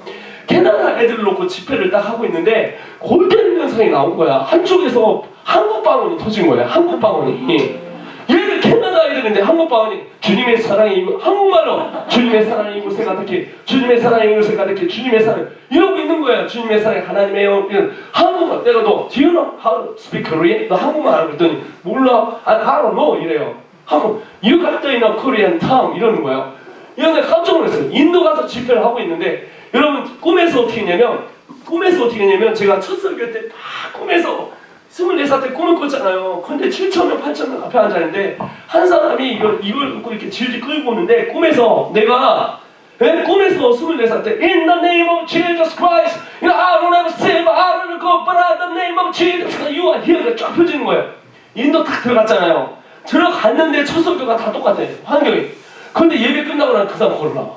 캐나다 애들을 놓고 집회를 딱 하고 있는데 골든 현상이 나온 거야. 한쪽에서 한국 방언이 터진 거야. 한국 방언이. 얘들 캐나다 애들인데 한국 방언이 주님의 사랑이 이곳 한국말로 주님의 사랑이 이곳에 가득히 주님의 사랑이 이곳에 가득히 주님의 사랑 이러고 있는 거야. 주님의 사랑 하나님의 영 한국말 내가 너 Do you know how to speak Korean? 너 한국말 알아? 그랬더니 몰라. I don't know 이래요. 한국 You got to know Korean tongue 이러는 거야. 이런데 깜짝 놀랐어요. 인도 가서 집회를 하고 있는데 여러분 꿈에서 어떻게 했냐면 제가 첫 설교 때 막 꿈에서 24살 때 꿈을 꿨잖아요. 근데 7,000명, 8,000명 앞에 앉아있는데 한 사람이 이걸 갖고 이렇게 질질 끌고 오는데 꿈에서 내가 꿈에서 24살 때 In the name of Jesus Christ I don't have a silver, I don't go but in the name of Jesus You are here 쫙 펴지는 거예요. 인도 딱 들어갔잖아요. 들어갔는데 첫 설교가 다 똑같아요. 환경이. 근데 예배 끝나고 나면 그 사람 걸어 나와.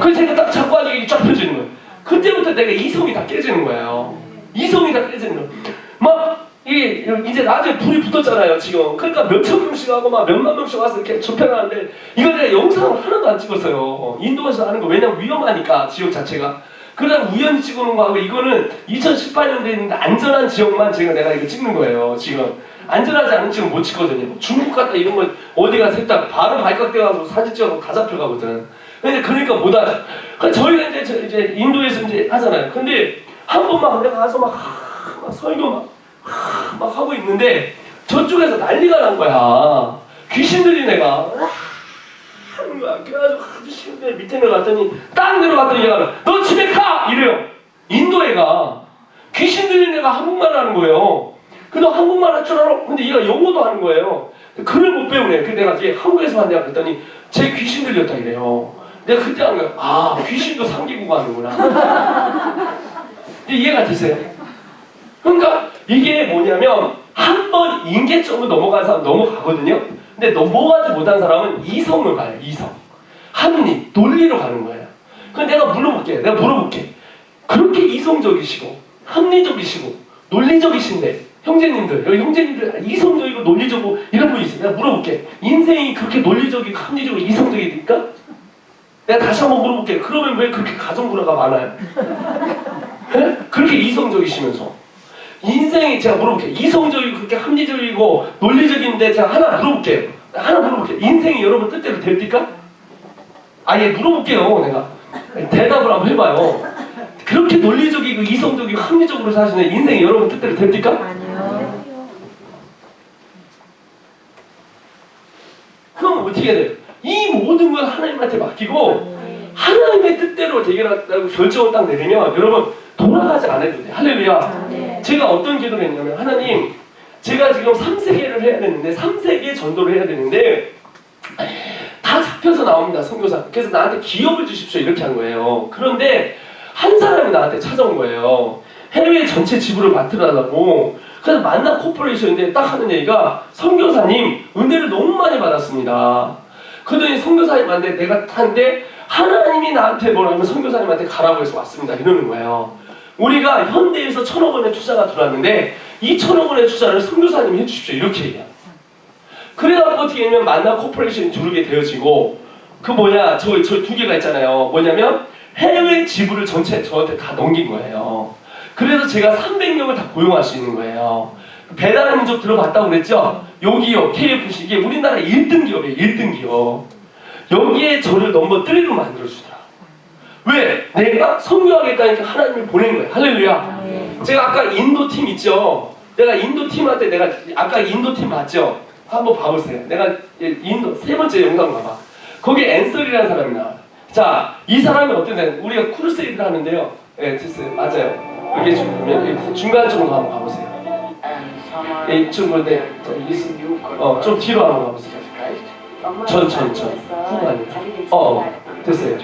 그래서 제가 딱 자꾸 하니까 쫙 펴지는 거예요. 그때부터 내가 이성이 다 깨지는 거예요. 이성이 다 깨지는 거예요. 막 이제 나중에 불이 붙었잖아요 지금. 그러니까 몇천 명씩 하고 막 몇만 명씩 와서 이렇게 접해를 하는데 이걸 내가 영상을 하나도 안 찍었어요. 인도에서 하는 거. 왜냐면 위험하니까 지역 자체가. 그러다 우연히 찍어놓은 거하고 이거는 2018년도에 있는데 안전한 지역만 내가 이거 찍는 거예요 지금. 안전하지 않은 지역은 못 찍거든요. 중국 갔다 이런 거 어디 가서 했다 바로 발각돼가지고 사진 찍어서 다 잡혀가거든. 근데 그러니까 못 하죠. 그러니까 저희가 이제 인도에서 이제 하잖아요. 근데 한 번만 내가 가서 막 설교 막 하고 있는데 저쪽에서 난리가 난 거야. 귀신 들린 애가 하는 거야. 그래가지고 아주 밑에 내려갔더니 딱 내려갔더니 얘가 너 집에 가! 이래요. 인도 애가 귀신 들린 애가 한국말 하는 거예요. 근데 한국말 할 줄 알아? 근데 얘가 영어도 하는 거예요. 글을 못 배우네. 그래서 내가 이게 한국에서 왔냐 그랬더니 제 귀신 들렸다 이래요. 내가 그때 한 거야. 아, 귀신도 삼기고 가는구나. 이해가 되세요? 그러니까 이게 뭐냐면 한 번 인계점을 넘어간 사람 넘어가거든요. 근데 넘어가지 못한 사람은 이성을 가요. 이성. 합리, 논리로 가는 거예요. 그럼 내가 물어볼게. 그렇게 이성적이시고 합리적이시고 논리적이신데 형제님들, 여기 형제님들 이성적이고 논리적이고 이런 분이 있어요. 내가 물어볼게. 인생이 그렇게 논리적이고 합리적이고 이성적이니까? 내가 다시 한번 물어볼게요. 그러면 왜 그렇게 가정불화가 많아요? 네? 그렇게 이성적이시면서 인생이 제가 물어볼게요. 이성적이고 그렇게 합리적이고 논리적인데 제가 하나 물어볼게요. 인생이 여러분 뜻대로 됩니까? 아예 물어볼게요. 내가 대답을 한번 해봐요. 그렇게 논리적이고 이성적이고 합리적으로 사시는 인생이 여러분 뜻대로 됩니까? 아니요. 그럼 어떻게 돼요? 이 모든 걸 하나님한테 맡기고 하나님의 뜻대로 되겠다고 결정을 딱 내리면 여러분 돌아가지 않아도 돼요. 할렐루야. 네. 제가 어떤 기도를 했냐면 하나님 제가 지금 3세계를 해야 되는데 3세계 전도를 해야 되는데 다 잡혀서 나옵니다. 선교사. 그래서 나한테 기업을 주십시오. 이렇게 한 거예요. 그런데 한 사람이 나한테 찾아온 거예요. 해외 전체 지부를 맡으라고. 그래서 만나 코퍼레이션인데 딱 하는 얘기가 선교사님 은혜를 너무 많이 받았습니다. 그러더니 선교사님한테 내가 한데 하나님이 나한테 뭐라면 선교사님한테 가라고 해서 왔습니다. 이러는 거예요. 우리가 현대에서 1,000억 원의 투자가 들어왔는데 이 1,000억 원의 투자를 선교사님이 해주십시오. 이렇게 얘기해요. 그래갖고 어떻게 하면 만나 코퍼레이션이 두르게 되어지고 저 두 개가 있잖아요. 뭐냐면 해외 지부를 전체 저한테 다 넘긴 거예요. 그래서 제가 300명을 다 고용할 수 있는 거예요. 배달의 민족 들어봤다고 그랬죠? 여기요, KFC, 이게 우리나라 1등 기업이에요. 1등 기업. 여기에 저를 넘버 3로 만들어주더라. 왜? 내가 선교하겠다니까 하나님이 보낸 거예요. 할렐루야. 제가 아까 인도팀 있죠? 내가 인도팀한테 아까 인도팀 봤죠? 한번 봐보세요. 내가 인도 3번째 영상 봐봐. 거기 앤설이라는 사람이 나와요. 자, 이 사람이 어떤 애? 우리가 크루세이드를 하는데요. 예, 됐어요. 맞아요. 이렇게 중간 쪽으로 한번 가보세요. 이 친구들 좀 뒤로 한번 가보세요. 전 후가 아니에요. 됐어요.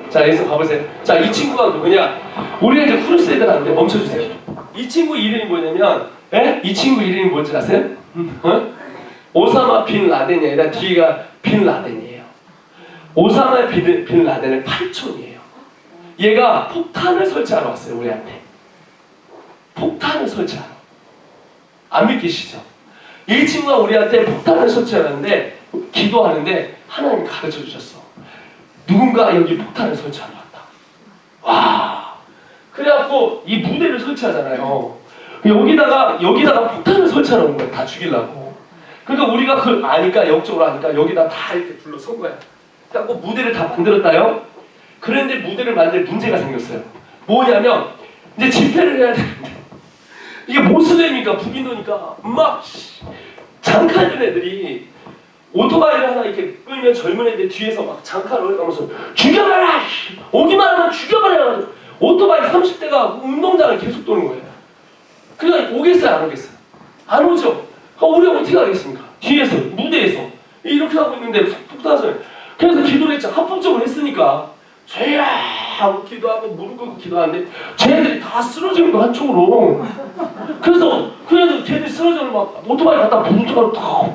자, 여기서 봐보세요. 자, 이 친구가 누구냐? 우리가 이제 크루세이드를 하는데 멈춰주세요. 이 친구 이름이 뭐냐면, 이 친구 이름이 뭔지 아세요? 오사마 빈 라덴이 아니라 뒤가 빈 라덴이에요. 오사마 빈 라덴은 8촌이에요. 얘가 폭탄을 설치하러 왔어요. 우리한테. 폭탄을 설치하러. 안 믿기시죠? 이 친구가 우리한테 폭탄을 설치하는데 기도하는데 하나님이 가르쳐 주셨어. 누군가 여기 폭탄을 설치하러 왔다. 와. 그래갖고 이 무대를 설치하잖아요. 여기다가 폭탄을 설치하러 온 거야. 다 죽이려고. 그러니까 우리가 그걸 아니까 역적으로 아니까 여기다 다 이렇게 둘러선 거야. 그래갖고 무대를 다 만들었다요. 그런데 무대를 만들 문제가 생겼어요. 뭐냐면 이제 집회를 해야 되는데 이게 모슬렘이니까 북인도니까 막 장칼 든 애들이 오토바이를 하나 이렇게 끌면 젊은 애들 뒤에서 막 장칼을 하면서 죽여봐라! 오기만 하면 죽여봐라! 오토바이 30대가 운동장을 계속 도는 거예요. 그러니까 오겠어요? 안 오겠어요? 안 오죠? 그럼 우리가 어떻게 하겠습니까? 뒤에서 무대에서 이렇게 하고 있는데 폭탄을 그래서 기도를 했죠. 합법적으로 했으니까 죄야 하고 기도하고 무릎 꿇고 기도하는데 쟤들이 다 쓰러지는 거 한쪽으로. 그래서 걔들이 쓰러져서 막 오토바이 갖다 부르트가로 탁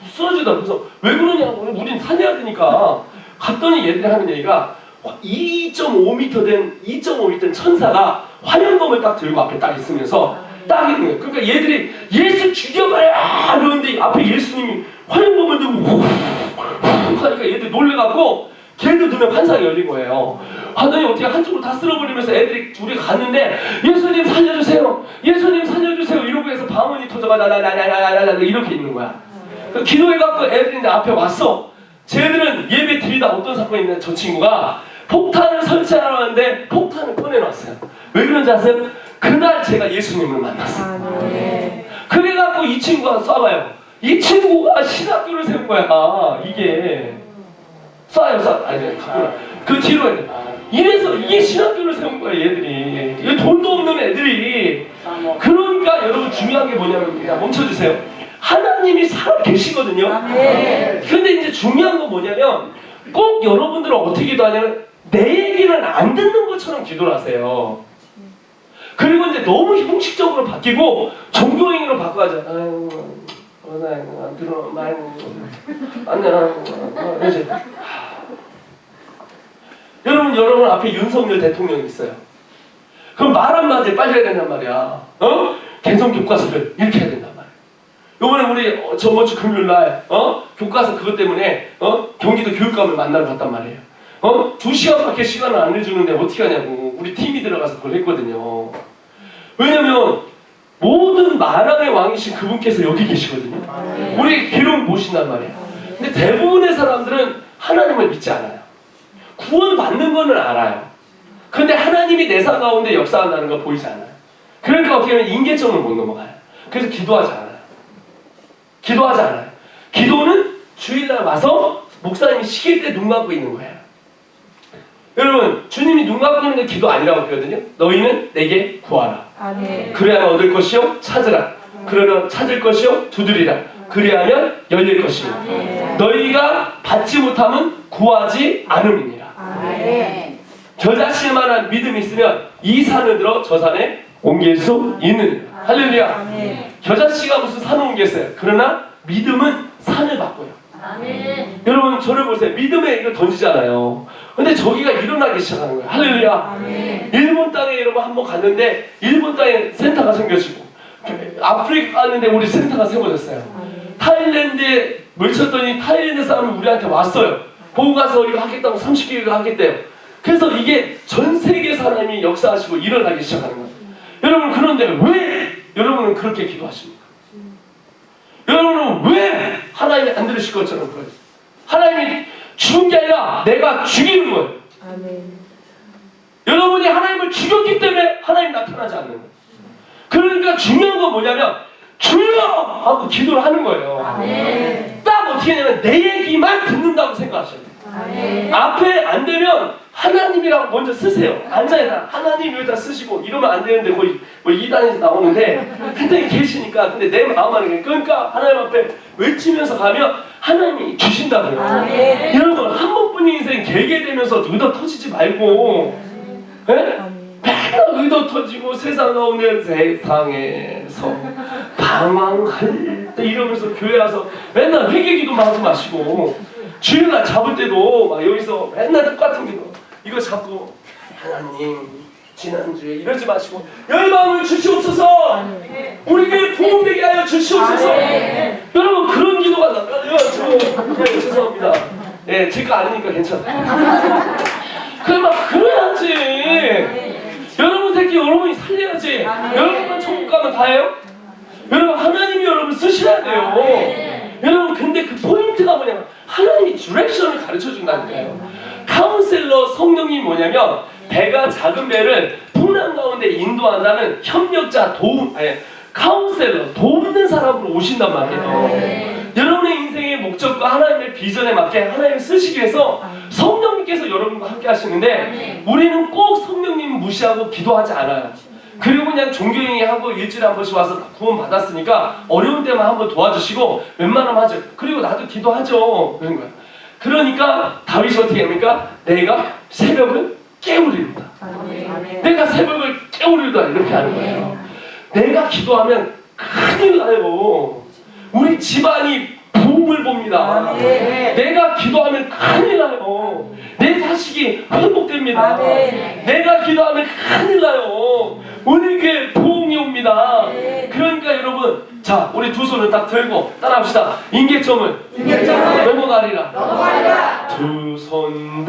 쓰러지다. 그래서 왜 그러냐고 우린 살려야 되니까 갔더니 얘들이 하는 얘기가 2.5m 된 천사가 화염검을 딱 들고 앞에 딱 있으면서 딱 있는 거예요. 그러니까 얘들이 예수 죽여봐야 그러는데 앞에 예수님이 화염검을 들고 하니까 얘들 놀래갖고 걔들 눈에 환상이 열린 거예요. 하더니 어떻게 한쪽으로 다 쓸어버리면서 애들이 우리 갔는데 예수님 살려주세요. 예수님 살려주세요. 이러고 해서 방언이 터져가 나나나나나나 이렇게 있는 거야. 기도해갖고 애들이 이제 앞에 왔어. 쟤들은 예배 드리다 어떤 사건이 있는데 저 친구가 폭탄을 설치하러 왔는데 폭탄을 꺼내놨어요. 왜 그런지 아세요? 그날 제가 예수님을 만났어요. 그래갖고 이 친구가 쏴봐요. 이 친구가 신학교를 세운 거야. 이게 쏴요. 아니 가구나. 그 뒤로 해야 돼. 이래서 이게 신학교를 세운 거야 얘들이. 이게 돈도 없는 애들이. 그러니까 여러분 중요한 게 뭐냐면 그냥 멈춰주세요. 하나님이 살아 계시거든요. 근데 이제 중요한 건 뭐냐면 꼭 여러분들은 어떻게 기도하냐면 내 얘기는 안 듣는 것처럼 기도를 하세요. 그리고 이제 너무 형식적으로 바뀌고 종교행위로 바꿔가죠. 아이고, 안 들어, 말, 안 이제. 여러분 앞에 윤석열 대통령이 있어요. 그럼 말 한마디에 빨리 해야 된단 말이야. 개성 교과서를 이렇게 해야 된단 말이야. 요번에 우리 저번 주 금요일날 교과서 그것 때문에 경기도 교육감을 만나러 갔단 말이에요. 2시간밖에 시간을 안 내주는데 어떻게 하냐고 우리 팀이 들어가서 그걸 했거든요. 왜냐면 모든 만왕의 왕이신 그분께서 여기 계시거든요. 우리 기름 모신단 말이에요. 근데 대부분의 사람들은 하나님을 믿지 않아요. 구원 받는 거는 알아요. 그런데 하나님이 내 삶 가운데 역사한다는 거 보이지 않아요. 그러니까 어떻게 하면 인계점을 못 넘어가요. 그래서 기도하지 않아요. 기도하지 않아요. 기도는 주일날 와서 목사님이 시킬 때 눈 감고 있는 거예요. 여러분, 주님이 눈 감고 있는 게 기도 아니라고 그러거든요. 너희는 내게 구하라. 아멘. 그래야만 얻을 것이요 찾으라. 그러면 찾을 것이요 두드리라. 그리하면 열릴 것이요. 너희가 받지 못하면 구하지 않음이니라. 아멘. 저 자신만한 믿음이 있으면 이 산을 들어 저 산에 옮길 수 있느니라. 할렐루야. 아멘. 겨자씨가 무슨 산을 옮겼어요. 그러나 믿음은 산을 바꿔요. 아멘. 여러분 저를 보세요. 믿음에 이거 던지잖아요. 근데 저기가 일어나기 시작하는 거예요. 할렐루야. 아멘. 일본 땅에 여러분 한번 갔는데 일본 땅에 센터가 생겨지고 아프리카 갔는데 우리 센터가 세워졌어요. 타일랜드에 물쳤더니 타일랜드 사람이 우리한테 왔어요. 보고 가서 우리가 하겠다고 30개가 하겠대요. 그래서 이게 전 세계 사람이 역사하시고 일어나기 시작하는 거예요. 여러분 그런데 왜 여러분은 그렇게 기도하십니까? 여러분은 왜 하나님이 안 들으실 것처럼 그래요? 하나님이 죽은 게 아니라 내가 죽이는 거예요. 아멘. 여러분이 하나님을 죽였기 때문에 하나님 나타나지 않는 거예요. 그러니까 중요한 건 뭐냐면 주여! 하고 기도를 하는 거예요. 아멘. 딱 어떻게 하냐면 내 얘기만 듣는다고 생각하셔야 돼요. 아멘. 앞에 안 되면 하나님이라고 먼저 쓰세요. 앉아있다. 하나님 여기다 쓰시고 이러면 안 되는데 거의 뭐 이단에서 나오는데 하나님이 계시니까 근데 내 마음 안에 그러니까 하나님 앞에 외치면서 가면 하나님이 주신다고요. 아멘. 여러분 한 번뿐인 인생 길게 되면서 의도 터지지 말고 예? 맨날 의도 터지고 세상 가운데 세상에서 방황할 때 이러면서 교회 와서 맨날 회개기도만 하지 마시고 주일날 잡을 때도 막 여기서 맨날 똑같은 기도 이거 잡고 하나님 지난주에 이러지 마시고 열방을 주시옵소서 우리에게 부흥되게 하여 주시옵소서 여러분 그런 기도가 나가요. 죄송합니다. 예, 제가 아니니까 괜찮아요. 그래 막 그래야지. 여러분 새끼 여러분이 살려야지. 여러분만 천국 가면 다예요? 여러분 하나님이 여러분 쓰셔야 돼요. 여러분 근데 그 포인트가 뭐냐면 하나님이 디렉션을 가르쳐준다는 거예요. 카운셀러 성령님이 뭐냐면 배가 작은 배를 풍랑 가운데 인도한다는 협력자 카운셀러 돕는 사람으로 오신단 말이에요. 여러분의 인생의 목적과 하나님의 비전에 맞게 하나님을 쓰시기 위해서 성령님께서 여러분과 함께 하시는데 우리는 꼭 성령님 무시하고 기도하지 않아요. 그리고 그냥 종교행위 하고 일주일에 한 번씩 와서 구원 받았으니까 어려운 때만 한번 도와주시고 웬만하면 하죠. 그리고 나도 기도하죠. 그런 거야. 그러니까 다윗이 어떻게 합니까? 내가 새벽을 깨우리로다. 내가 새벽을 깨우리로다 이렇게 하는 거예요. 내가 기도하면 큰일 나요. 우리 집안이 부흥을 봅니다. 내가 기도하면 큰일 나요. 내 자식이 회복됩니다. 내가 기도하면 큰일 나요. 우리 교회 부흥이 옵니다. 그러니까 여러분 자 우리 두 손을 딱 들고 따라합시다. 인계점을 넘어가리라. 두 손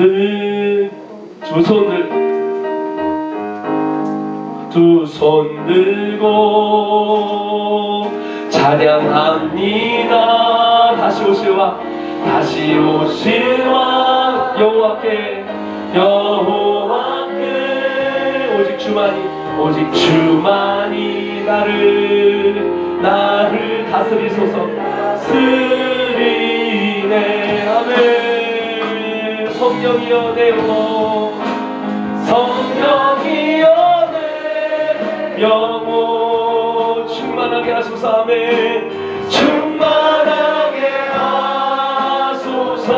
들고 찬양합니다. 다시 오실 왕 여호와께 오직 주만이 나를 다스리소서. 스리네 아멘. 성령이여 내 영혼 충만하게 하소서. 아멘. 충만하게 하소서.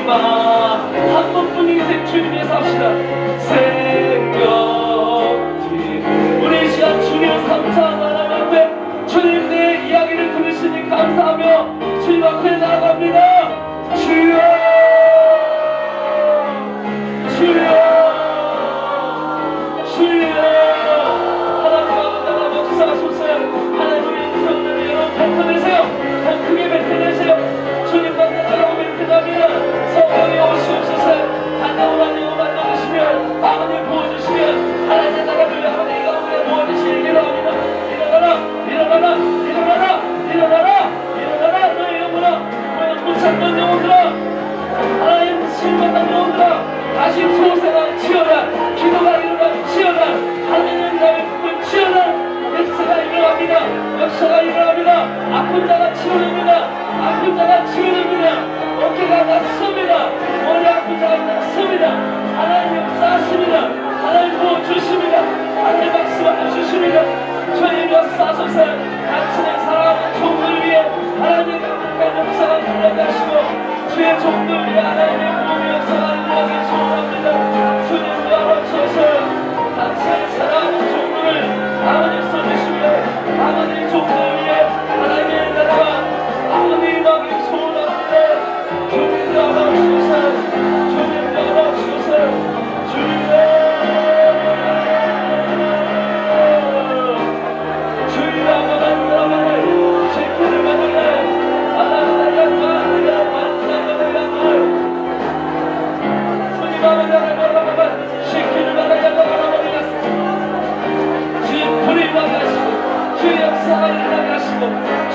마. 한 번뿐인 주님 위해서 합시다. 생명티 우리 이 시간 주님 삼창 하나님 앞에 주님 내 이야기를 들으시니 감사하며 주님 앞에 나아갑니다. 주여 주여 주여 하나님 아버지 역사하소서. 하나님의 인성들을 여러분 뱉어내세요. 더 크게 뱉어내세요. 주님 만나라고 뱉어납니다. 성령이 오시옵소서. 한나오라 하나님 만나주시면 아버님 부어주시면 하나님의 나라를 아버님 가운데 부어주시기를 합니다. 일어나라 일어나라 일어나라 일어나라 일어나라 너희 영혼아 너희 묻혔던 영혼들아 하나님 실망한 영혼들아 다시 소생아 치어라. 기도가 일어나 치어라. 하나님의 나라의 꿈을 치어라. 역사가 일어납니다. 역사가 일어납니다. 아픈 자가 치유됩니다. 아픈 자가 치유됩니다. 어깨가 낫습니다. 머리 아픈 자가 낫습니다. 하나님 역사하십니다. 하나님 부어주십니다. 하나님 말씀을 주십니다. 저희 역사하소서. 당신의 사랑하는 종들 위해 하나님의 강력한 역사가 일어나게 하시고 주의 종들 위해 하나님의 구원의 역사가 일어나게 소원합니다. 주님 열어주소서. 당신의 사랑하는 종들을 아버지 써주시며 아버지 종들 위해 하나님의 나라와 아버지 막이 소원합니다. 주님 열어주소서. 주님 열어주소서.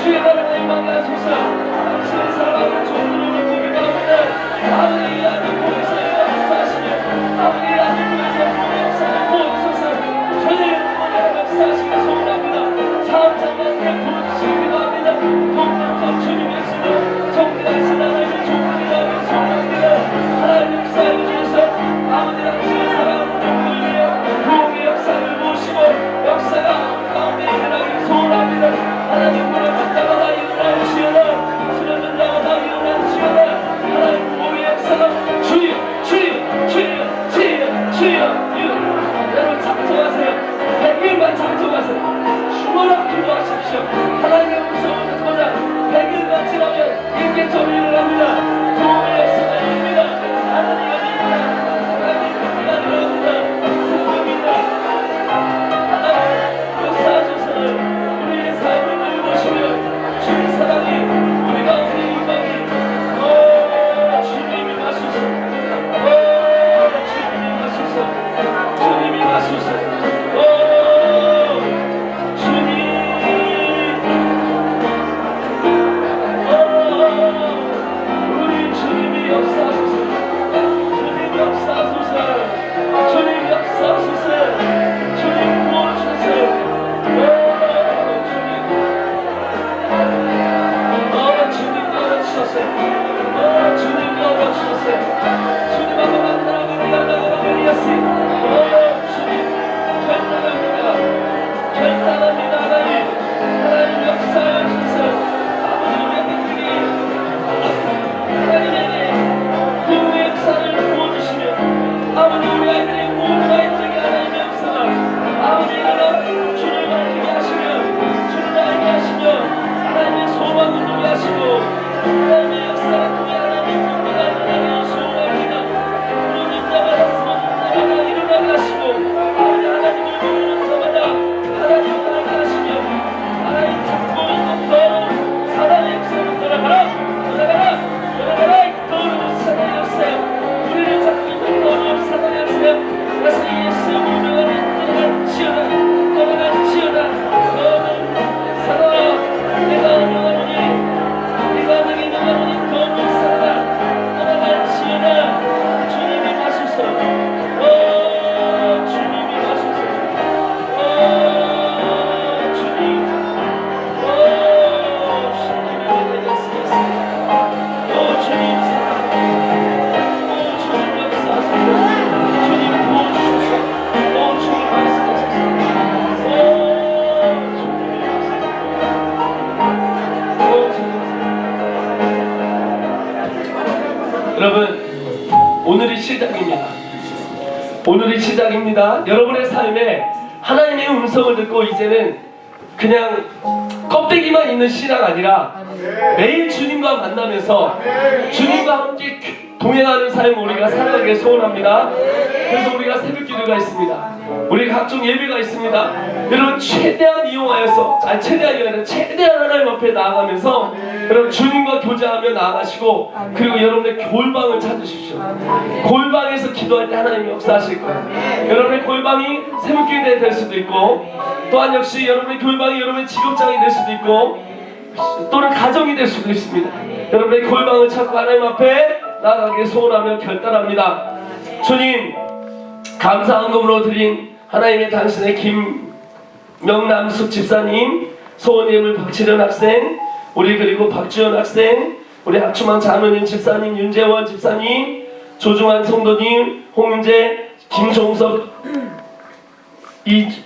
주의 나라가 임하소서. 당신의 사랑하는 종들을 보기 바랍니다. 아버지 이 아들 보에서 역사하시며 아버지 이 아들 보에서 역사를 보여주소서. 주님 오늘 역사하시기 소원합니다. 사업장만에 보여주시기도 합니다. 동남성 주님의 수도 정리하신 하나님의 종들이라고 소원합니다. 하나님 역사해 주셔서 아버지 당신의 사랑하는 종들 위해 부흥의 역사를 모시고 역사가 가운데 일어나기 소원합니다. 하나님 무너졌다가 일어나시어라. 쓰러진 자가 일어나시어라. 하나님 우리 역사가 주여 주여 주여 주여 주여. 여러분 작정하세요. 100일만 작정하세요. 주어라 기도하십시오. 하나님의 음성을 듣고자 100일만 지나면 인계점이 일어납니다. 도움의 역사가 일입니다. 하나님의 일입니다. 하나님의 일입니다. 생명입니다. 하나님 역사하셔서 우리의 삶을 보시며 주의 사랑이 우리 가운데 임하기. 주님이 마소서. 주님이 마소서. 주님이 마소서. 주님. 우리 주님이 역사하소서. 주님 역사하소서. 주님 역사하소서. 주님 부어주세요. 주님 열어주셨어요. 주님 열어주셨어요. 주님 앞에 만나라고 미안하고 미안하세요. 주님 결단합니다. 결단합니다. 하나님 역사해 주세요. 아버지 우리에게 하나님에게 부흥의 역사를 부어주시며 아버지 우리 아이들의 모든 아이들에게 하나님의 역사가 아버지 하나님 주를 알게 하시며 주를 알게 하시며 하나님의 소망을 누게 하시고 하나님의 역사가 그게 하나님의 꿈이가 일어나게 소원합니다. 무너진 자마다 쓰러진 자마다 일어나게 하시고 아버지 하나님을 모르는 자마다 하나님을 알게 하시며 하나님 찾고 있는 더러운 사단의 역사를 돌아가라 돌아가라 돌아가라. 더러운 사단의 역사요. 우리를 찾고 있는 더러운 사단의 역사요. 다시 예수 무명하는 떠나간 치어라 떠나간 치어라. 너는 사단아 내가 명하노니 내가 너에게 명하노니 더러운 사단아 떠나간 치어라. 주님이 마소서. 주님이 마소서. 주님 주님이 내가 쓰겠습니다. 주님 사랑해. 주님 역사하소서. 주님 부어주소서. 주님 말씀하소서. 주님 역사하소서. 여러분 오늘이 시작입니다. 오늘이 시작입니다. 여러분의 삶에 하나님의 음성을 듣고 이제는 그냥 껍데기만 있는 신앙 아니라 매일 주님과 만나면서 주님과 함께 동행하는 삶 우리가 살아가길 소원합니다. 그래서 우리가 새벽 기도가 있습니다. 우리 각종 예배가 있습니다. 여러분 최대한 이용하여서 최대한이 아니라 최대한 하나님 앞에 나아가면서 여러분 주님과 교제하며 나아가시고 그리고 여러분의 골방을 찾으십시오. 골방에서 기도할 때 하나님이 역사하실 거예요. 여러분의 골방이 새벽 기도에 될 수도 있고 또한 역시 여러분의 골방이 여러분의 직업장이 될 수도 있고 또는 가정이 될 수도 있습니다. 여러분의 골방을 찾고 하나님 앞에 나아가길 소원하며 결단합니다. 주님 감사헌금으로 드린 하나님의 당신의 김명남숙 집사님, 소원예물 박치련 학생, 우리 그리고 박주연 학생, 우리 합추망 장로님 집사님, 윤재원 집사님, 조중환 성도님, 홍윤재, 김종석,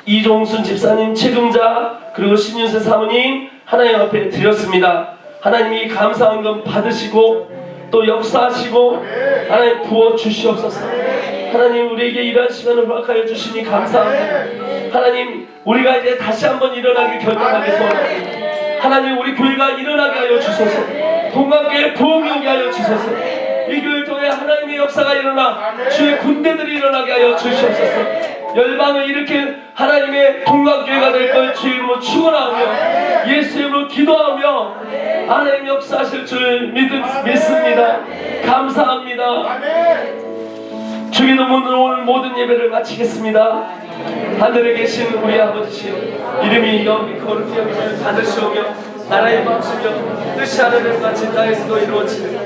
이종순 집사님, 책임자, 그리고 신윤세 사모님 하나님 앞에 드렸습니다. 하나님이 감사헌금 받으시고 또 역사하시고 하나님 부어주시옵소서. 하나님 우리에게 이러한 시간을 허락하여 주시니 감사합니다. 하나님 우리가 이제 다시 한번 일어나길 결단하게 소원합니다. 하나님 우리 교회가 일어나게 하여 주소서. 동관교회 부흥이 오게 하여 주소서. 이 교회를 통해 하나님의 역사가 일어나 주의 군대들이 일어나게 하여 주시옵소서. 열방을 일으킨 하나님의 동관교회가 될 걸 주의 이름으로 축원하며 예수의 이름으로 기도하며 하나님 역사하실 줄 믿습니다. 감사합니다. 주기도 오늘 모든 예배를 마치겠습니다. 하늘에 계신 우리 아버지시여, 이름이 영이 거룩히 여김을 받으시오며 나라의 마음이며 뜻이 하늘에서 같이 땅에서도 이루어지는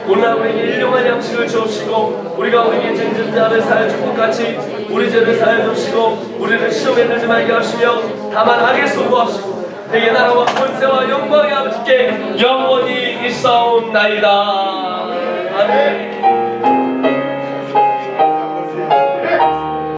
오늘 우리에게 일용할 양식을 주옵시고 우리가 우리에게 죄진 자를 사하여 줄 것 같이 우리 죄를 사하여 주옵시고 우리를 시험에 들지 말게 하시며 다만 악에 소구하시고 내게 나라와 권세와 영광이 아버지께 영원히 있사옵나이다. 아멘.